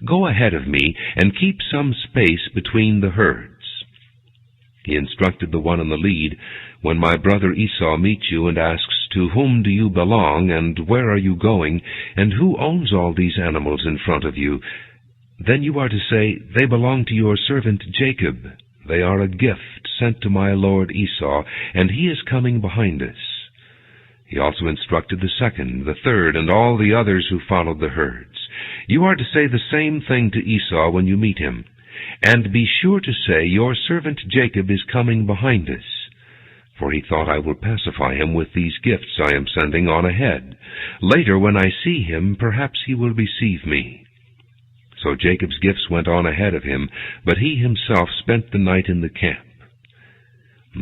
"Go ahead of me, and keep some space between the herds." He instructed the one in the lead, "When my brother Esau meets you and asks, 'To whom do you belong, and where are you going, and who owns all these animals in front of you?' then you are to say, 'They belong to your servant Jacob. They are a gift sent to my lord Esau, and he is coming behind us.'" He also instructed the second, the third, and all the others who followed the herds. "You are to say the same thing to Esau when you meet him. And be sure to say, 'Your servant Jacob is coming behind us.' For for he thought, I will pacify him with these gifts I am sending on ahead. Later, when I see him, perhaps he will receive me. So Jacob's gifts went on ahead of him, but he himself spent the night in the camp.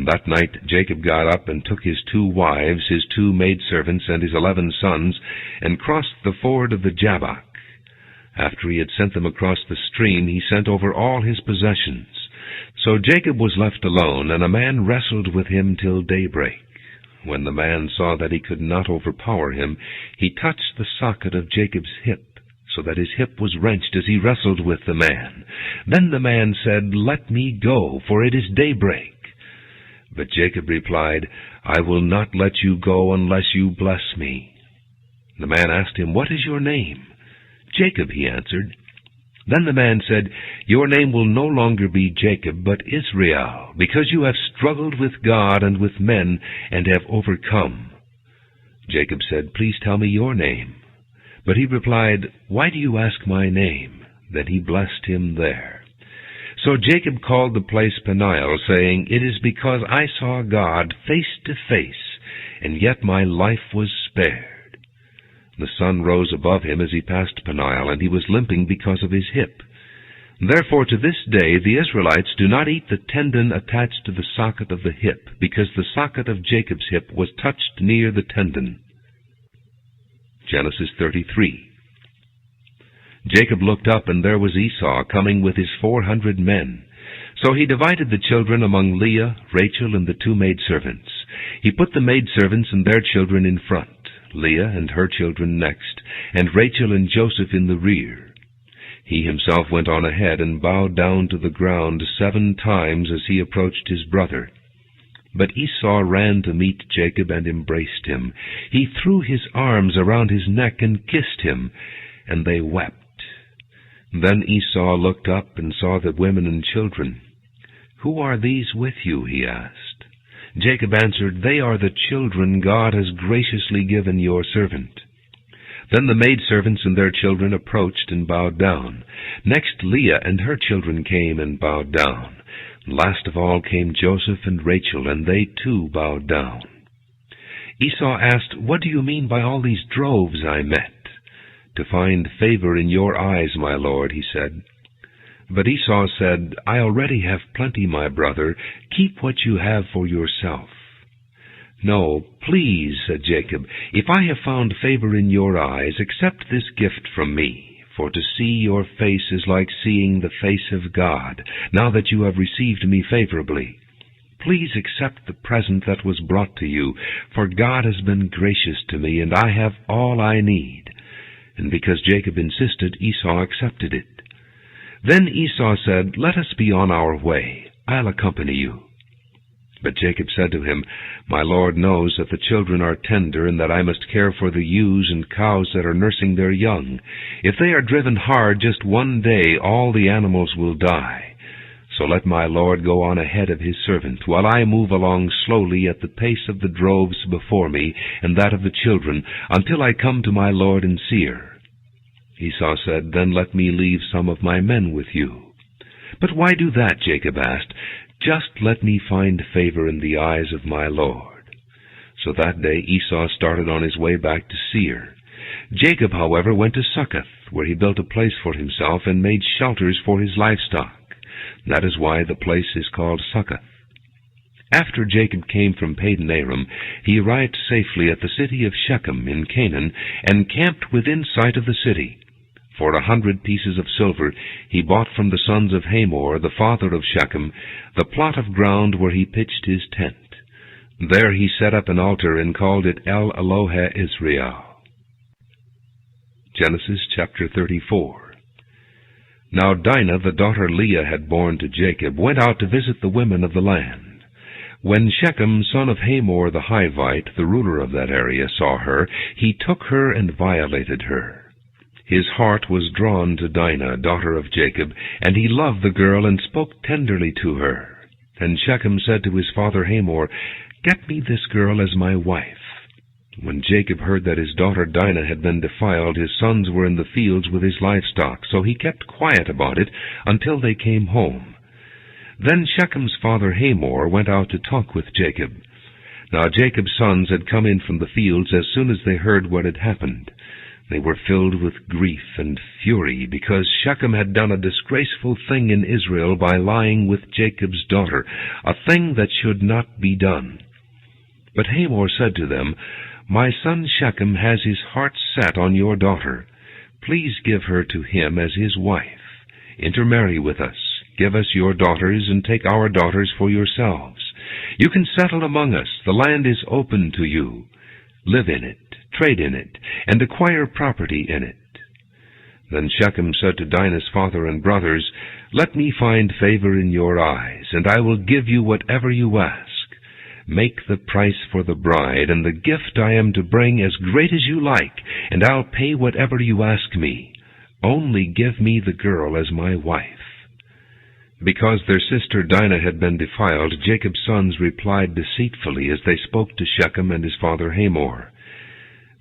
That night Jacob got up and took his 2 wives, his 2 maidservants, and his 11 sons, and crossed the ford of the Jabbok. After he had sent them across the stream, he sent over all his possessions. So Jacob was left alone, and a man wrestled with him till daybreak. When the man saw that he could not overpower him, he touched the socket of Jacob's hip, so that his hip was wrenched as he wrestled with the man. Then the man said, Let me go, for it is daybreak. But Jacob replied, I will not let you go unless you bless me. The man asked him, What is your name? Jacob, he answered. Then the man said, Your name will no longer be Jacob, but Israel, because you have struggled with God and with men, and have overcome. Jacob said, Please tell me your name. But he replied, Why do you ask my name? Then he blessed him there. So Jacob called the place Peniel, saying, It is because I saw God face to face, and yet my life was spared. The sun rose above him as he passed Peniel, and he was limping because of his hip. Therefore to this day the Israelites do not eat the tendon attached to the socket of the hip, because the socket of Jacob's hip was touched near the tendon. Genesis 33. Jacob looked up, and there was Esau coming with his 400 men. So he divided the children among Leah, Rachel, and the 2 maidservants. He put the maidservants and their children in front, Leah and her children next, and Rachel and Joseph in the rear. He himself went on ahead and bowed down to the ground 7 times as he approached his brother. But Esau ran to meet Jacob and embraced him. He threw his arms around his neck and kissed him, and they wept. Then Esau looked up and saw the women and children. Who are these with you? He asked. Jacob answered, They are the children God has graciously given your servant. Then the maidservants and their children approached and bowed down. Next Leah and her children came and bowed down. Last of all came Joseph and Rachel, and they too bowed down. Esau asked, What do you mean by all these droves I met? To find favor in your eyes, my lord, he said. But Esau said, I already have plenty, my brother. Keep what you have for yourself. No, please, said Jacob, if I have found favor in your eyes, accept this gift from me. For to see your face is like seeing the face of God, now that you have received me favorably. Please accept the present that was brought to you, for God has been gracious to me, and I have all I need. And because Jacob insisted, Esau accepted it. Then Esau said, Let us be on our way. I'll accompany you. But Jacob said to him, My Lord knows that the children are tender, and that I must care for the ewes and cows that are nursing their young. If they are driven hard just one day, all the animals will die. So let my Lord go on ahead of his servant, while I move along slowly at the pace of the droves before me, and that of the children, until I come to my Lord in Seir. Esau said, Then let me leave some of my men with you. But why do that? Jacob asked. Just let me find favor in the eyes of my Lord. So that day Esau started on his way back to Seir. Jacob, however, went to Succoth, where he built a place for himself and made shelters for his livestock. That is why the place is called Succoth. After Jacob came from Padan Aram, he arrived safely at the city of Shechem in Canaan, and camped within sight of the city. For 100 pieces of silver he bought from the sons of Hamor, the father of Shechem, the plot of ground where he pitched his tent. There he set up an altar and called it El Elohe Israel. Genesis chapter 34. Now Dinah, the daughter Leah had borne to Jacob, went out to visit the women of the land. When Shechem, son of Hamor the Hivite, the ruler of that area, saw her, he took her and violated her. His heart was drawn to Dinah, daughter of Jacob, and he loved the girl and spoke tenderly to her. And Shechem said to his father Hamor, Get me this girl as my wife. When Jacob heard that his daughter Dinah had been defiled, his sons were in the fields with his livestock, so he kept quiet about it until they came home. Then Shechem's father Hamor went out to talk with Jacob. Now Jacob's sons had come in from the fields as soon as they heard what had happened. They were filled with grief and fury, because Shechem had done a disgraceful thing in Israel by lying with Jacob's daughter, a thing that should not be done. But Hamor said to them, "My son Shechem has his heart set on your daughter. Please give her to him as his wife. Intermarry with us. Give us your daughters, and take our daughters for yourselves. You can settle among us. The land is open to you. Live in it, trade in it, and acquire property in it." Then Shechem said to Dinah's father and brothers, "Let me find favor in your eyes, and I will give you whatever you ask. Make the price for the bride and the gift I am to bring as great as you like, and I'll pay whatever you ask me. Only give me the girl as my wife." Because their sister Dinah had been defiled, Jacob's sons replied deceitfully as they spoke to Shechem and his father Hamor.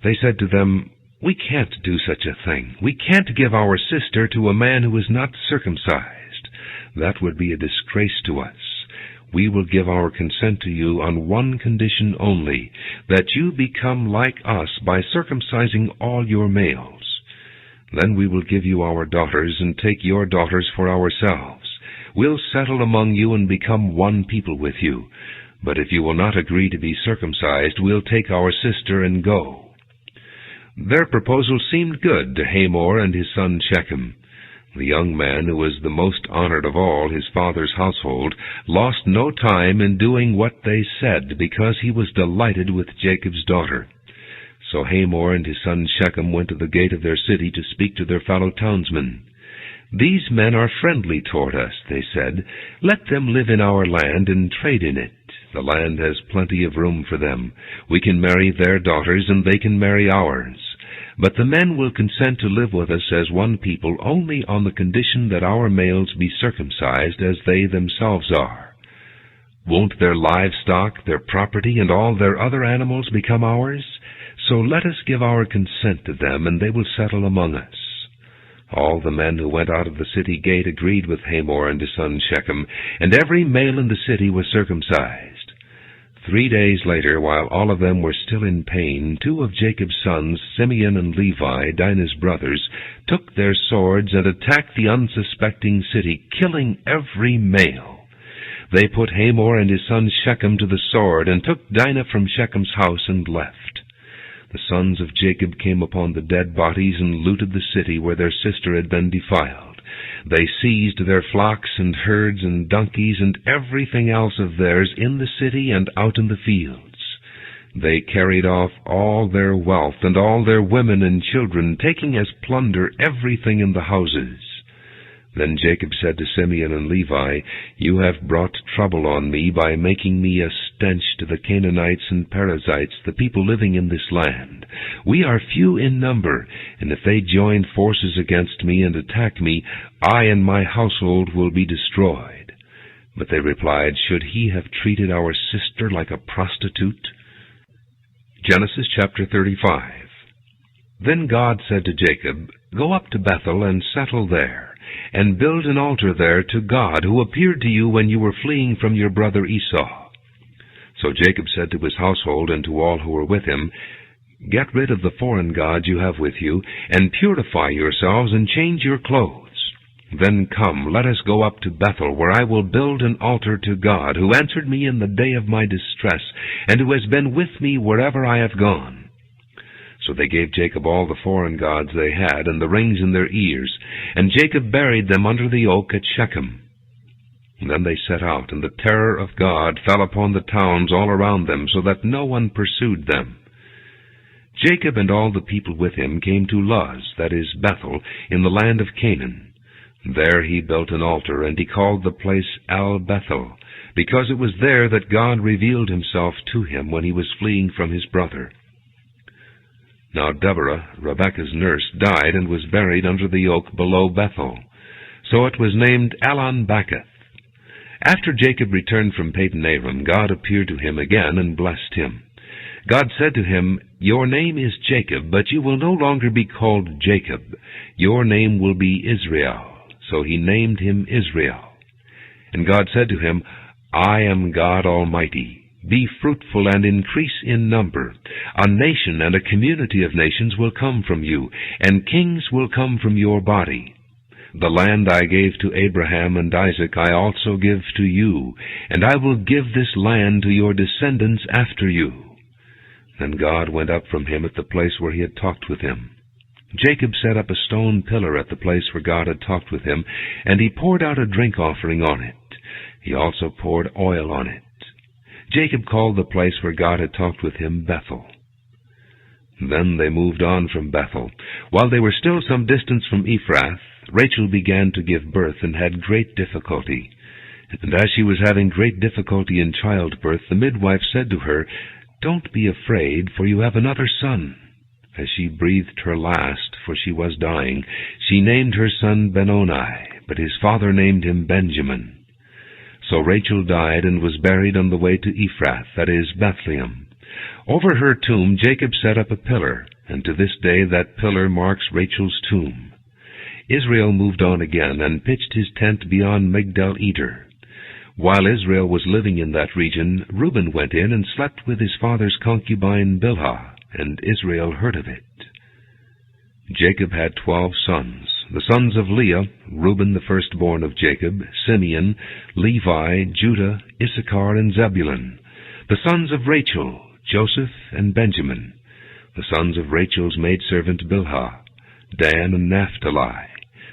They said to them, "We can't do such a thing. We can't give our sister to a man who is not circumcised. That would be a disgrace to us. We will give our consent to you on one condition only, that you become like us by circumcising all your males. Then we will give you our daughters and take your daughters for ourselves. We'll settle among you and become one people with you. But if you will not agree to be circumcised, we'll take our sister and go." Their proposal seemed good to Hamor and his son Shechem. The young man, who was the most honored of all his father's household, lost no time in doing what they said, because he was delighted with Jacob's daughter. So Hamor and his son Shechem went to the gate of their city to speak to their fellow townsmen. "These men are friendly toward us," they said. "Let them live in our land and trade in it. The land has plenty of room for them. We can marry their daughters, and they can marry ours. But the men will consent to live with us as one people only on the condition that our males be circumcised as they themselves are. Won't their livestock, their property, and all their other animals become ours? So let us give our consent to them, and they will settle among us." All the men who went out of the city gate agreed with Hamor and his son Shechem, and every male in the city was circumcised. 3 days later, while all of them were still in pain, 2 of Jacob's sons, Simeon and Levi, Dinah's brothers, took their swords and attacked the unsuspecting city, killing every male. They put Hamor and his son Shechem to the sword, and took Dinah from Shechem's house and left. The sons of Jacob came upon the dead bodies and looted the city where their sister had been defiled. They seized their flocks and herds and donkeys and everything else of theirs in the city and out in the fields. They carried off all their wealth and all their women and children, taking as plunder everything in the houses. Then Jacob said to Simeon and Levi, "You have brought trouble on me by making me a stench to the Canaanites and Perizzites, the people living in this land. We are few in number, and if they join forces against me and attack me, I and my household will be destroyed." But they replied, "Should he have treated our sister like a prostitute?" Genesis chapter 35. Then God said to Jacob, "Go up to Bethel and settle there, and build an altar there to God, who appeared to you when you were fleeing from your brother Esau." So Jacob said to his household and to all who were with him, "Get rid of the foreign gods you have with you, and purify yourselves and change your clothes. Then come, let us go up to Bethel, where I will build an altar to God, who answered me in the day of my distress, and who has been with me wherever I have gone." So they gave Jacob all the foreign gods they had, and the rings in their ears, and Jacob buried them under the oak at Shechem. And then they set out, and the terror of God fell upon the towns all around them, so that no one pursued them. Jacob and all the people with him came to Luz, that is Bethel, in the land of Canaan. There he built an altar, and he called the place El-Bethel, because it was there that God revealed himself to him when he was fleeing from his brother. Now Deborah, Rebekah's nurse, died and was buried under the oak below Bethel. So it was named Allon-Bachuth. After Jacob returned from Padan-Aram, God appeared to him again and blessed him. God said to him, "Your name is Jacob, but you will no longer be called Jacob. Your name will be Israel." So he named him Israel. And God said to him, "I am God Almighty. Be fruitful and increase in number. A nation and a community of nations will come from you, and kings will come from your body. The land I gave to Abraham and Isaac I also give to you, and I will give this land to your descendants after you." Then God went up from him at the place where he had talked with him. Jacob set up a stone pillar at the place where God had talked with him, and he poured out a drink offering on it. He also poured oil on it. Jacob called the place where God had talked with him Bethel. Then they moved on from Bethel. While they were still some distance from Ephrath, Rachel began to give birth and had great difficulty. And as she was having great difficulty in childbirth, the midwife said to her, "Don't be afraid, for you have another son." As she breathed her last, for she was dying, she named her son Benoni, but his father named him Benjamin. So Rachel died and was buried on the way to Ephrath, that is, Bethlehem. Over her tomb Jacob set up a pillar, and to this day that pillar marks Rachel's tomb. Israel moved on again and pitched his tent beyond Migdal-Eder. While Israel was living in that region, Reuben went in and slept with his father's concubine Bilhah, and Israel heard of it. Jacob had 12 sons. The sons of Leah, Reuben the firstborn of Jacob, Simeon, Levi, Judah, Issachar, and Zebulun. The sons of Rachel, Joseph and Benjamin. The sons of Rachel's maidservant Bilhah, Dan and Naphtali.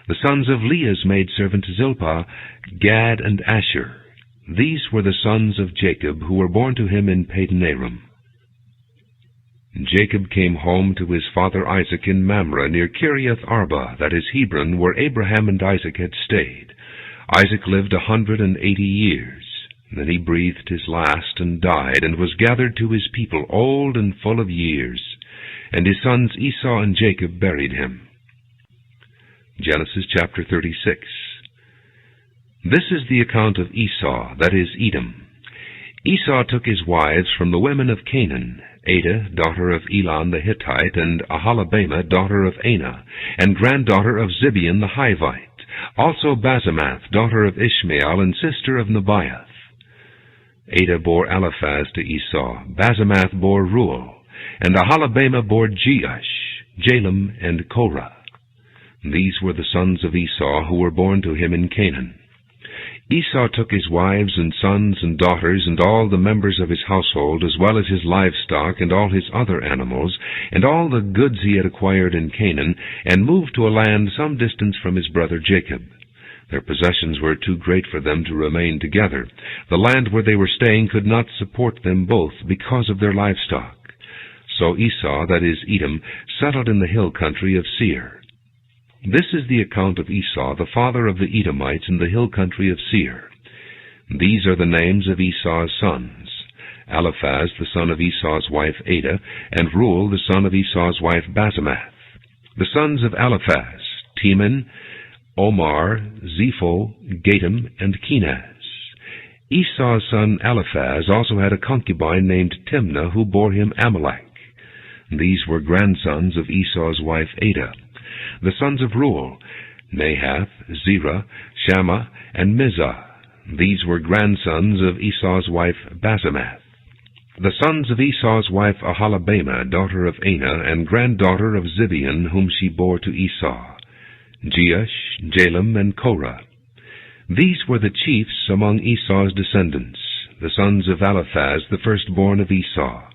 The sons of Leah's maidservant Zilpah, Gad and Asher. These were the sons of Jacob who were born to him in Padanaram. Jacob came home to his father Isaac in Mamre, near Kiriath Arba, that is Hebron, where Abraham and Isaac had stayed. Isaac lived 180 years. Then he breathed his last and died, and was gathered to his people, old and full of years. And his sons Esau and Jacob buried him. Genesis chapter 36. This is the account of Esau, that is Edom. Esau took his wives from the women of Canaan, Adah, daughter of Elon the Hittite, and Aholibamah, daughter of Anah, and granddaughter of Zibeon the Hivite, also Basemath, daughter of Ishmael, and sister of Nebaioth. Adah bore Eliphaz to Esau, Basemath bore Reuel, and Aholibamah bore Jeush, Jalem, and Korah. These were the sons of Esau who were born to him in Canaan. Esau took his wives and sons and daughters and all the members of his household, as well as his livestock and all his other animals, and all the goods he had acquired in Canaan, and moved to a land some distance from his brother Jacob. Their possessions were too great for them to remain together. The land where they were staying could not support them both because of their livestock. So Esau, that is Edom, settled in the hill country of Seir. This is the account of Esau, the father of the Edomites in the hill country of Seir. These are the names of Esau's sons: Eliphaz, the son of Esau's wife Adah, and Reuel, the son of Esau's wife Basemath. The sons of Eliphaz: Teman, Omar, Zepho, Gatam, and Kenaz. Esau's son Eliphaz also had a concubine named Timnah, who bore him Amalek. These were grandsons of Esau's wife Adah. The sons of Reuel: Nahath, Zerah, Shammah, and Mizah. These were grandsons of Esau's wife Basemath. The sons of Esau's wife Aholibamah, daughter of Anah, and granddaughter of Zibeon, whom she bore to Esau: Jeush, Jalem, and Korah. These were the chiefs among Esau's descendants, the sons of Eliphaz, the firstborn of Esau: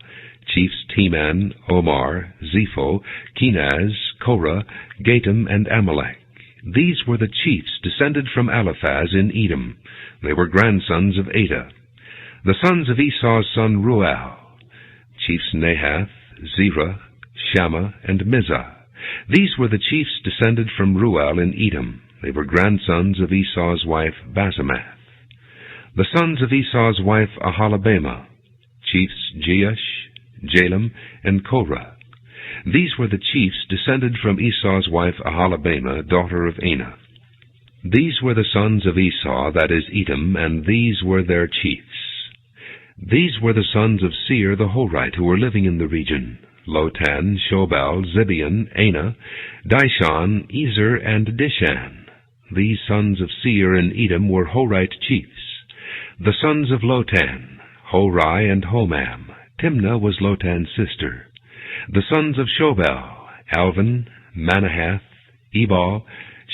chiefs Teman, Omar, Zepho, Kenaz, Korah, Gatam, and Amalek. These were the chiefs descended from Eliphaz in Edom. They were grandsons of Adah. The sons of Esau's son Reuel: chiefs Nahath, Zerah, Shammah, and Mizah. These were the chiefs descended from Reuel in Edom. They were grandsons of Esau's wife Basemath. The sons of Esau's wife Aholibamah: chiefs Jeush, Jalem, and Korah. These were the chiefs descended from Esau's wife Aholibamah, daughter of Anah. These were the sons of Esau, that is Edom, and these were their chiefs. These were the sons of Seir the Horite, who were living in the region: Lotan, Shobal, Zibeon, Anah, Dishon, Ezer, and Dishan. These sons of Seir in Edom were Horite chiefs. The sons of Lotan: Hori, and Homam. Timnah was Lotan's sister. The sons of Shobal, Alvan, Manahath, Ebal,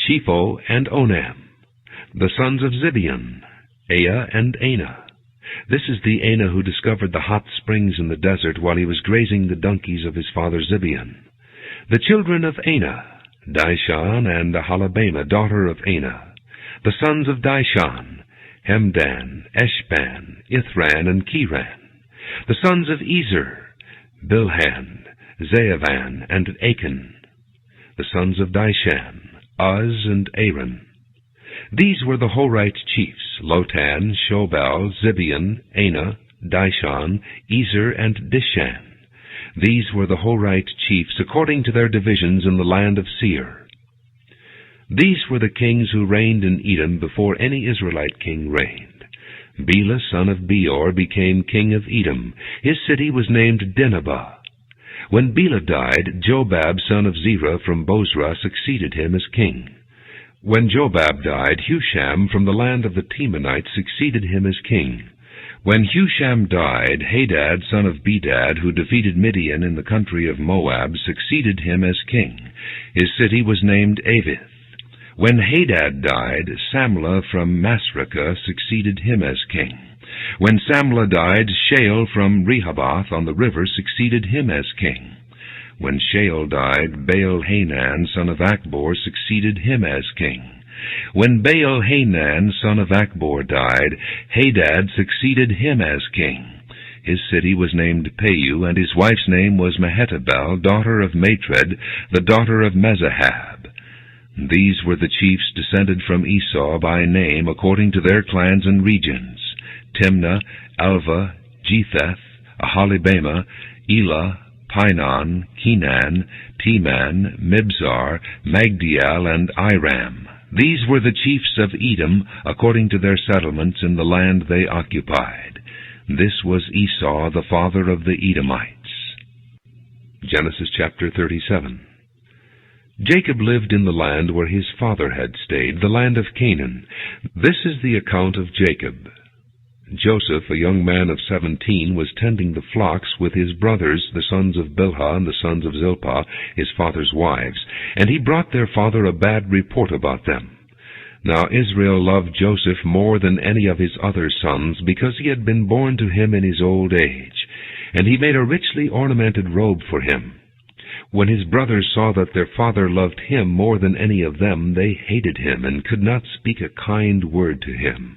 Shepho, and Onam. The sons of Zibeon, Ea and Anah. This is the Anah who discovered the hot springs in the desert while he was grazing the donkeys of his father Zibeon. The children of Anah, Dishon and Aholibamah, daughter of Anah. The sons of Dishon, Hemdan, Eshban, Ithran, and Kiran. The sons of Ezer, Bilhan, Zeavan, and Achan. The sons of Dishan, Uz, and Aaron. These were the Horite chiefs, Lotan, Shobal, Zibeon, Anah, Dishon, Ezer, and Dishan. These were the Horite chiefs according to their divisions in the land of Seir. These were the kings who reigned in Edom before any Israelite king reigned. Bela, son of Beor, became king of Edom. His city was named Dinhabah. When Bela died, Jobab, son of Zerah from Bozrah, succeeded him as king. When Jobab died, Husham from the land of the Temanites succeeded him as king. When Husham died, Hadad, son of Bedad, who defeated Midian in the country of Moab, succeeded him as king. His city was named Avith. When Hadad died, Samlah from Masrekah succeeded him as king. When Samlah died, Shael from Rehoboth on the river succeeded him as king. When Shael died, Baal-Hanan, son of Akbor, succeeded him as king. When Baal-Hanan, son of Akbor, died, Hadad succeeded him as king. His city was named Pau, and his wife's name was Mehetabel, daughter of Matred, the daughter of Mezahab. These were the chiefs descended from Esau by name, according to their clans and regions: Timnah, Alva, Jetheth, Aholibamah, Elah, Pinon, Kenan, Teman, Mibzar, Magdiel, and Iram. These were the chiefs of Edom, according to their settlements in the land they occupied. This was Esau, the father of the Edomites. Genesis chapter 37. Jacob lived in the land where his father had stayed, the land of Canaan. This is the account of Jacob. Joseph, a young man of 17, was tending the flocks with his brothers, the sons of Bilhah and the sons of Zilpah, his father's wives, and he brought their father a bad report about them. Now Israel loved Joseph more than any of his other sons, because he had been born to him in his old age, and he made a richly ornamented robe for him. When his brothers saw that their father loved him more than any of them, they hated him and could not speak a kind word to him.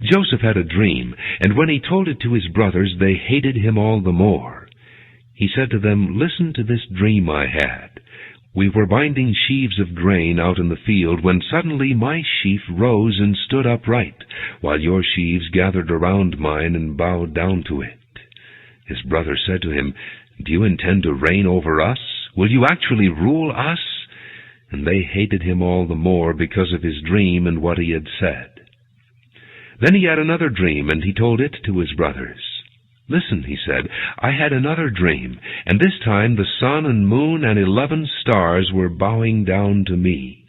Joseph had a dream, and when he told it to his brothers, they hated him all the more. He said to them, "Listen to this dream I had. We were binding sheaves of grain out in the field, when suddenly my sheaf rose and stood upright, while your sheaves gathered around mine and bowed down to it." His brothers said to him, "Do you intend to reign over us? Will you actually rule us?" And they hated him all the more because of his dream and what he had said. Then he had another dream, and he told it to his brothers. "Listen," he said, "I had another dream, and this time the sun and moon and 11 stars were bowing down to me."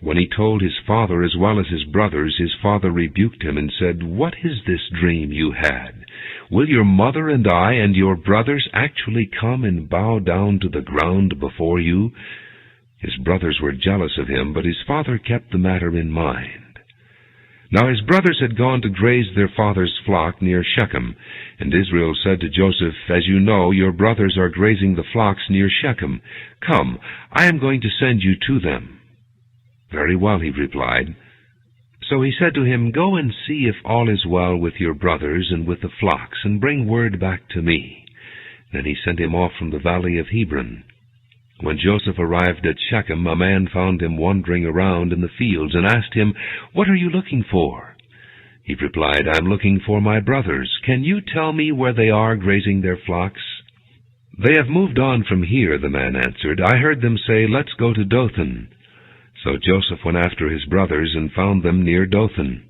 When he told his father as well as his brothers, his father rebuked him and said, "What is this dream you had? Will your mother and I and your brothers actually come and bow down to the ground before you?" His brothers were jealous of him, but his father kept the matter in mind. Now his brothers had gone to graze their father's flock near Shechem, and Israel said to Joseph, "As you know, your brothers are grazing the flocks near Shechem. Come, I am going to send you to them." "Very well," he replied. So he said to him, "Go and see if all is well with your brothers and with the flocks, and bring word back to me." Then he sent him off from the valley of Hebron. When Joseph arrived at Shechem, a man found him wandering around in the fields and asked him, "What are you looking for?" He replied, "I am looking for my brothers. Can you tell me where they are grazing their flocks?" "They have moved on from here," the man answered. "I heard them say, 'Let's go to Dothan.'" So Joseph went after his brothers and found them near Dothan.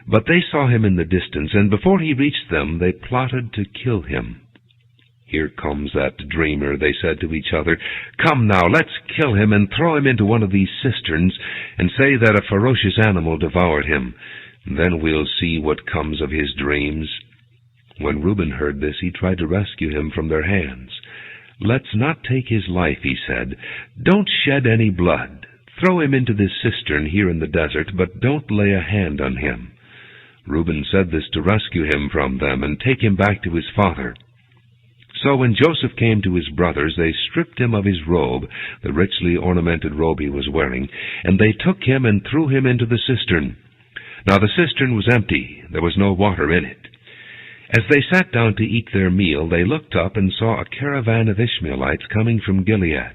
But they saw him in the distance, and before he reached them, they plotted to kill him. "Here comes that dreamer," they said to each other. "Come now, let's kill him and throw him into one of these cisterns and say that a ferocious animal devoured him. Then we'll see what comes of his dreams." When Reuben heard this, he tried to rescue him from their hands. "Let's not take his life," he said. "Don't shed any blood. Throw him into this cistern here in the desert, but don't lay a hand on him." Reuben said this to rescue him from them and take him back to his father. So when Joseph came to his brothers, they stripped him of his robe, the richly ornamented robe he was wearing, and they took him and threw him into the cistern. Now the cistern was empty, there was no water in it. As they sat down to eat their meal, they looked up and saw a caravan of Ishmaelites coming from Gilead.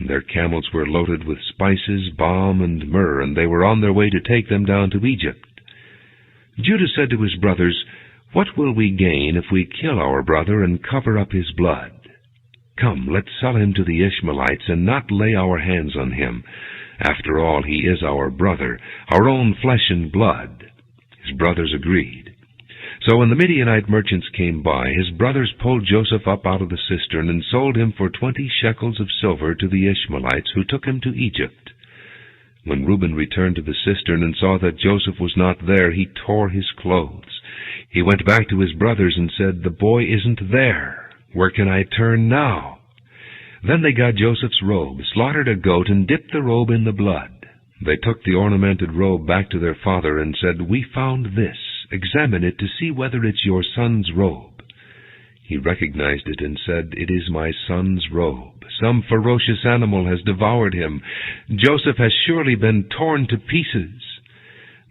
Their camels were loaded with spices, balm, and myrrh, and they were on their way to take them down to Egypt. Judah said to his brothers, "What will we gain if we kill our brother and cover up his blood? Come, let's sell him to the Ishmaelites and not lay our hands on him. After all, he is our brother, our own flesh and blood." His brothers agreed. So when the Midianite merchants came by, his brothers pulled Joseph up out of the cistern and sold him for 20 shekels of silver to the Ishmaelites, who took him to Egypt. When Reuben returned to the cistern and saw that Joseph was not there, he tore his clothes. He went back to his brothers and said, "The boy isn't there. Where can I turn now?" Then they got Joseph's robe, slaughtered a goat, and dipped the robe in the blood. They took the ornamented robe back to their father and said, "We found this. Examine it to see whether it's your son's robe." He recognized it and said, "It is my son's robe. Some ferocious animal has devoured him. Joseph has surely been torn to pieces."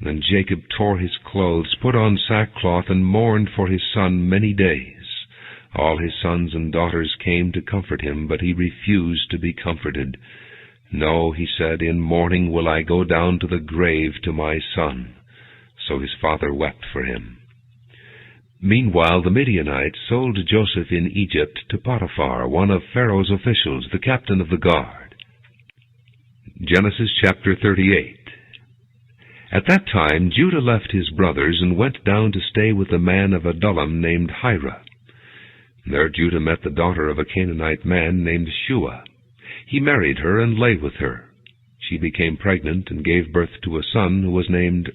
Then Jacob tore his clothes, put on sackcloth, and mourned for his son many days. All his sons and daughters came to comfort him, but he refused to be comforted. "No," he said, "in mourning will I go down to the grave to my son." So his father wept for him. Meanwhile, the Midianites sold Joseph in Egypt to Potiphar, one of Pharaoh's officials, the captain of the guard. Genesis chapter 38. At that time Judah left his brothers and went down to stay with a man of Adullam named Hira. There Judah met the daughter of a Canaanite man named Shua. He married her and lay with her. She became pregnant and gave birth to a son who was named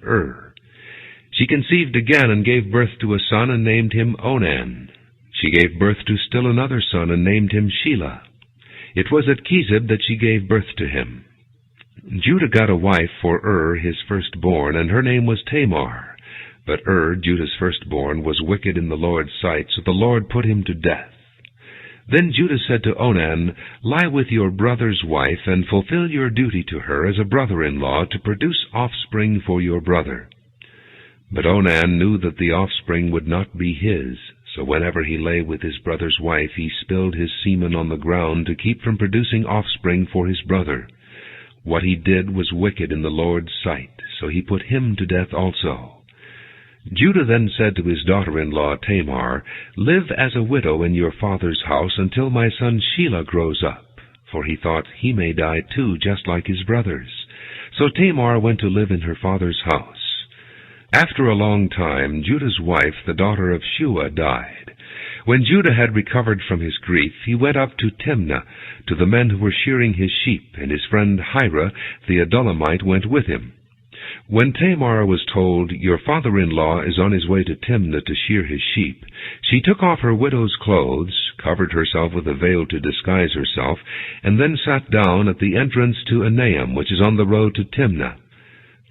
She conceived again and gave birth to a son and named him Onan. She gave birth to still another son and named him Shelah. It was at Chezib that she gave birth to him. Judah got a wife for his firstborn, and her name was Tamar. But Judah's firstborn, was wicked in the Lord's sight, so the Lord put him to death. Then Judah said to Onan, "Lie with your brother's wife, and fulfill your duty to her as a brother-in-law to produce offspring for your brother." But Onan knew that the offspring would not be his, so whenever he lay with his brother's wife, he spilled his semen on the ground to keep from producing offspring for his brother. What he did was wicked in the Lord's sight, so he put him to death also. Judah then said to his daughter-in-law Tamar, "Live as a widow in your father's house until my son Shelah grows up," for he thought he may die too, just like his brothers. So Tamar went to live in her father's house. After a long time, Judah's wife, the daughter of Shua, died. When Judah had recovered from his grief, he went up to Timnah, to the men who were shearing his sheep, and his friend Hira, the Adullamite, went with him. When Tamar was told, "Your father-in-law is on his way to Timnah to shear his sheep," she took off her widow's clothes, covered herself with a veil to disguise herself, and then sat down at the entrance to Enaim, which is on the road to Timnah.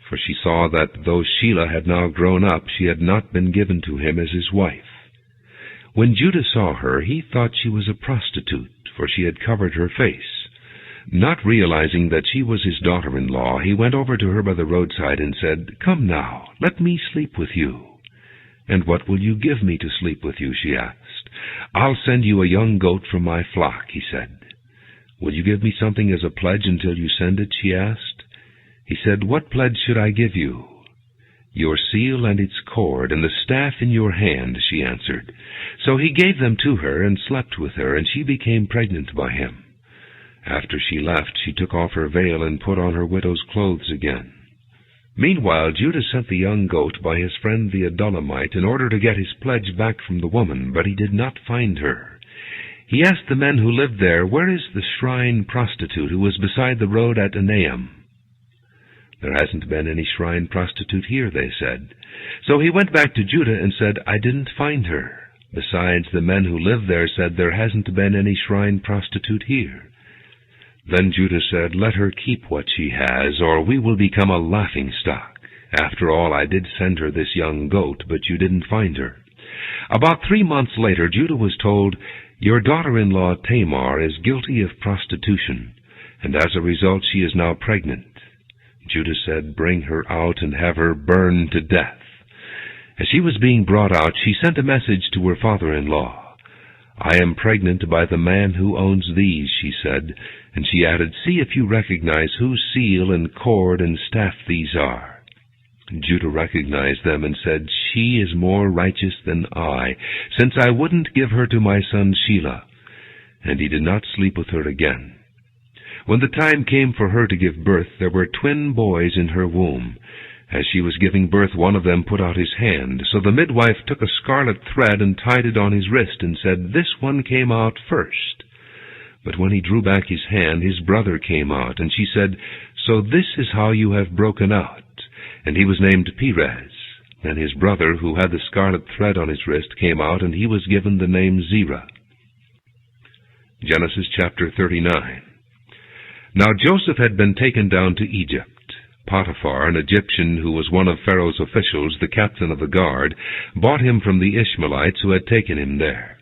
For she saw that though Shelah had now grown up, she had not been given to him as his wife. When Judah saw her, he thought she was a prostitute, for she had covered her face. Not realizing that she was his daughter-in-law, he went over to her by the roadside and said, "Come now, let me sleep with you." "And what will you give me to sleep with you?" she asked. "I'll send you a young goat from my flock," he said. "Will you give me something as a pledge until you send it?" she asked. He said, "What pledge should I give you?" "Your seal and its cord, and the staff in your hand," she answered. So he gave them to her and slept with her, and she became pregnant by him. After she left, she took off her veil and put on her widow's clothes again. Meanwhile, Judah sent the young goat by his friend the Adullamite in order to get his pledge back from the woman, but he did not find her. He asked the men who lived there, "Where is the shrine prostitute who was beside the road at Enaim?" "There hasn't been any shrine prostitute here," they said. So he went back to Judah and said, "I didn't find her. Besides, the men who live there said there hasn't been any shrine prostitute here." Then Judah said, "Let her keep what she has, or we will become a laughingstock. After all, I did send her this young goat, but you didn't find her." About 3 months later, Judah was told, "Your daughter-in-law Tamar is guilty of prostitution, and as a result she is now pregnant." Judah said, "Bring her out and have her burned to death." As she was being brought out, she sent a message to her father-in-law. "I am pregnant by the man who owns these," she said, and she added, "See if you recognize whose seal and cord and staff these are." Judah recognized them and said, "She is more righteous than I, since I wouldn't give her to my son Shelah." And he did not sleep with her again. When the time came for her to give birth, there were twin boys in her womb. As she was giving birth, one of them put out his hand. So the midwife took a scarlet thread and tied it on his wrist and said, "This one came out first." But when he drew back his hand, his brother came out, and she said, "So this is how you have broken out." And he was named Perez. Then his brother, who had the scarlet thread on his wrist, came out, and he was given the name Zerah. Genesis chapter 39. Now Joseph had been taken down to Egypt. Potiphar, an Egyptian who was one of Pharaoh's officials, the captain of the guard, bought him from the Ishmaelites who had taken him there.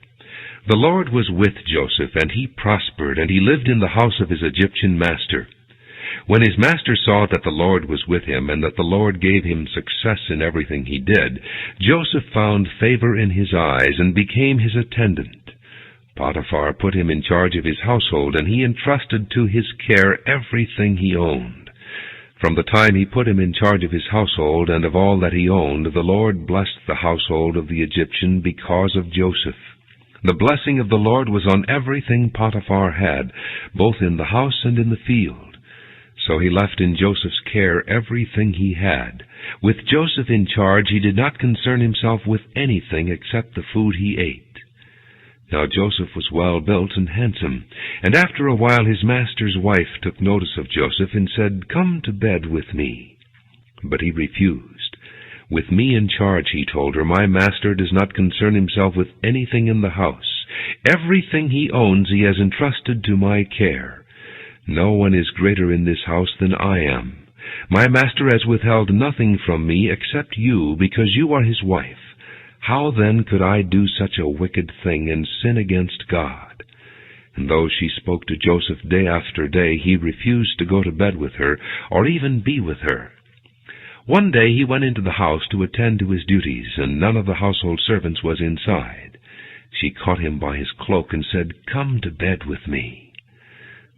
The Lord was with Joseph, and he prospered, and he lived in the house of his Egyptian master. When his master saw that the Lord was with him, and that the Lord gave him success in everything he did, Joseph found favor in his eyes, and became his attendant. Potiphar put him in charge of his household, and he entrusted to his care everything he owned. From the time he put him in charge of his household and of all that he owned, the Lord blessed the household of the Egyptian because of Joseph. The blessing of the Lord was on everything Potiphar had, both in the house and in the field. So he left in Joseph's care everything he had. With Joseph in charge, he did not concern himself with anything except the food he ate. Now Joseph was well built and handsome, and after a while his master's wife took notice of Joseph and said, "Come to bed with me." But he refused. "With me in charge," he told her, "my master does not concern himself with anything in the house. Everything he owns he has entrusted to my care. No one is greater in this house than I am. My master has withheld nothing from me except you, because you are his wife. How then could I do such a wicked thing and sin against God?" And though she spoke to Joseph day after day, he refused to go to bed with her, or even be with her. One day he went into the house to attend to his duties, and none of the household servants was inside. She caught him by his cloak and said, "Come to bed with me."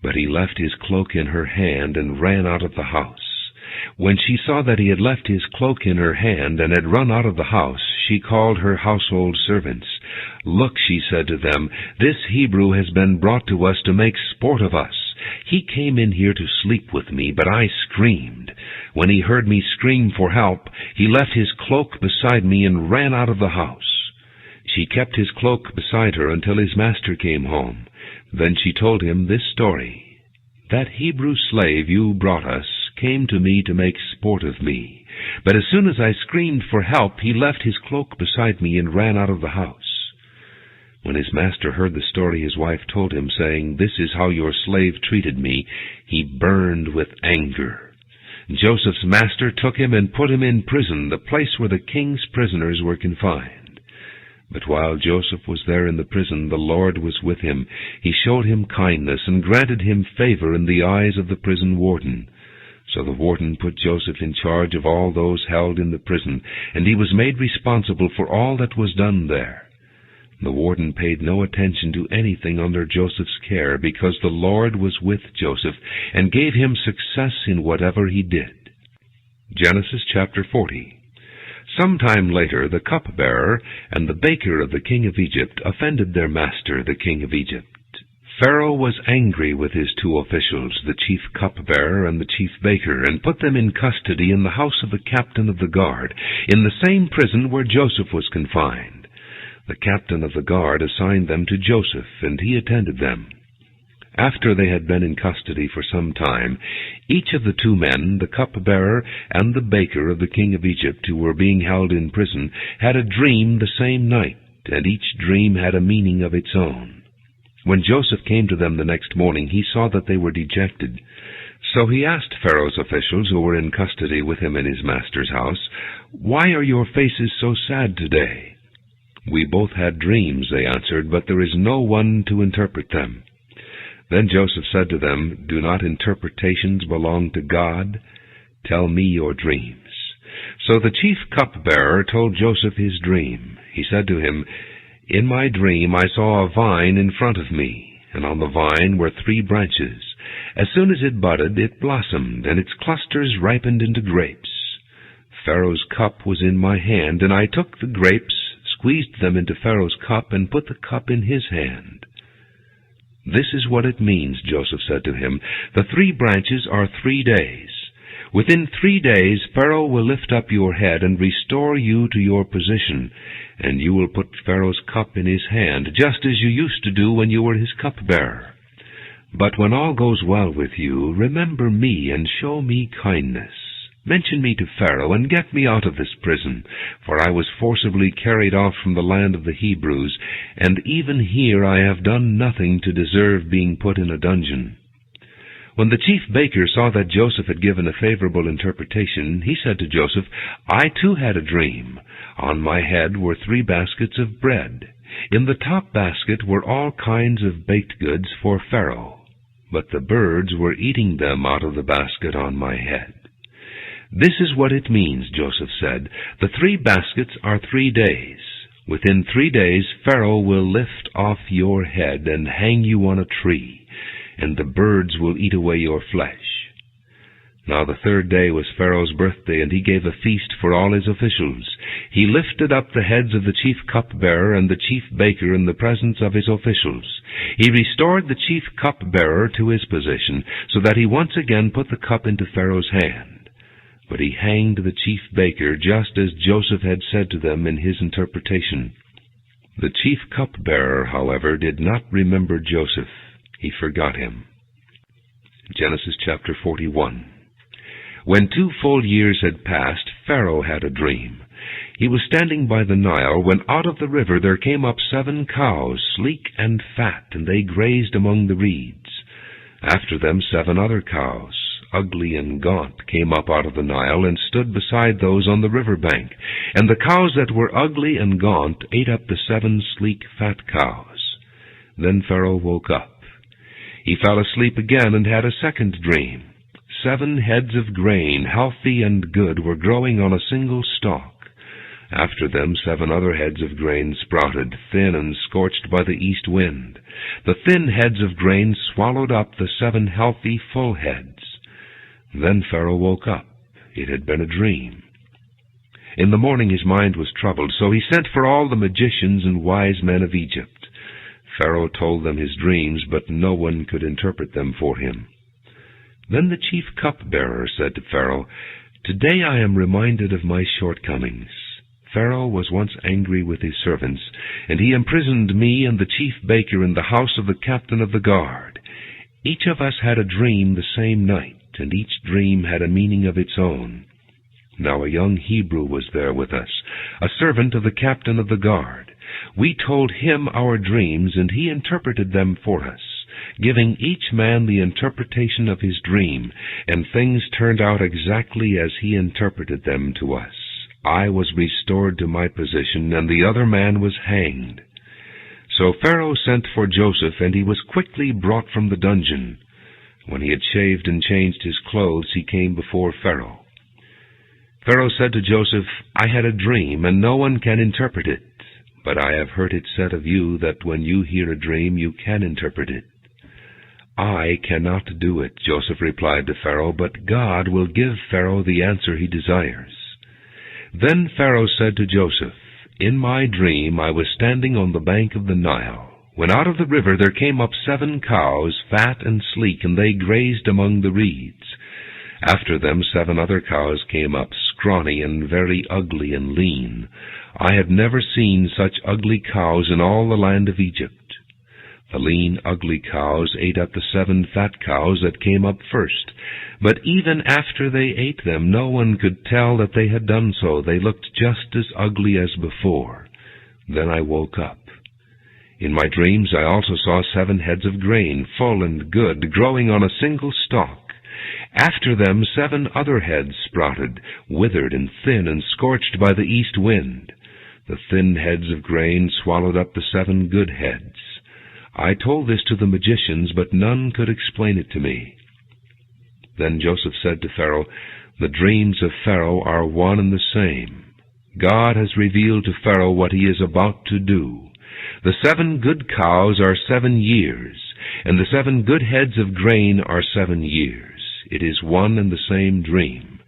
But he left his cloak in her hand and ran out of the house. When she saw that he had left his cloak in her hand and had run out of the house, she called her household servants. "Look," she said to them, "this Hebrew has been brought to us to make sport of us. He came in here to sleep with me, but I screamed. When he heard me scream for help, he left his cloak beside me and ran out of the house." She kept his cloak beside her until his master came home. Then she told him this story: "That Hebrew slave you brought us came to me to make sport of me. But as soon as I screamed for help, he left his cloak beside me and ran out of the house." When his master heard the story his wife told him, saying, "This is how your slave treated me," he burned with anger. Joseph's master took him and put him in prison, the place where the king's prisoners were confined. But while Joseph was there in the prison, the Lord was with him. He showed him kindness and granted him favor in the eyes of the prison warden. So the warden put Joseph in charge of all those held in the prison, and he was made responsible for all that was done there. The warden paid no attention to anything under Joseph's care, because the Lord was with Joseph and gave him success in whatever he did. Genesis chapter 40. Some time later, the cupbearer and the baker of the king of Egypt offended their master, the king of Egypt. Pharaoh was angry with his two officials, the chief cupbearer and the chief baker, and put them in custody in the house of the captain of the guard, in the same prison where Joseph was confined. The captain of the guard assigned them to Joseph, and he attended them. After they had been in custody for some time, each of the two men, the cupbearer and the baker of the king of Egypt, who were being held in prison, had a dream the same night, and each dream had a meaning of its own. When Joseph came to them the next morning, he saw that they were dejected. So he asked Pharaoh's officials, who were in custody with him in his master's house, "Why are your faces so sad today?" "We both had dreams," they answered, "but there is no one to interpret them." Then Joseph said to them, "Do not interpretations belong to God? Tell me your dreams." So the chief cupbearer told Joseph his dream. He said to him, "In my dream I saw a vine in front of me, and on the vine were 3 branches. As soon as it budded, it blossomed, and its clusters ripened into grapes. Pharaoh's cup was in my hand, and I took the grapes, squeezed them into Pharaoh's cup, and put the cup in his hand." "This is what it means," Joseph said to him. "The 3 branches are 3 days. Within 3 days Pharaoh will lift up your head and restore you to your position, and you will put Pharaoh's cup in his hand, just as you used to do when you were his cupbearer. But when all goes well with you, remember me and show me kindness. Mention me to Pharaoh and get me out of this prison, for I was forcibly carried off from the land of the Hebrews, and even here I have done nothing to deserve being put in a dungeon." When the chief baker saw that Joseph had given a favorable interpretation, he said to Joseph, "I too had a dream. On my head were 3 baskets of bread. In the top basket were all kinds of baked goods for Pharaoh, but the birds were eating them out of the basket on my head." "This is what it means," Joseph said. "The 3 baskets are 3 days. Within 3 days Pharaoh will lift off your head and hang you on a tree, and the birds will eat away your flesh." Now the 3rd day was Pharaoh's birthday, and he gave a feast for all his officials. He lifted up the heads of the chief cupbearer and the chief baker in the presence of his officials. He restored the chief cupbearer to his position, so that he once again put the cup into Pharaoh's hand. But he hanged the chief baker, just as Joseph had said to them in his interpretation. The chief cupbearer, however, did not remember Joseph. He forgot him. Genesis chapter 41. When 2 full years had passed, Pharaoh had a dream. He was standing by the Nile, when out of the river there came up 7 cows, sleek and fat, and they grazed among the reeds. After them 7 other cows, ugly and gaunt, came up out of the Nile and stood beside those on the river bank. And the cows that were ugly and gaunt ate up the 7 sleek, fat cows. Then Pharaoh woke up. He fell asleep again and had a second dream. 7 heads of grain, healthy and good, were growing on a single stalk. After them 7 other heads of grain sprouted, thin and scorched by the east wind. The thin heads of grain swallowed up the 7 healthy, full heads. Then Pharaoh woke up. It had been a dream. In the morning his mind was troubled, so he sent for all the magicians and wise men of Egypt. Pharaoh told them his dreams, but no one could interpret them for him. Then the chief cupbearer said to Pharaoh, "Today I am reminded of my shortcomings. Pharaoh was once angry with his servants, and he imprisoned me and the chief baker in the house of the captain of the guard. Each of us had a dream the same night, and each dream had a meaning of its own. Now a young Hebrew was there with us, a servant of the captain of the guard. We told him our dreams, and he interpreted them for us, giving each man the interpretation of his dream, and things turned out exactly as he interpreted them to us. I was restored to my position, and the other man was hanged." So Pharaoh sent for Joseph, and he was quickly brought from the dungeon. When he had shaved and changed his clothes, he came before Pharaoh. Pharaoh said to Joseph, "I had a dream, and no one can interpret it. But I have heard it said of you that when you hear a dream, you can interpret it." "I cannot do it," Joseph replied to Pharaoh, "but God will give Pharaoh the answer he desires." Then Pharaoh said to Joseph, "In my dream I was standing on the bank of the Nile, when out of the river there came up 7 cows, fat and sleek, and they grazed among the reeds. After them 7 other cows came up, scrawny and very ugly and lean. I had never seen such ugly cows in all the land of Egypt. The lean, ugly cows ate up the 7 fat cows that came up first. But even after they ate them, no one could tell that they had done so. They looked just as ugly as before. Then I woke up. In my dreams I also saw 7 heads of grain, full and good, growing on a single stalk. After them 7 other heads sprouted, withered and thin and scorched by the east wind. The thin heads of grain swallowed up the 7 good heads. I told this to the magicians, but none could explain it to me. Then Joseph said to Pharaoh, "The dreams of Pharaoh are one and the same. God has revealed to Pharaoh what he is about to do. The 7 good cows are 7 years, and the 7 good heads of grain are 7 years. It is one and the same dream.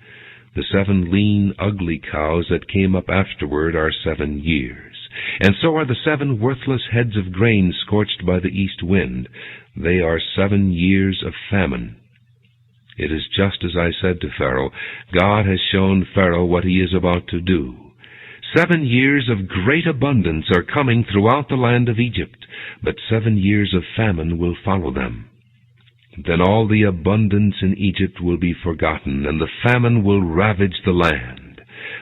The 7 lean, ugly cows that came up afterward are 7 years. And so are the 7 worthless heads of grain scorched by the east wind. They are 7 years of famine. It is just as I said to Pharaoh. God has shown Pharaoh what he is about to do. 7 years of great abundance are coming throughout the land of Egypt, but 7 years of famine will follow them. Then all the abundance in Egypt will be forgotten, and the famine will ravage the land.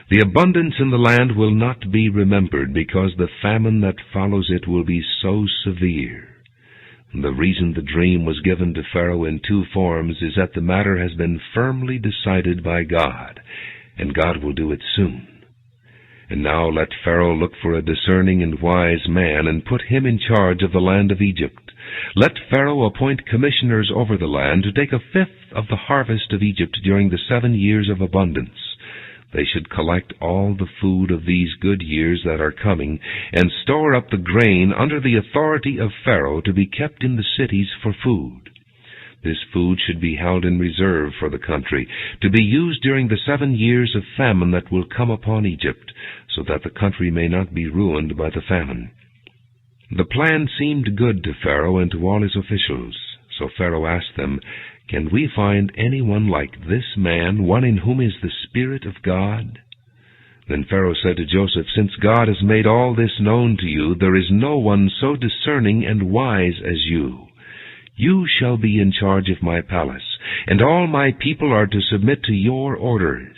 The abundance in the land will not be remembered, because the famine that follows it will be so severe. The reason the dream was given to Pharaoh in 2 forms is that the matter has been firmly decided by God, and God will do it soon. And now let Pharaoh look for a discerning and wise man, and put him in charge of the land of Egypt. Let Pharaoh appoint commissioners over the land to take 1/5 of the harvest of Egypt during the 7 years of abundance. They should collect all the food of these good years that are coming, and store up the grain under the authority of Pharaoh to be kept in the cities for food. This food should be held in reserve for the country, to be used during the 7 years of famine that will come upon Egypt, so that the country may not be ruined by the famine." The plan seemed good to Pharaoh and to all his officials. So Pharaoh asked them, "Can we find anyone like this man, one in whom is the Spirit of God?" Then Pharaoh said to Joseph, "Since God has made all this known to you, there is no one so discerning and wise as you. You shall be in charge of my palace, and all my people are to submit to your orders.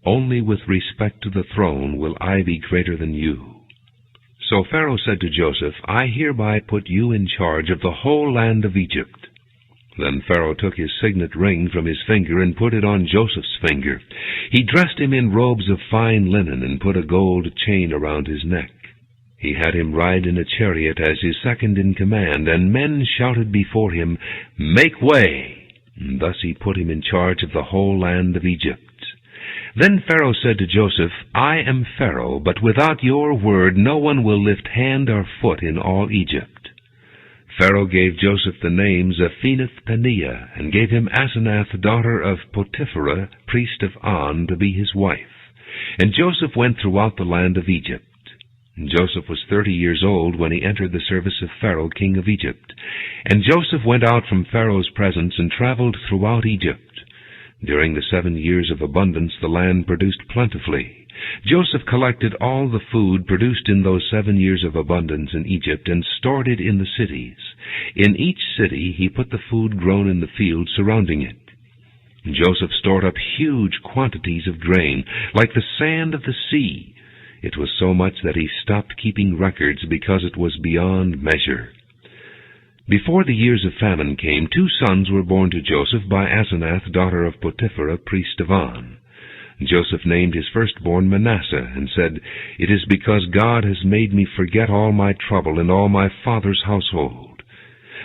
Only with respect to the throne will I be greater than you." So Pharaoh said to Joseph, "I hereby put you in charge of the whole land of Egypt." Then Pharaoh took his signet ring from his finger and put it on Joseph's finger. He dressed him in robes of fine linen and put a gold chain around his neck. He had him ride in a chariot as his second in command, and men shouted before him, "Make way!" And thus he put him in charge of the whole land of Egypt. Then Pharaoh said to Joseph, "I am Pharaoh, but without your word no one will lift hand or foot in all Egypt." Pharaoh gave Joseph the name Zaphenath-Paneah, and gave him Asenath, daughter of Potiphera, priest of On, to be his wife. And Joseph went throughout the land of Egypt. Joseph was 30 years old when he entered the service of Pharaoh, king of Egypt. And Joseph went out from Pharaoh's presence and traveled throughout Egypt. During the 7 years of abundance the land produced plentifully. Joseph collected all the food produced in those 7 years of abundance in Egypt and stored it in the cities. In each city he put the food grown in the fields surrounding it. Joseph stored up huge quantities of grain, like the sand of the sea. It was so much that he stopped keeping records because it was beyond measure. Before the years of famine came, 2 sons were born to Joseph by Asenath, daughter of Potiphera, priest of On. Joseph named his firstborn Manasseh, and said, "It is because God has made me forget all my trouble and all my father's household."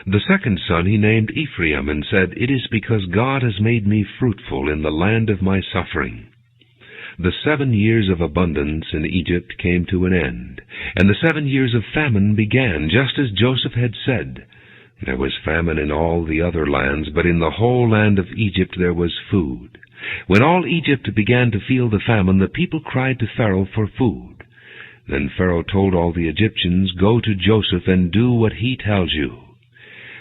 The second son he named Ephraim, and said, "It is because God has made me fruitful in the land of my suffering." The 7 years of abundance in Egypt came to an end, and the 7 years of famine began, just as Joseph had said. There was famine in all the other lands, but in the whole land of Egypt there was food. When all Egypt began to feel the famine, the people cried to Pharaoh for food. Then Pharaoh told all the Egyptians, "Go to Joseph and do what he tells you."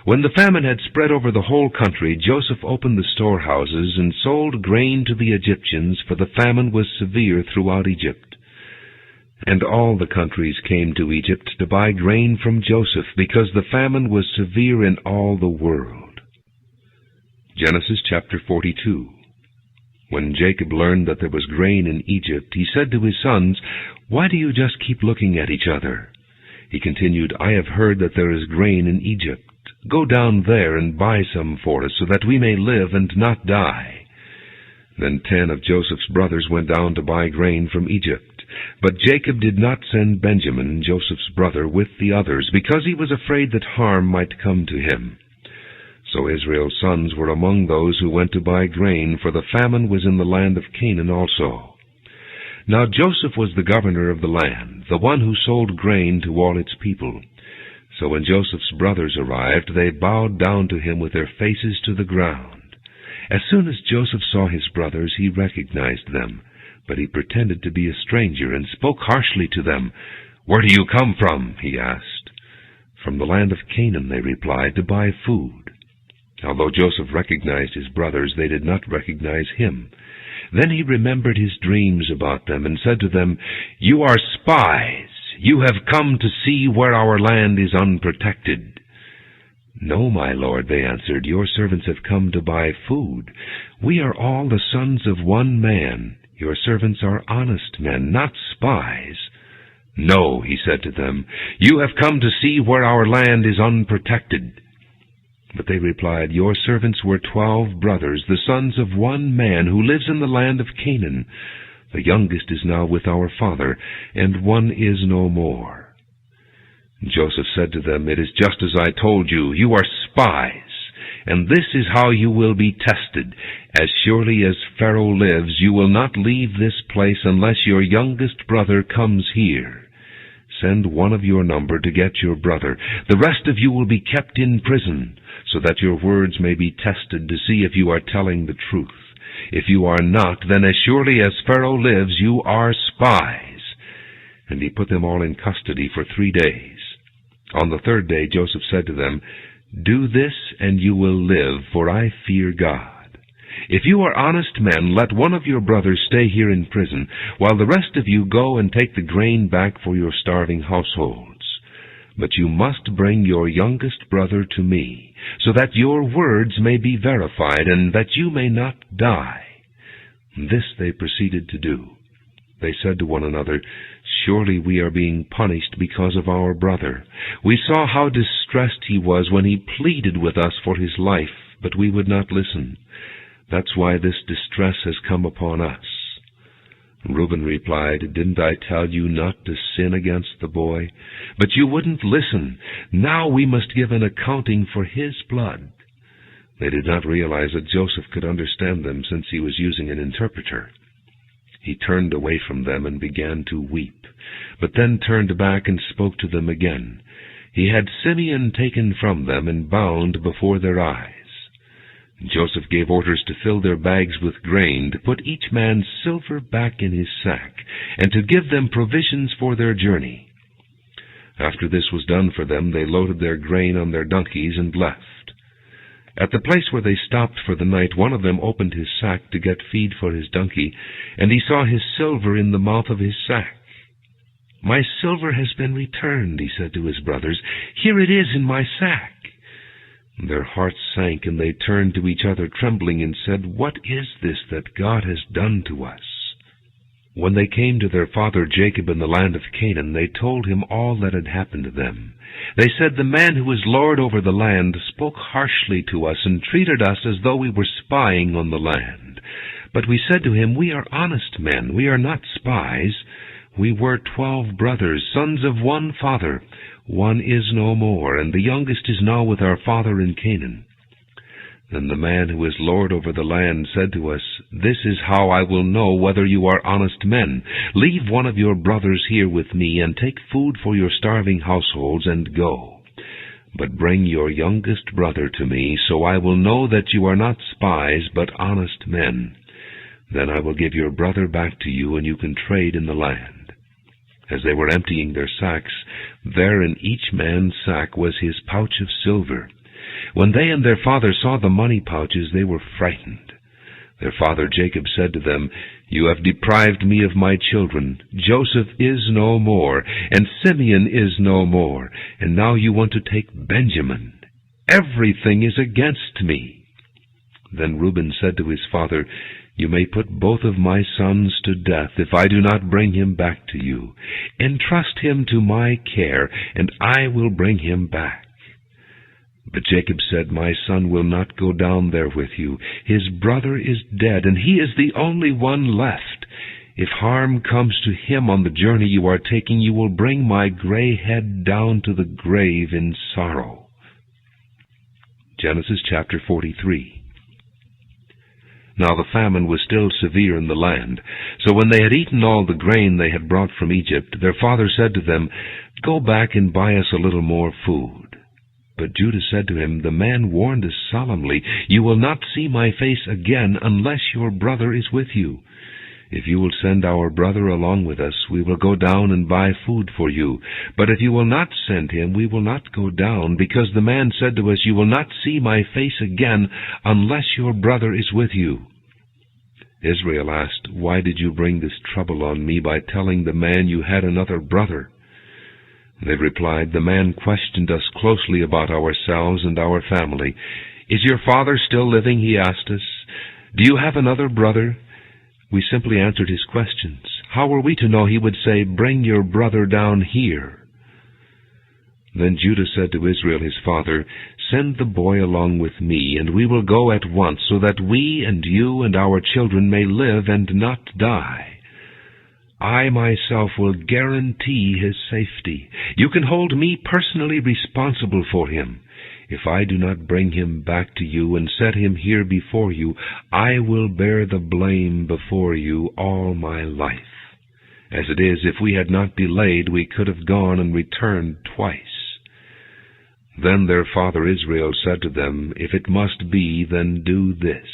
When the famine had spread over the whole country, Joseph opened the storehouses and sold grain to the Egyptians, for the famine was severe throughout Egypt. And all the countries came to Egypt to buy grain from Joseph, because the famine was severe in all the world. Genesis chapter 42. When Jacob learned that there was grain in Egypt, he said to his sons, "Why do you just keep looking at each other?" He continued, "I have heard that there is grain in Egypt. Go down there and buy some for us, so that we may live and not die." Then 10 of Joseph's brothers went down to buy grain from Egypt. But Jacob did not send Benjamin, Joseph's brother, with the others, because he was afraid that harm might come to him. So Israel's sons were among those who went to buy grain, for the famine was in the land of Canaan also. Now Joseph was the governor of the land, the one who sold grain to all its people. So when Joseph's brothers arrived, they bowed down to him with their faces to the ground. As soon as Joseph saw his brothers, he recognized them. But he pretended to be a stranger and spoke harshly to them. "Where do you come from?" he asked. "From the land of Canaan," they replied, "to buy food." Although Joseph recognized his brothers, they did not recognize him. Then he remembered his dreams about them and said to them, "You are spies. You have come to see where our land is unprotected." "No, my lord," they answered, "your servants have come to buy food. We are all the sons of one man. Your servants are honest men, not spies." "No," he said to them, "you have come to see where our land is unprotected." But they replied, "Your servants were 12 brothers, the sons of one man, who lives in the land of Canaan. The youngest is now with our father, and one is no more." Joseph said to them, "It is just as I told you. You are spies. And this is how you will be tested. As surely as Pharaoh lives, you will not leave this place unless your youngest brother comes here. Send one of your number to get your brother. The rest of you will be kept in prison, so that your words may be tested to see if you are telling the truth. If you are not, then as surely as Pharaoh lives, you are spies." And he put them all in custody for 3 days. On the 3rd day Joseph said to them, "Do this, and you will live, for I fear God. If you are honest men, let one of your brothers stay here in prison, while the rest of you go and take the grain back for your starving households. But you must bring your youngest brother to me, so that your words may be verified, and that you may not die." This they proceeded to do. They said to one another, "Surely we are being punished because of our brother. We saw how distressed he was when he pleaded with us for his life, but we would not listen. That's why this distress has come upon us." Reuben replied, "Didn't I tell you not to sin against the boy? But you wouldn't listen. Now we must give an accounting for his blood." They did not realize that Joseph could understand them, since he was using an interpreter. He turned away from them and began to weep, but then turned back and spoke to them again. He had Simeon taken from them and bound before their eyes. Joseph gave orders to fill their bags with grain, to put each man's silver back in his sack, and to give them provisions for their journey. After this was done for them, they loaded their grain on their donkeys and left. At the place where they stopped for the night, one of them opened his sack to get feed for his donkey, and he saw his silver in the mouth of his sack. "My silver has been returned," he said to his brothers. "Here it is in my sack." Their hearts sank, and they turned to each other trembling and said, "What is this that God has done to us?" When they came to their father Jacob in the land of Canaan, they told him all that had happened to them. They said, "The man who is lord over the land spoke harshly to us and treated us as though we were spying on the land. But we said to him, 'We are honest men. We are not spies. We were 12 brothers, sons of one father. One is no more, and the youngest is now with our father in Canaan.' Then the man who is lord over the land said to us, 'This is how I will know whether you are honest men. Leave one of your brothers here with me, and take food for your starving households, and go. But bring your youngest brother to me, so I will know that you are not spies, but honest men. Then I will give your brother back to you, and you can trade in the land.' As they were emptying their sacks, there in each man's sack was his pouch of silver. When they and their father saw the money pouches, they were frightened. Their father Jacob said to them, "You have deprived me of my children. Joseph is no more, and Simeon is no more, and now you want to take Benjamin. Everything is against me." Then Reuben said to his father, "You may put both of my sons to death if I do not bring him back to you. Entrust him to my care, and I will bring him back." But Jacob said, "My son will not go down there with you. His brother is dead, and he is the only one left. If harm comes to him on the journey you are taking, you will bring my gray head down to the grave in sorrow." Genesis chapter 43. Now the famine was still severe in the land. So when they had eaten all the grain they had brought from Egypt, their father said to them, "Go back and buy us a little more food." But Judah said to him, "The man warned us solemnly, 'You will not see my face again unless your brother is with you.' If you will send our brother along with us, we will go down and buy food for you. But if you will not send him, we will not go down, because the man said to us, 'You will not see my face again unless your brother is with you.'" Israel asked, "Why did you bring this trouble on me by telling the man you had another brother?" They replied, "The man questioned us closely about ourselves and our family. 'Is your father still living?' he asked us. 'Do you have another brother?' We simply answered his questions. How were we to know he would say, 'Bring your brother down here'?" Then Judah said to Israel his father, "Send the boy along with me, and we will go at once, so that we and you and our children may live and not die. I myself will guarantee his safety. You can hold me personally responsible for him. If I do not bring him back to you and set him here before you, I will bear the blame before you all my life. As it is, if we had not delayed, we could have gone and returned twice." Then their father Israel said to them, "If it must be, then do this.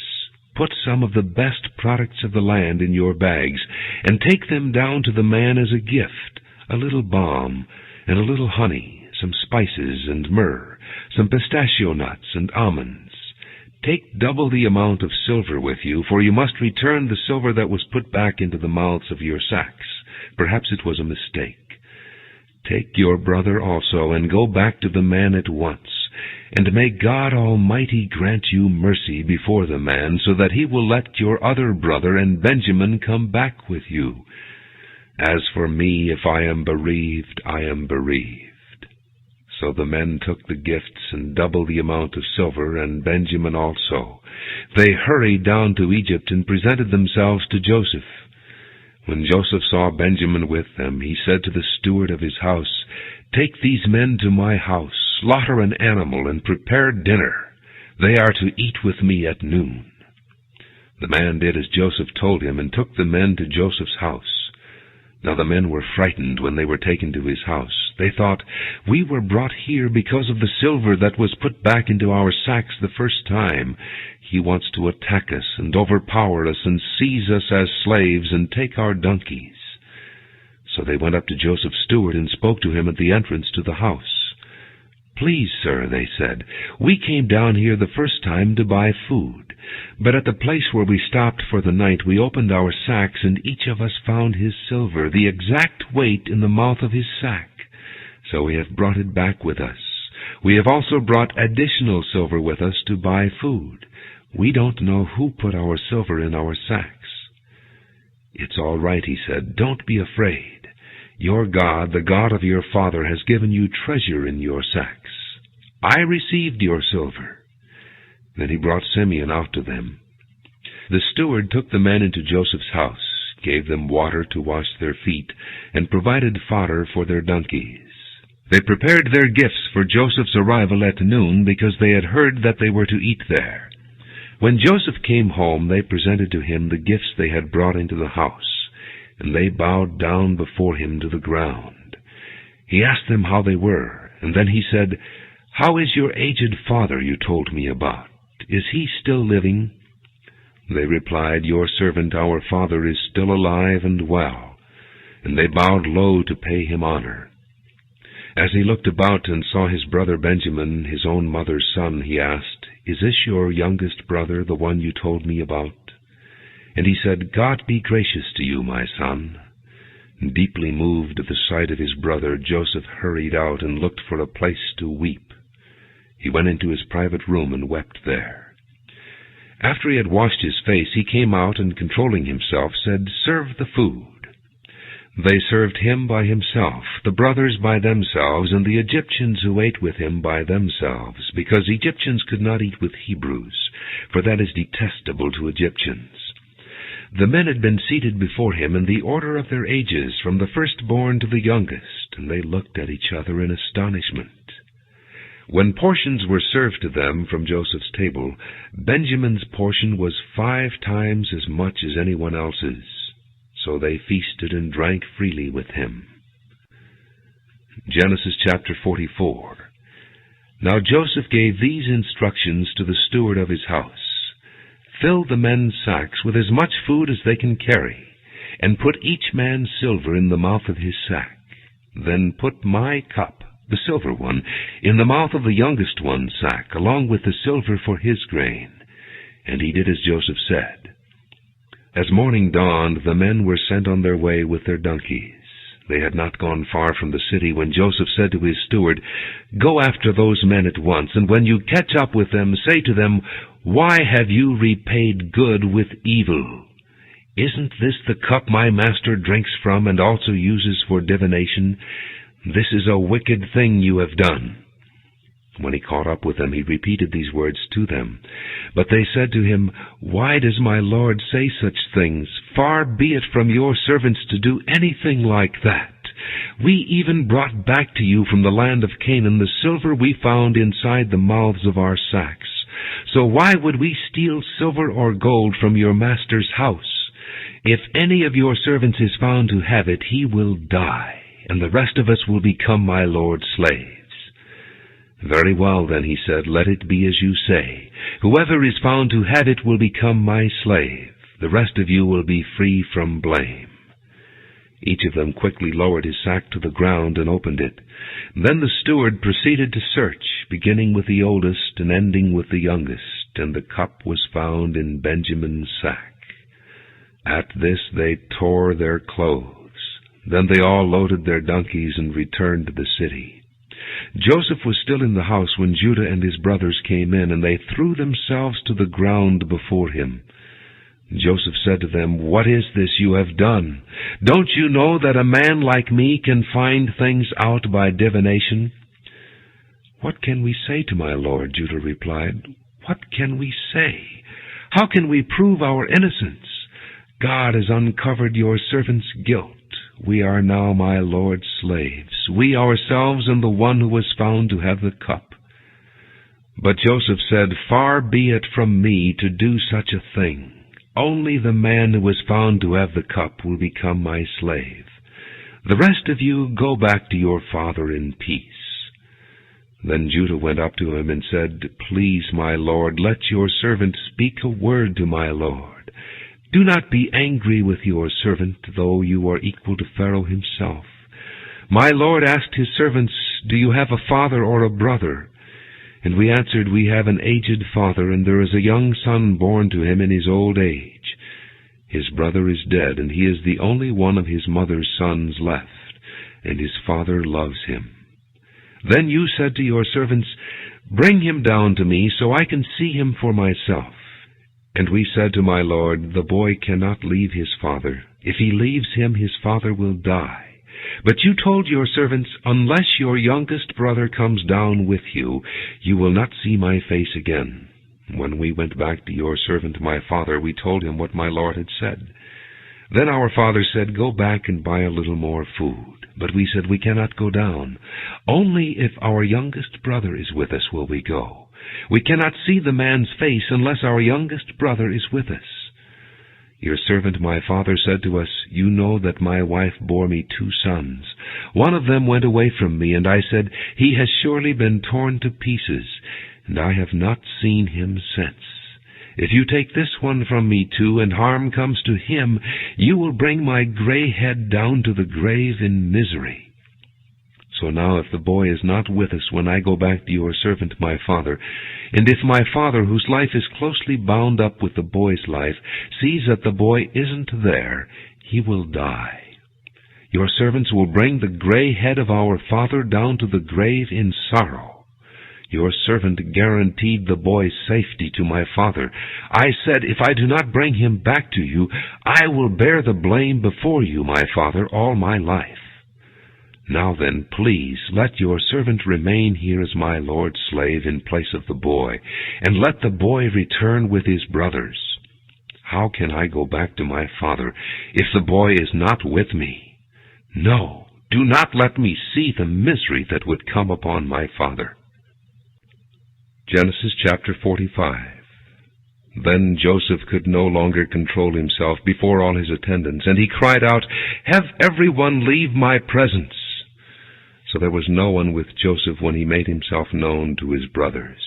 Put some of the best products of the land in your bags, and take them down to the man as a gift, a little balm, and a little honey, some spices and myrrh, some pistachio nuts and almonds. Take double the amount of silver with you, for you must return the silver that was put back into the mouths of your sacks. Perhaps it was a mistake. Take your brother also, and go back to the man at once. And may God Almighty grant you mercy before the man, so that he will let your other brother and Benjamin come back with you. As for me, if I am bereaved, I am bereaved." So the men took the gifts and double the amount of silver, and Benjamin also. They hurried down to Egypt and presented themselves to Joseph. When Joseph saw Benjamin with them, he said to the steward of his house, "Take these men to my house. Slaughter an animal and prepare dinner. They are to eat with me at noon." The man did as Joseph told him, and took the men to Joseph's house. Now the men were frightened when they were taken to his house. They thought, "We were brought here because of the silver that was put back into our sacks the first time. He wants to attack us and overpower us and seize us as slaves and take our donkeys." So they went up to Joseph's steward and spoke to him at the entrance to the house. "Please, sir," they said, "we came down here the first time to buy food. But at the place where we stopped for the night, we opened our sacks, and each of us found his silver, the exact weight, in the mouth of his sack. So we have brought it back with us. We have also brought additional silver with us to buy food. We don't know who put our silver in our sacks." "It's all right," he said. "Don't be afraid. Your God, the God of your father, has given you treasure in your sacks. I received your silver." Then he brought Simeon out to them. The steward took the men into Joseph's house, gave them water to wash their feet, and provided fodder for their donkeys. They prepared their gifts for Joseph's arrival at noon, because they had heard that they were to eat there. When Joseph came home, they presented to him the gifts they had brought into the house, and they bowed down before him to the ground. He asked them how they were, and then he said, "How is your aged father you told me about? Is he still living?" They replied, "Your servant, our father, is still alive and well." And they bowed low to pay him honor. As he looked about and saw his brother Benjamin, his own mother's son, he asked, "Is this your youngest brother, the one you told me about?" And he said, God be gracious to you, my son. Deeply moved at the sight of his brother, Joseph hurried out and looked for a place to weep. He went into his private room and wept there. After he had washed his face, he came out and, controlling himself, said, Serve the food. They served him by himself, the brothers by themselves, and the Egyptians who ate with him by themselves, because Egyptians could not eat with Hebrews, for that is detestable to Egyptians. The men had been seated before him in the order of their ages, from the firstborn to the youngest, and they looked at each other in astonishment. When portions were served to them from Joseph's table, Benjamin's portion was 5 times as much as anyone else's. So they feasted and drank freely with him. Genesis chapter 44. Now Joseph gave these instructions to the steward of his house. Fill the men's sacks with as much food as they can carry, and put each man's silver in the mouth of his sack. Then put my cup, the silver one, in the mouth of the youngest one's sack, along with the silver for his grain. And he did as Joseph said. As morning dawned, the men were sent on their way with their donkeys. They had not gone far from the city when Joseph said to his steward, Go after those men at once, and when you catch up with them, say to them, Why have you repaid good with evil? Isn't this the cup my master drinks from and also uses for divination? This is a wicked thing you have done. When he caught up with them, he repeated these words to them. But they said to him, Why does my lord say such things? Far be it from your servants to do anything like that. We even brought back to you from the land of Canaan the silver we found inside the mouths of our sacks. So why would we steal silver or gold from your master's house? If any of your servants is found to have it, he will die, and the rest of us will become my lord's slaves. Very well, then, he said, let it be as you say. Whoever is found to have it will become my slave. The rest of you will be free from blame. Each of them quickly lowered his sack to the ground and opened it. Then the steward proceeded to search, beginning with the oldest and ending with the youngest, and the cup was found in Benjamin's sack. At this they tore their clothes. Then they all loaded their donkeys and returned to the city. Joseph was still in the house when Judah and his brothers came in, and they threw themselves to the ground before him. Joseph said to them, What is this you have done? Don't you know that a man like me can find things out by divination? What can we say to my lord? Judah replied. What can we say? How can we prove our innocence? God has uncovered your servant's guilt. We are now my lord's slaves, we ourselves and the one who was found to have the cup. But Joseph said, Far be it from me to do such a thing. Only the man who was found to have the cup will become my slave. The rest of you go back to your father in peace. Then Judah went up to him and said, Please, my lord, let your servant speak a word to my lord. Do not be angry with your servant, though you are equal to Pharaoh himself. My lord asked his servants, Do you have a father or a brother? And we answered, We have an aged father, and there is a young son born to him in his old age. His brother is dead, and he is the only one of his mother's sons left, and his father loves him. Then you said to your servants, Bring him down to me, so I can see him for myself. And we said to my lord, The boy cannot leave his father. If he leaves him, his father will die. But you told your servants, Unless your youngest brother comes down with you, you will not see my face again. When we went back to your servant my father, we told him what my lord had said. Then our father said, Go back and buy a little more food. But we said, We cannot go down. Only if our youngest brother is with us will we go. We cannot see the man's face unless our youngest brother is with us. Your servant my father said to us, You know that my wife bore me 2 sons. One of them went away from me, and I said, He has surely been torn to pieces, and I have not seen him since. If you take this one from me too, and harm comes to him, you will bring my gray head down to the grave in misery. So now if the boy is not with us when I go back to your servant my father, and if my father, whose life is closely bound up with the boy's life, sees that the boy isn't there, he will die. Your servants will bring the gray head of our father down to the grave in sorrow. Your servant guaranteed the boy's safety to my father. I said, if I do not bring him back to you, I will bear the blame before you, my father, all my life. Now then, please, let your servant remain here as my lord's slave in place of the boy, and let the boy return with his brothers. How can I go back to my father if the boy is not with me? No, do not let me see the misery that would come upon my father. Genesis chapter 45. Then Joseph could no longer control himself before all his attendants, and he cried out, "Have everyone leave my presence!" So there was no one with Joseph when he made himself known to his brothers.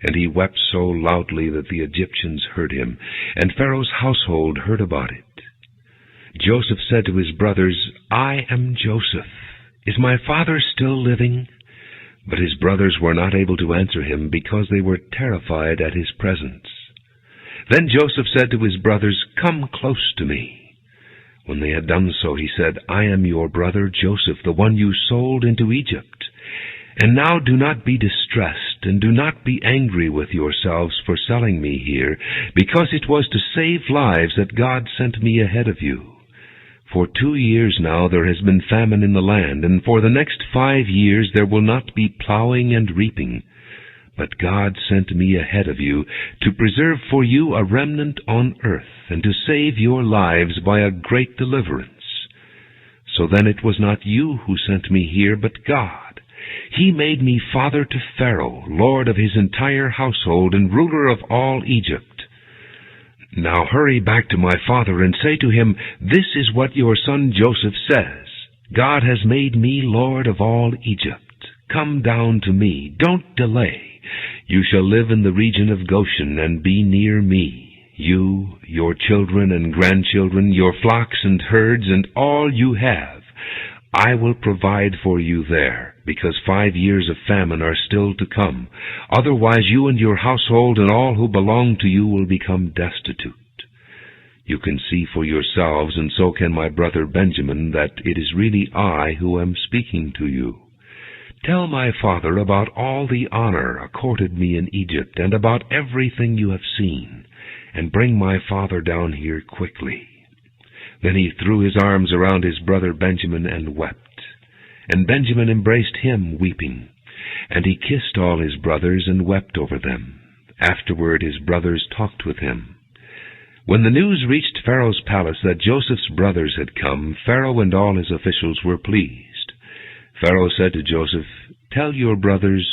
And he wept so loudly that the Egyptians heard him, and Pharaoh's household heard about it. Joseph said to his brothers, "I am Joseph. Is my father still living?" But his brothers were not able to answer him, because they were terrified at his presence. Then Joseph said to his brothers, "Come close to me." When they had done so, he said, "I am your brother Joseph, the one you sold into Egypt. And now do not be distressed, and do not be angry with yourselves for selling me here, because it was to save lives that God sent me ahead of you. For 2 years now there has been famine in the land, and for the next 5 years there will not be plowing and reaping. But God sent me ahead of you to preserve for you a remnant on earth, and to save your lives by a great deliverance. So then it was not you who sent me here, but God. He made me father to Pharaoh, lord of his entire household, and ruler of all Egypt. Now hurry back to my father and say to him, 'This is what your son Joseph says. God has made me lord of all Egypt. Come down to me. Don't delay. You shall live in the region of Goshen and be near me, you, your children and grandchildren, your flocks and herds, and all you have. I will provide for you there, because 5 years of famine are still to come. Otherwise you and your household and all who belong to you will become destitute. You can see for yourselves, and so can my brother Benjamin, that it is really I who am speaking to you. Tell my father about all the honor accorded me in Egypt, and about everything you have seen, and bring my father down here quickly." Then he threw his arms around his brother Benjamin and wept. And Benjamin embraced him, weeping. And he kissed all his brothers and wept over them. Afterward his brothers talked with him. When the news reached Pharaoh's palace that Joseph's brothers had come, Pharaoh and all his officials were pleased. Pharaoh said to Joseph, "Tell your brothers,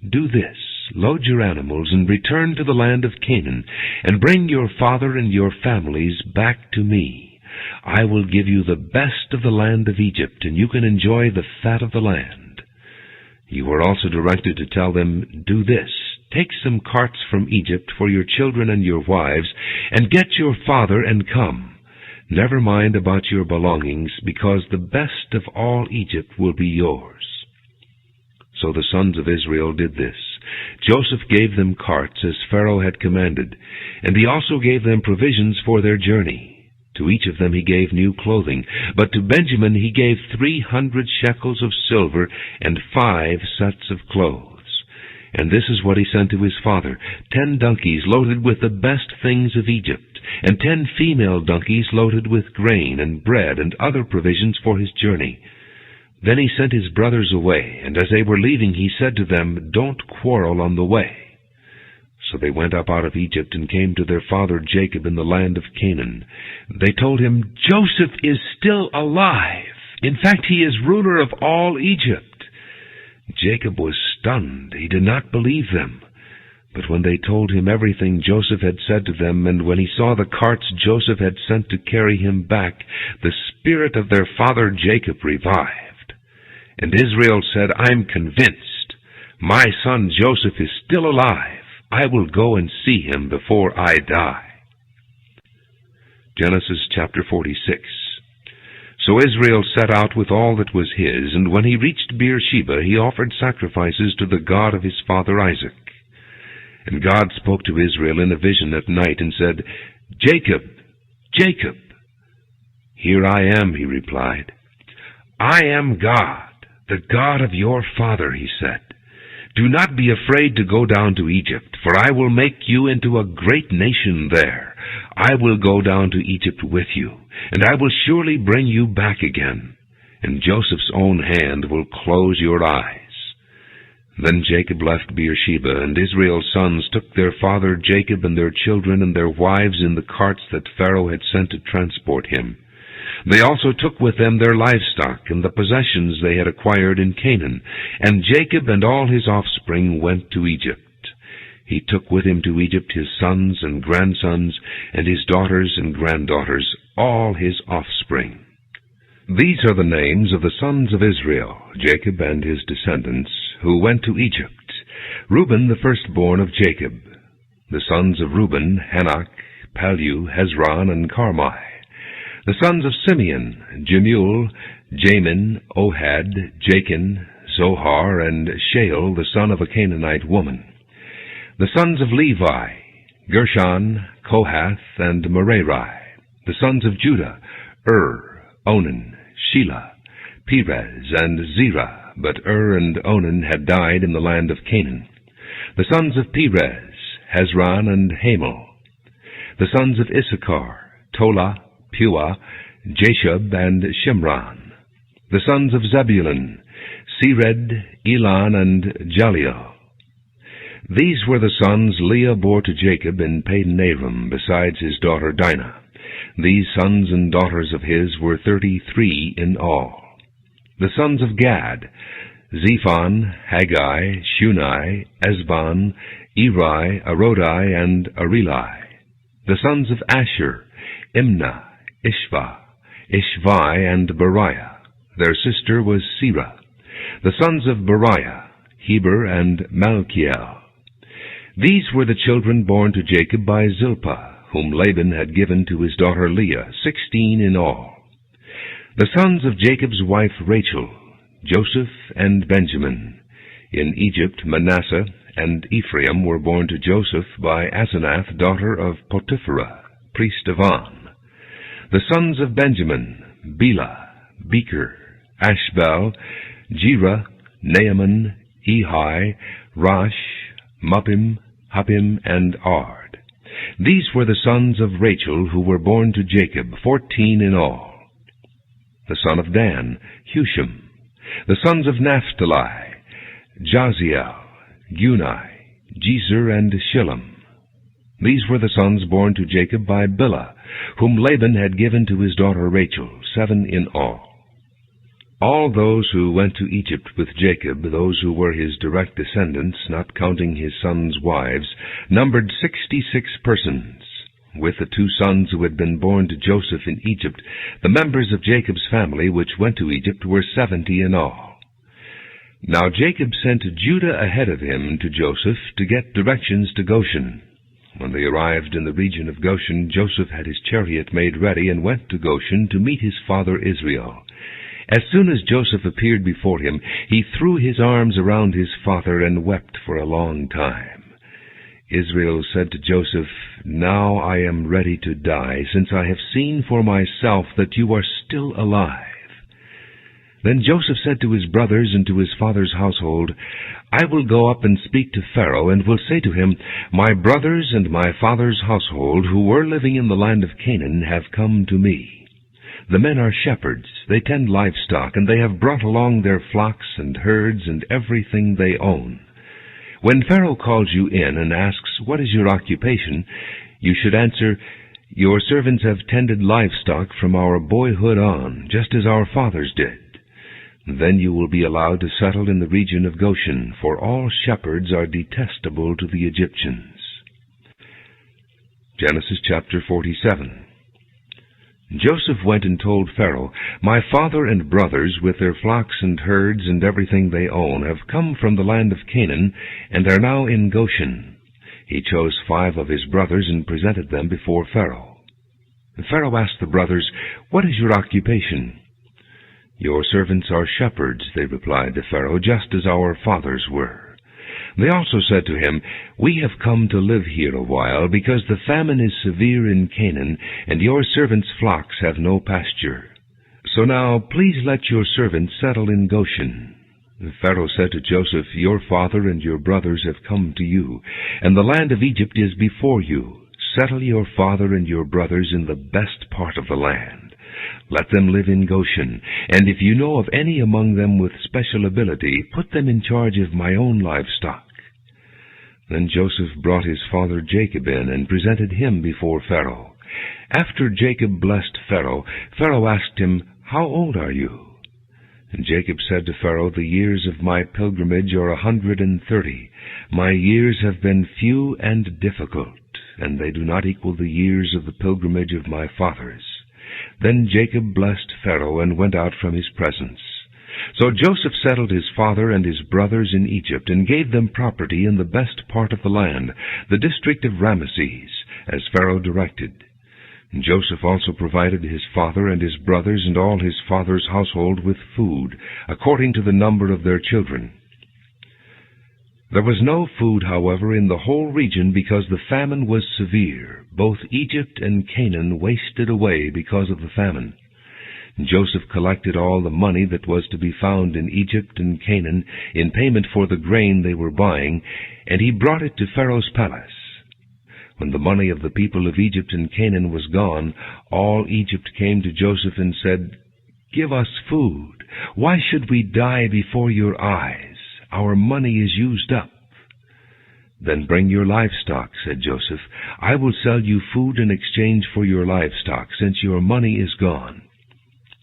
do this, load your animals and return to the land of Canaan, and bring your father and your families back to me. I will give you the best of the land of Egypt, and you can enjoy the fat of the land." You were also directed to tell them, "Do this, take some carts from Egypt for your children and your wives, and get your father and come. Never mind about your belongings, because the best of all Egypt will be yours." So the sons of Israel did this. Joseph gave them carts, as Pharaoh had commanded, and he also gave them provisions for their journey. To each of them he gave new clothing, but to Benjamin he gave 300 shekels of silver and 5 sets of clothes. And this is what he sent to his father: 10 donkeys loaded with the best things of Egypt, and 10 female donkeys loaded with grain and bread and other provisions for his journey. Then he sent his brothers away, and as they were leaving he said to them, "Don't quarrel on the way." So they went up out of Egypt and came to their father Jacob in the land of Canaan. They told him, "Joseph is still alive. In fact, he is ruler of all Egypt." Jacob was stunned. He did not believe them. But when they told him everything Joseph had said to them, and when he saw the carts Joseph had sent to carry him back, the spirit of their father Jacob revived. And Israel said, "I'm convinced. My son Joseph is still alive. I will go and see him before I die." Genesis chapter 46. So Israel set out with all that was his, and when he reached Beersheba, he offered sacrifices to the God of his father Isaac. And God spoke to Israel in a vision at night and said, "Jacob, Jacob." "Here I am," he replied. "I am God, the God of your father," he said. "Do not be afraid to go down to Egypt, for I will make you into a great nation there. I will go down to Egypt with you, and I will surely bring you back again, and Joseph's own hand will close your eyes." Then Jacob left Beersheba, and Israel's sons took their father Jacob and their children and their wives in the carts that Pharaoh had sent to transport him. They also took with them their livestock and the possessions they had acquired in Canaan, and Jacob and all his offspring went to Egypt. He took with him to Egypt his sons and grandsons, and his daughters and granddaughters, all his offspring. These are the names of the sons of Israel, Jacob and his descendants, who went to Egypt. Reuben, the firstborn of Jacob. The sons of Reuben, Hanok, Palu, Hezron, and Carmi. The sons of Simeon, Jemuel, Jamin, Ohad, Jachin, Zohar, and Shael, the son of a Canaanite woman. The sons of Levi, Gershon, Kohath, and Merari. The sons of Judah, Onan, Shelah, Perez, and Zerah, but and Onan had died in the land of Canaan. The sons of Perez, Hezron, and Hamel. The sons of Issachar, Tola, Puah, Jashub, and Shimron. The sons of Zebulun, Sered, Elon, and Jaleel. These were the sons Leah bore to Jacob in Padan-aram, besides his daughter Dinah. These sons and daughters of his were 33 in all. The sons of Gad, Zephon, Haggai, Shunai, Esbon, Eri, Arodi, and Areli. The sons of Asher, Imnah, Ishvi, and Beriah. Their sister was Serah. The sons of Beriah, Heber, and Malchiel. These were the children born to Jacob by Zilpah, whom Laban had given to his daughter Leah, 16 in all. The sons of Jacob's wife Rachel, Joseph and Benjamin. In Egypt, Manasseh and Ephraim were born to Joseph by Asenath, daughter of Potipherah, priest of On. The sons of Benjamin, Bela, Becher, Ashbel, Jerah, Naaman, Ehi, Rosh, Muppim, Huppim, and Ard. These were the sons of Rachel who were born to Jacob, 14 in all. The son of Dan, Husham. The sons of Naphtali, Jaziel, Guni, Jezer, and Shillem. These were the sons born to Jacob by Bilhah, whom Laban had given to his daughter Rachel, 7 in all. All those who went to Egypt with Jacob, those who were his direct descendants, not counting his sons' wives, numbered 66 persons. With the 2 sons who had been born to Joseph in Egypt, the members of Jacob's family which went to Egypt were 70 in all. Now Jacob sent Judah ahead of him to Joseph to get directions to Goshen. When they arrived in the region of Goshen, Joseph had his chariot made ready and went to Goshen to meet his father Israel. As soon as Joseph appeared before him, he threw his arms around his father and wept for a long time. Israel said to Joseph, "Now I am ready to die, since I have seen for myself that you are still alive." Then Joseph said to his brothers and to his father's household, "I will go up and speak to Pharaoh, and will say to him, 'My brothers and my father's household, who were living in the land of Canaan, have come to me. The men are shepherds, they tend livestock, and they have brought along their flocks and herds and everything they own.' When Pharaoh calls you in and asks, 'What is your occupation?' you should answer, 'Your servants have tended livestock from our boyhood on, just as our fathers did.' Then you will be allowed to settle in the region of Goshen, for all shepherds are detestable to the Egyptians." Genesis chapter 47. Joseph went and told Pharaoh, "My father and brothers, with their flocks and herds and everything they own, have come from the land of Canaan, and are now in Goshen." He chose 5 of his brothers and presented them before Pharaoh. Pharaoh asked the brothers, "What is your occupation?" "Your servants are shepherds," they replied to Pharaoh, "just as our fathers were." They also said to him, "We have come to live here a while, because the famine is severe in Canaan, and your servants' flocks have no pasture. So now please let your servants settle in Goshen." Pharaoh said to Joseph, "Your father and your brothers have come to you, and the land of Egypt is before you. Settle your father and your brothers in the best part of the land. Let them live in Goshen, and if you know of any among them with special ability, put them in charge of my own livestock." Then Joseph brought his father Jacob in and presented him before Pharaoh. After Jacob blessed Pharaoh, Pharaoh asked him, "How old are you?" And Jacob said to Pharaoh, "The years of my pilgrimage are 130. My years have been few and difficult, and they do not equal the years of the pilgrimage of my fathers." Then Jacob blessed Pharaoh and went out from his presence. So Joseph settled his father and his brothers in Egypt, and gave them property in the best part of the land, the district of Ramesses, as Pharaoh directed. And Joseph also provided his father and his brothers and all his father's household with food, according to the number of their children. There was no food, however, in the whole region, because the famine was severe. Both Egypt and Canaan wasted away because of the famine. And Joseph collected all the money that was to be found in Egypt and Canaan in payment for the grain they were buying, and he brought it to Pharaoh's palace. When the money of the people of Egypt and Canaan was gone, all Egypt came to Joseph and said, "Give us food. Why should we die before your eyes? Our money is used up." "Then bring your livestock," said Joseph. "I will sell you food in exchange for your livestock, since your money is gone."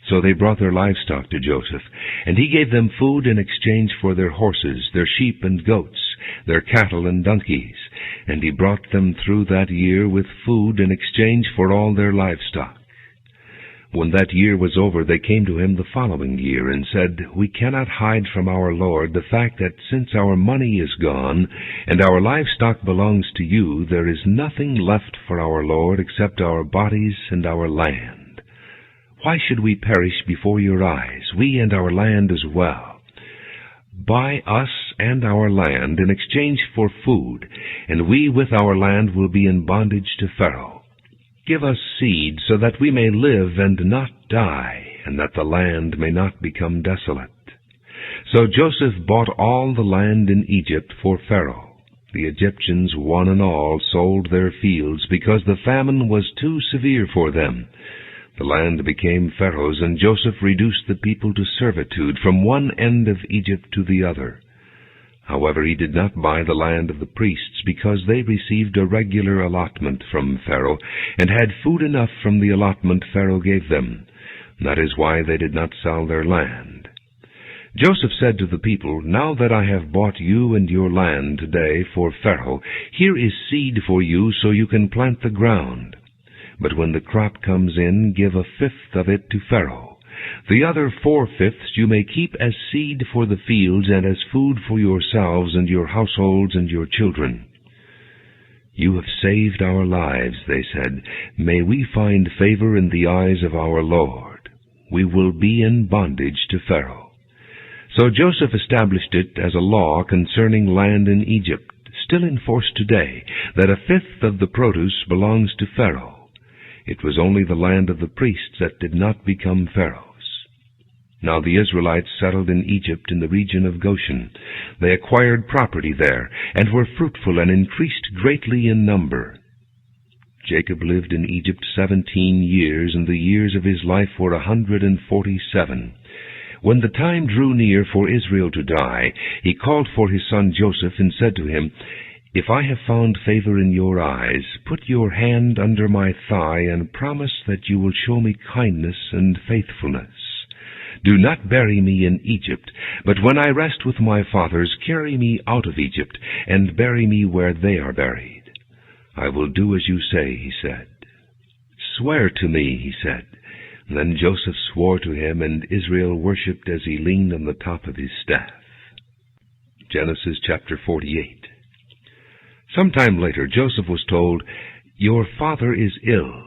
So they brought their livestock to Joseph, and he gave them food in exchange for their horses, their sheep and goats, their cattle and donkeys, and he brought them through that year with food in exchange for all their livestock. When that year was over, they came to him the following year and said, "We cannot hide from our Lord the fact that since our money is gone and our livestock belongs to you, there is nothing left for our Lord except our bodies and our land. Why should we perish before your eyes, we and our land as well? Buy us and our land in exchange for food, and we with our land will be in bondage to Pharaoh. Give us seed so that we may live and not die, and that the land may not become desolate." So Joseph bought all the land in Egypt for Pharaoh. The Egyptians, one and all, sold their fields because the famine was too severe for them. The land became Pharaoh's, and Joseph reduced the people to servitude from one end of Egypt to the other. However, he did not buy the land of the priests, because they received a regular allotment from Pharaoh, and had food enough from the allotment Pharaoh gave them. That is why they did not sell their land. Joseph said to the people, "Now that I have bought you and your land today for Pharaoh, here is seed for you so you can plant the ground. But when the crop comes in, give 1/5 of it to Pharaoh. The other 4/5 you may keep as seed for the fields and as food for yourselves and your households and your children." "You have saved our lives," they said. "May we find favor in the eyes of our Lord. We will be in bondage to Pharaoh." So Joseph established it as a law concerning land in Egypt, still in force today, that 1/5 of the produce belongs to Pharaoh. It was only the land of the priests that did not become Pharaoh's. Now the Israelites settled in Egypt in the region of Goshen. They acquired property there, and were fruitful and increased greatly in number. Jacob lived in Egypt 17 years, and the years of his life were 147. When the time drew near for Israel to die, he called for his son Joseph and said to him, "If I have found favor in your eyes, put your hand under my thigh and promise that you will show me kindness and faithfulness. Do not bury me in Egypt, but when I rest with my fathers, carry me out of Egypt and bury me where they are buried." "I will do as you say," he said. "Swear to me," he said. Then Joseph swore to him, and Israel worshipped as he leaned on the top of his staff. Genesis chapter 48. Sometime later, Joseph was told, "Your father is ill."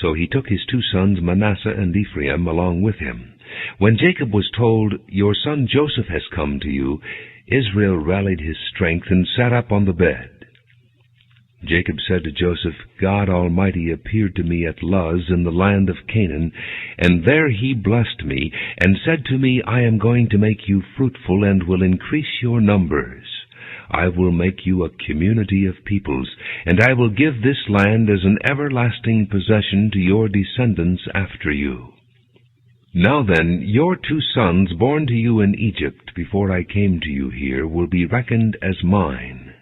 So he took his 2 sons, Manasseh and Ephraim, along with him. When Jacob was told, "Your son Joseph has come to you," Israel rallied his strength and sat up on the bed. Jacob said to Joseph, "God Almighty appeared to me at Luz in the land of Canaan, and there he blessed me, and said to me, I am going to make you fruitful and will increase your numbers. I will make you a community of peoples, and I will give this land as an everlasting possession to your descendants after you. Now then, your 2 sons born to you in Egypt before I came to you here will be reckoned as mine.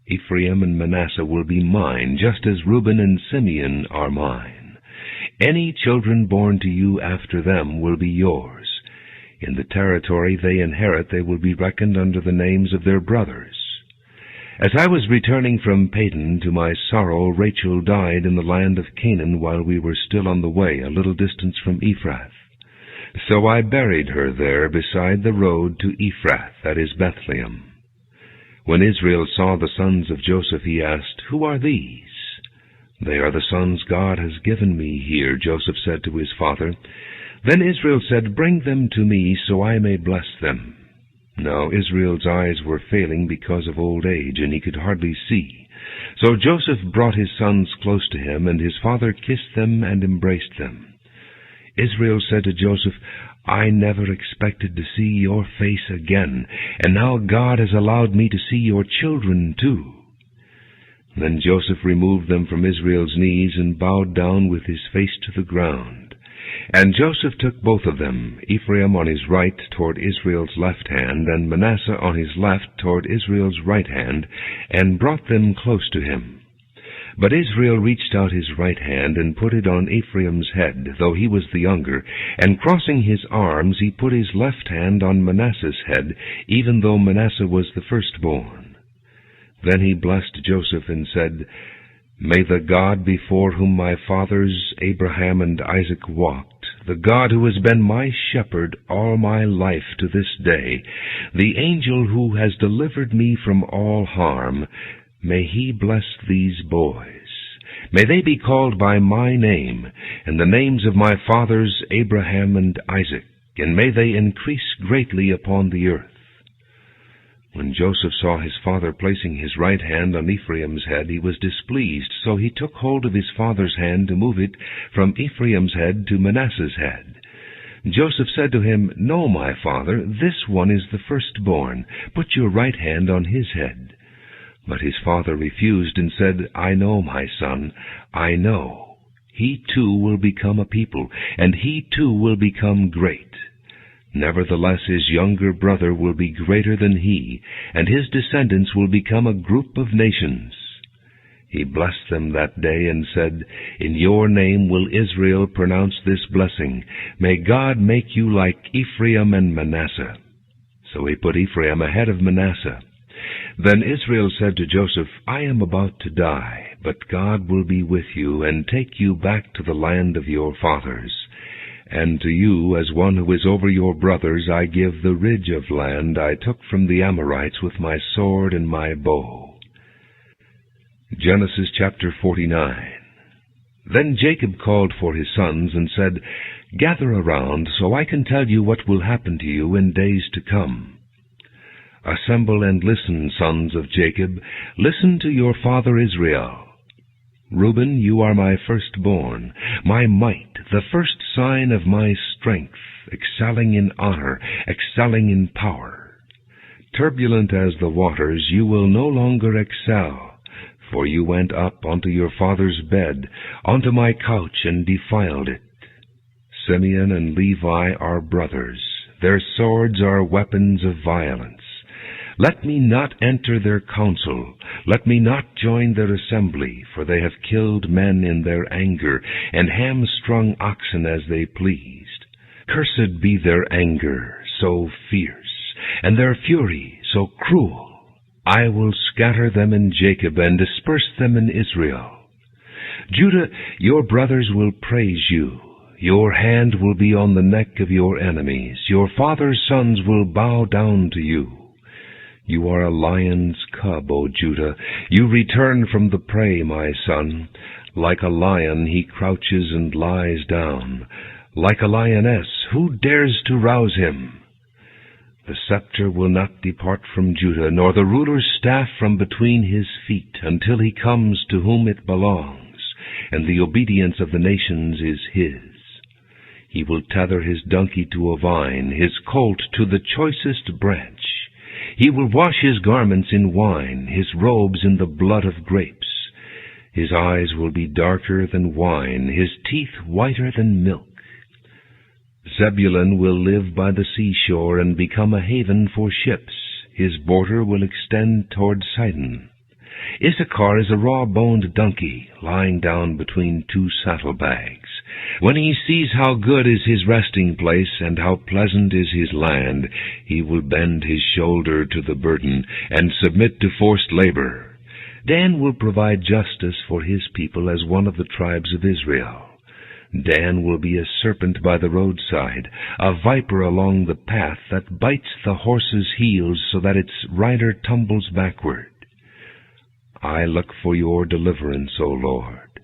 Ephraim and Manasseh will be mine, just as Reuben and Simeon are mine. Any children born to you after them will be yours. In the territory they inherit they will be reckoned under the names of their brothers. As I was returning from Padan, to my sorrow Rachel died in the land of Canaan while we were still on the way, a little distance from Ephrath. So I buried her there beside the road to Ephrath, that is Bethlehem. When Israel saw the sons of Joseph, he asked, "Who are these?" "They are the sons God has given me here," Joseph said to his father. Then Israel said, "Bring them to me so I may bless them." Now Israel's eyes were failing because of old age, and he could hardly see. So Joseph brought his sons close to him, and his father kissed them and embraced them. Israel said to Joseph, "I never expected to see your face again, and now God has allowed me to see your children too." Then Joseph removed them from Israel's knees and bowed down with his face to the ground. And Joseph took both of them, Ephraim on his right toward Israel's left hand, and Manasseh on his left toward Israel's right hand, and brought them close to him. But Israel reached out his right hand and put it on Ephraim's head, though he was the younger, and crossing his arms he put his left hand on Manasseh's head, even though Manasseh was the firstborn. Then he blessed Joseph and said, "May the God before whom my fathers Abraham and Isaac walked, the God who has been my shepherd all my life to this day, the angel who has delivered me from all harm, may he bless these boys. May they be called by my name, and the names of my fathers Abraham and Isaac, and may they increase greatly upon the earth." When Joseph saw his father placing his right hand on Ephraim's head, he was displeased, so he took hold of his father's hand to move it from Ephraim's head to Manasseh's head. Joseph said to him, "No, my father, this one is the firstborn. Put your right hand on his head." But his father refused and said, "I know, my son, I know. He too will become a people, and he too will become great. Nevertheless his younger brother will be greater than he, and his descendants will become a group of nations." He blessed them that day and said, "In your name will Israel pronounce this blessing. May God make you like Ephraim and Manasseh." So he put Ephraim ahead of Manasseh. Then Israel said to Joseph, "I am about to die, but God will be with you and take you back to the land of your fathers. And to you, as one who is over your brothers, I give the ridge of land I took from the Amorites with my sword and my bow." Genesis chapter 49. Then Jacob called for his sons and said, "Gather around, so I can tell you what will happen to you in days to come. Assemble and listen, sons of Jacob. Listen to your father Israel. Reuben, you are my firstborn, my might, the first sign of my strength, excelling in honor, excelling in power. Turbulent as the waters, you will no longer excel, for you went up onto your father's bed, onto my couch, and defiled it. Simeon and Levi are brothers. Their swords are weapons of violence. Let me not enter their council. Let me not join their assembly, for they have killed men in their anger, and hamstrung oxen as they pleased. Cursed be their anger, so fierce, and their fury, so cruel. I will scatter them in Jacob, and disperse them in Israel. Judah, your brothers will praise you. Your hand will be on the neck of your enemies. Your father's sons will bow down to you. You are a lion's cub, O Judah. You return from the prey, my son. Like a lion he crouches and lies down. Like a lioness, who dares to rouse him? The scepter will not depart from Judah, nor the ruler's staff from between his feet, until he comes to whom it belongs, and the obedience of the nations is his. He will tether his donkey to a vine, his colt to the choicest branch. He will wash his garments in wine, his robes in the blood of grapes. His eyes will be darker than wine, his teeth whiter than milk. Zebulun will live by the seashore and become a haven for ships. His border will extend toward Sidon. Issachar is a raw-boned donkey, lying down between two saddlebags. When he sees how good is his resting place and how pleasant is his land, he will bend his shoulder to the burden and submit to forced labor. Dan will provide justice for his people as one of the tribes of Israel. Dan will be a serpent by the roadside, a viper along the path that bites the horse's heels so that its rider tumbles backward. I look for your deliverance, O Lord.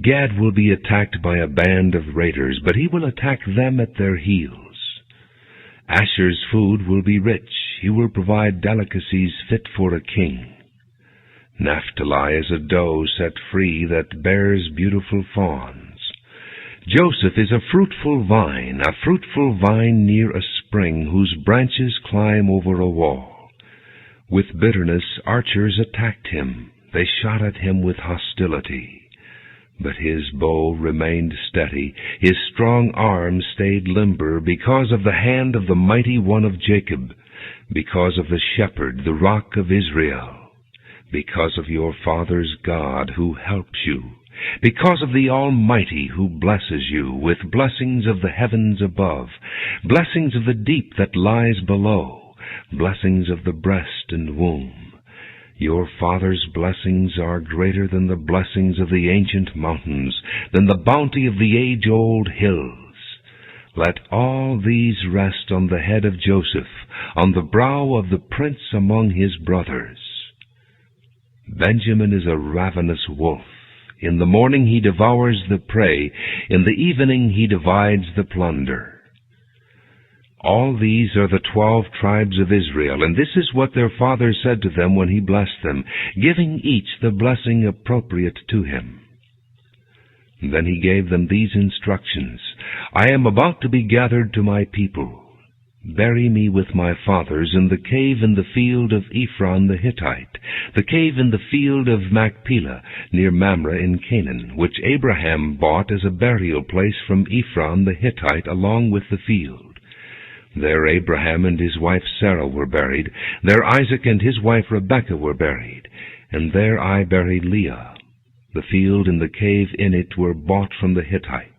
Gad will be attacked by a band of raiders, but he will attack them at their heels. Asher's food will be rich. He will provide delicacies fit for a king. Naphtali is a doe set free that bears beautiful fawns. Joseph is a fruitful vine near a spring whose branches climb over a wall. With bitterness archers attacked him. They shot at him with hostility. But his bow remained steady. His strong arm stayed limber because of the hand of the mighty one of Jacob, because of the shepherd, the rock of Israel, because of your father's God who helps you, because of the Almighty who blesses you with blessings of the heavens above, blessings of the deep that lies below, blessings of the breast and womb. Your father's blessings are greater than the blessings of the ancient mountains, than the bounty of the age-old hills. Let all these rest on the head of Joseph, on the brow of the prince among his brothers. Benjamin is a ravenous wolf. In the morning he devours the prey, in the evening he divides the plunder. All these are the 12 tribes of Israel, and this is what their father said to them when he blessed them, giving each the blessing appropriate to him. Then he gave them these instructions: I am about to be gathered to my people. Bury me with my fathers in the cave in the field of Ephron the Hittite, the cave in the field of Machpelah, near Mamre in Canaan, which Abraham bought as a burial place from Ephron the Hittite along with the field. There Abraham and his wife Sarah were buried. There Isaac and his wife Rebekah were buried. And there I buried Leah. The field and the cave in it were bought from the Hittites.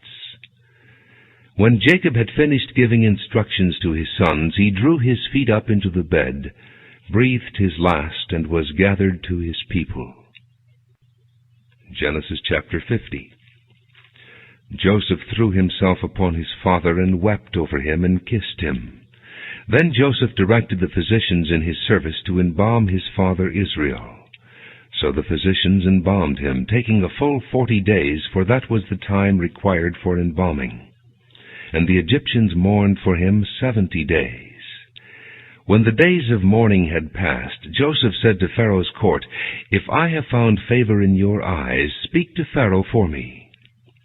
When Jacob had finished giving instructions to his sons, he drew his feet up into the bed, breathed his last, and was gathered to his people. Genesis chapter 50. Joseph threw himself upon his father and wept over him and kissed him. Then Joseph directed the physicians in his service to embalm his father Israel. So the physicians embalmed him, taking a full 40 days, for that was the time required for embalming. And the Egyptians mourned for him 70 days. When the days of mourning had passed, Joseph said to Pharaoh's court, If I have found favor in your eyes, speak to Pharaoh for me.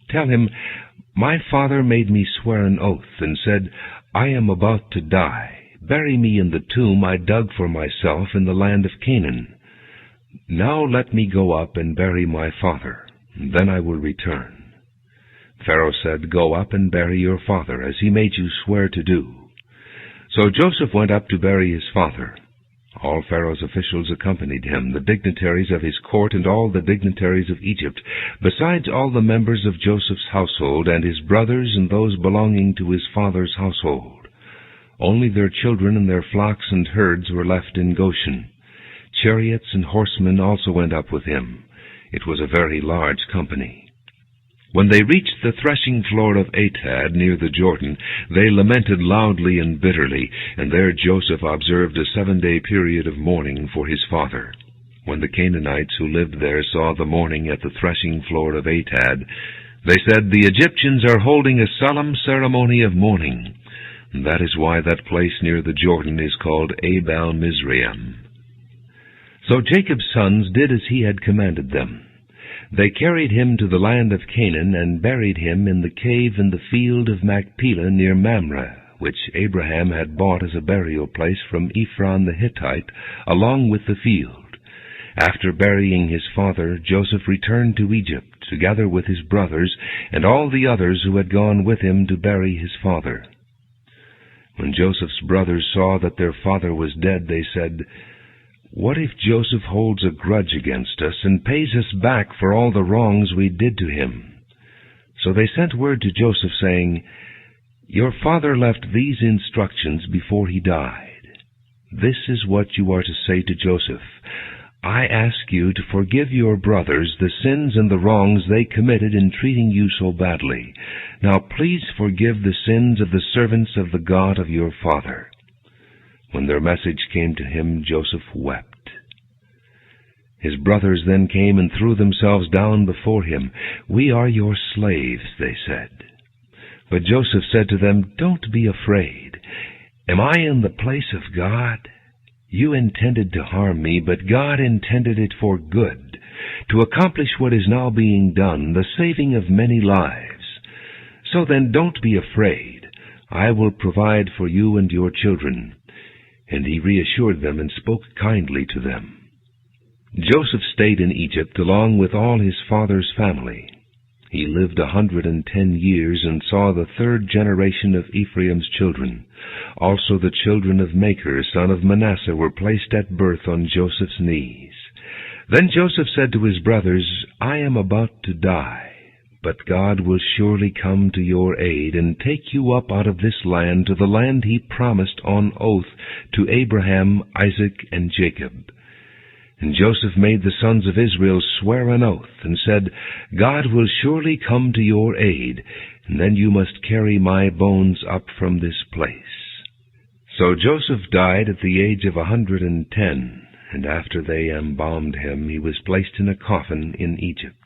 Tell him, My father made me swear an oath, and said, I am about to die. Bury me in the tomb I dug for myself in the land of Canaan. Now let me go up and bury my father, and then I will return. Pharaoh said, Go up and bury your father, as he made you swear to do. So Joseph went up to bury his father. All Pharaoh's officials accompanied him, the dignitaries of his court and all the dignitaries of Egypt, besides all the members of Joseph's household and his brothers and those belonging to his father's household. Only their children and their flocks and herds were left in Goshen. Chariots and horsemen also went up with him. It was a very large company. When they reached the threshing floor of Atad near the Jordan, they lamented loudly and bitterly, and there Joseph observed a 7-day period of mourning for his father. When the Canaanites who lived there saw the mourning at the threshing floor of Atad, They said, "The Egyptians are holding a solemn ceremony of mourning." That is why that place near the Jordan is called Abel Mizraim. So Jacob's sons did as he had commanded them. They carried him to the land of Canaan and buried him in the cave in the field of Machpelah near Mamre, which Abraham had bought as a burial place from Ephron the Hittite, along with the field. After burying his father, Joseph returned to Egypt, together with his brothers and all the others who had gone with him to bury his father. When Joseph's brothers saw that their father was dead, they said, "What if Joseph holds a grudge against us and pays us back for all the wrongs we did to him?" So they sent word to Joseph, saying, "Your father left these instructions before he died. This is what you are to say to Joseph. I ask you to forgive your brothers the sins and the wrongs they committed in treating you so badly. Now please forgive the sins of the servants of the God of your father." When their message came to him, Joseph wept. His brothers then came and threw themselves down before him. "We are your slaves," they said. But Joseph said to them, "Don't be afraid. Am I in the place of God? You intended to harm me, but God intended it for good, to accomplish what is now being done, the saving of many lives. So then don't be afraid. I will provide for you and your children." And he reassured them and spoke kindly to them. Joseph stayed in Egypt along with all his father's family. He lived 110 years and saw the third generation of Ephraim's children. Also the children of Machir, son of Manasseh, were placed at birth on Joseph's knees. Then Joseph said to his brothers, "I am about to die, but God will surely come to your aid and take you up out of this land to the land he promised on oath to Abraham, Isaac, and Jacob." And Joseph made the sons of Israel swear an oath, and said, "God will surely come to your aid, and then you must carry my bones up from this place." So Joseph died at the age of 110, and after they embalmed him, he was placed in a coffin in Egypt.